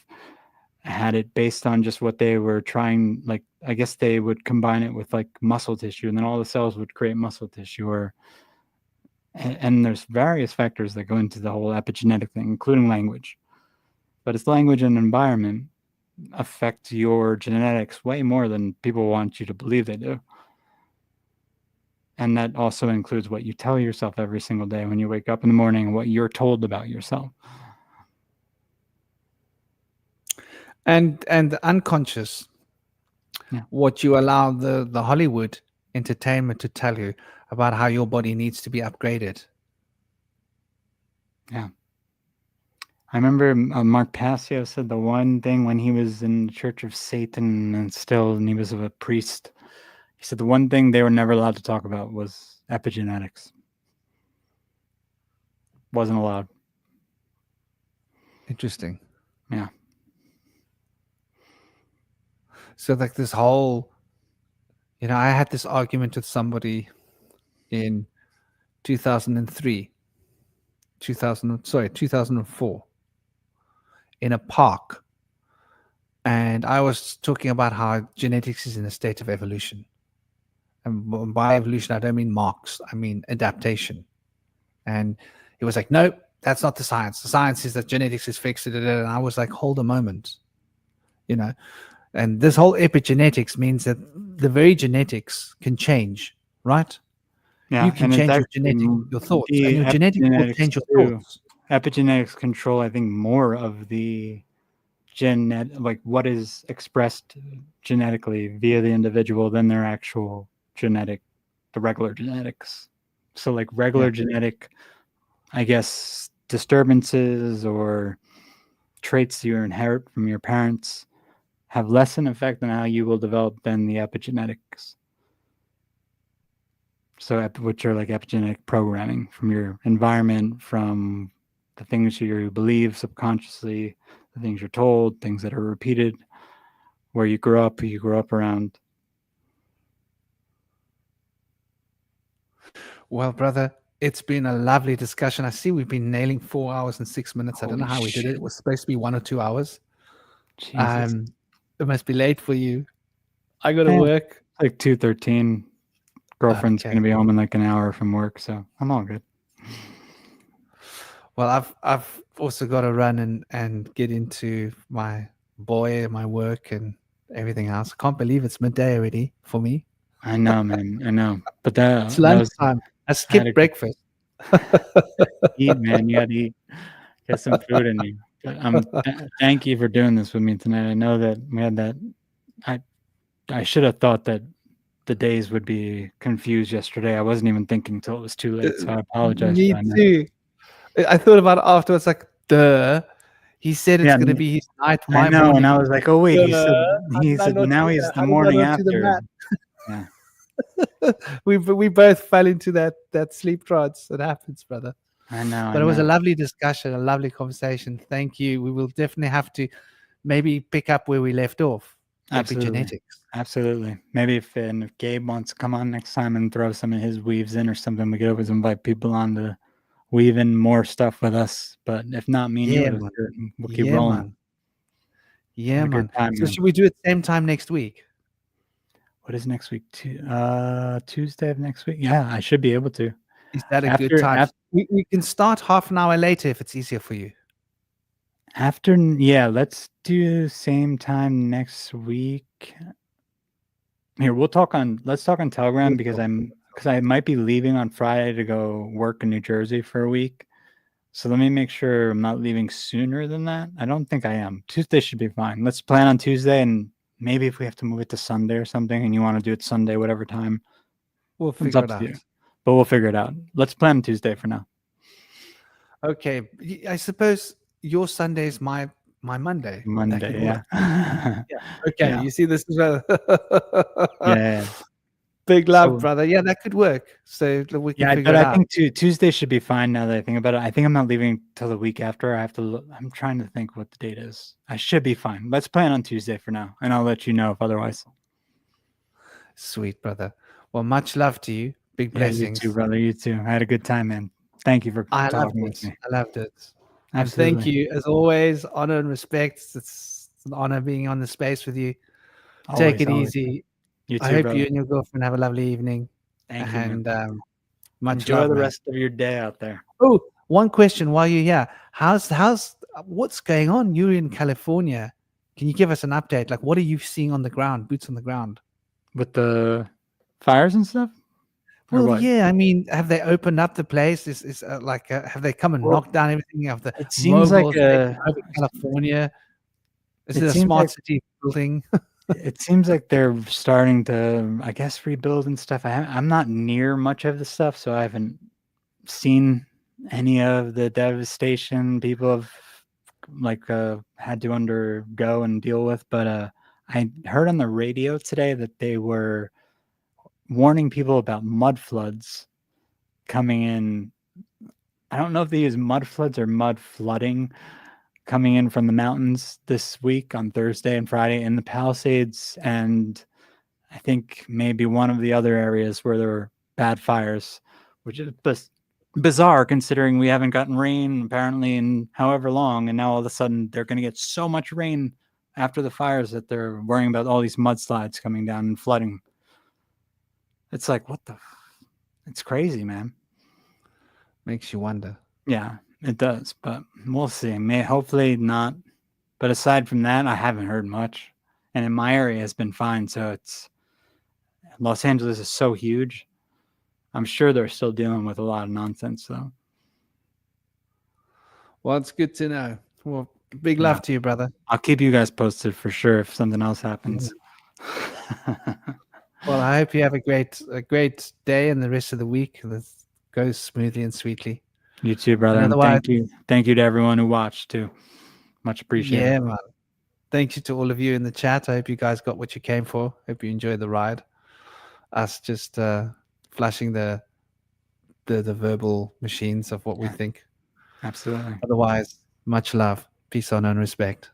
S2: had it based on just what they were trying. Like, I guess they would combine it with like muscle tissue, and then all the cells would create muscle tissue. And there's various factors that go into the whole epigenetic thing, including language. But it's language and environment affect your genetics way more than people want you to believe they do. And that also includes what you tell yourself every single day when you wake up in the morning, and what you're told about yourself.
S3: And the unconscious, what you allow the Hollywood entertainment to tell you about how your body needs to be upgraded.
S2: Yeah. I remember Mark Passio said the one thing when he was in the Church of Satan and he was a priest. He said the one thing they were never allowed to talk about was epigenetics. Wasn't allowed.
S3: Interesting.
S2: Yeah.
S3: So like this whole, I had this argument with somebody in 2004 in a park. And I was talking about how genetics is in a state of evolution. And by evolution, I don't mean Marx, I mean adaptation. And he was like, no, that's not the science. The science is that genetics is fixed. And I was like, hold a moment, And this whole epigenetics means that the very genetics can change, right?
S2: Yeah,
S3: you can change your thoughts, and your genetics will change your thoughts.
S2: Epigenetics control, I think, more of the like what is expressed genetically via the individual than their actual the regular genetics. So like regular genetic, I guess, disturbances or traits you inherit from your parents have less an effect on how you will develop than the epigenetics. So which are like epigenetic programming from your environment, from the things you believe subconsciously, the things you're told, things that are repeated, where you grew up around.
S3: Well, brother, it's been a lovely discussion. I see we've been nailing 4 hours and 6 minutes. I don't know how we did it. It was supposed to be 1 or 2 hours.
S2: Jesus.
S3: It must be late for you. I got to work.
S2: Like 2:13. Girlfriend's going to be home in like an hour from work, so I'm all good.
S3: Well, I've also got to run and get into my boy and my work and everything else. I can't believe it's midday already for me.
S2: I know, man. I know. But
S3: it's lunchtime. I skipped breakfast.
S2: Eat, man. You got to eat. Get some food in you. Thank you for doing this with me tonight. I know that we had that. I should have thought that the days would be confused yesterday. I wasn't even thinking until it was too late, so I apologize.
S3: Me too. I thought about it afterwards, like, duh. He said it's going to be his night.
S2: I know, morning. And I was like, oh wait, he said now he's the morning after. Yeah.
S3: we both fell into that sleep trance. It happens, brother.
S2: I know.
S3: But it was a lovely discussion, a lovely conversation. Thank you. We will definitely have to maybe pick up where we left off. Epigenetics.
S2: Absolutely. Maybe if Gabe wants to come on next time and throw some of his weaves in or something, we could always invite people on to weave in more stuff with us. But if not, me and you, we'll keep rolling.
S3: Man. Yeah, man. So should we do it same time next week?
S2: What is next week? Tuesday of next week? Yeah, I should be able to.
S3: Is that a good time? We can start half an hour later if it's easier for you.
S2: Let's do same time next week. Here, let's talk on Telegram because I might be leaving on Friday to go work in New Jersey for a week. So let me make sure I'm not leaving sooner than that. I don't think I am. Tuesday should be fine. Let's plan on Tuesday, and maybe if we have to move it to Sunday or something and you want to do it Sunday, whatever time,
S3: we'll figure it out.
S2: But we'll figure it out. Let's plan Tuesday for now.
S3: Okay. I suppose your Sunday is my Monday.
S2: Yeah.
S3: Okay. Yeah. You see, this is
S2: yeah.
S3: Big love, brother. Yeah, that could work. So we can figure it out.
S2: I think Tuesday should be fine now that I think about it. I think I'm not leaving till the week after. I'm trying to think what the date is. I should be fine. Let's plan on Tuesday for now, and I'll let you know if otherwise.
S3: Sweet, brother. Well, much love to you. Big blessings.
S2: You too, brother. You too. I had a good time, man. Thank you for talking with me.
S3: I loved it. And thank
S2: Absolutely.
S3: you, as always. Honor and respect. It's an honor being on the space with you. Take
S2: Always,
S3: it
S2: always.
S3: easy.
S2: You
S3: I
S2: too,
S3: hope
S2: brother.
S3: you and your girlfriend have a lovely evening.
S2: Thank you, man.
S3: And much
S2: Enjoy
S3: love,
S2: the
S3: man.
S2: rest of your day out there.
S3: Oh, one question while you're here. How's what's going on? You're in California. Can you give us an update? Like, what are you seeing on the ground, boots on the ground?
S2: With the fires and stuff? Or
S3: Well,
S2: what?
S3: yeah. I mean, have they opened up the place? Have they come and
S2: Well,
S3: knocked down everything? Have the
S2: it seems like
S3: mobiles taken over California? Is
S2: it
S3: it a
S2: seems
S3: smart
S2: like
S3: city building?
S2: it seems like they're starting to, I guess, rebuild and stuff. I'm not near much of the stuff, so I haven't seen any of the devastation people have had to undergo and deal with. But I heard on the radio today that they were warning people about mud floods coming in. I don't know if they use mud floods or mud flooding coming in from the mountains this week on Thursday and Friday in the Palisades, and I think maybe one of the other areas where there were bad fires, which is bizarre considering we haven't gotten rain apparently in however long, and now all of a sudden they're going to get so much rain after the fires that they're worrying about all these mudslides coming down and flooding. It's like, what the? It's crazy, man.
S3: Makes you wonder.
S2: Yeah, it does, but we'll see. Hopefully not. But aside from that, I haven't heard much. And in my area has been fine. So it's Los Angeles is so huge. I'm sure they're still dealing with a lot of nonsense though.
S3: Well, it's good to know. Well, big love to you, brother.
S2: I'll keep you guys posted for sure if something else happens.
S3: Well, I hope you have a great day and the rest of the week. That goes smoothly and sweetly.
S2: You too, brother. And thank you. Thank you to everyone who watched too. Much appreciated.
S3: Yeah, man. Thank you to all of you in the chat. I hope you guys got what you came for. Hope you enjoyed the ride. Us just flashing the verbal machines of what we think.
S2: Absolutely.
S3: Otherwise, much love, peace, honor, and respect.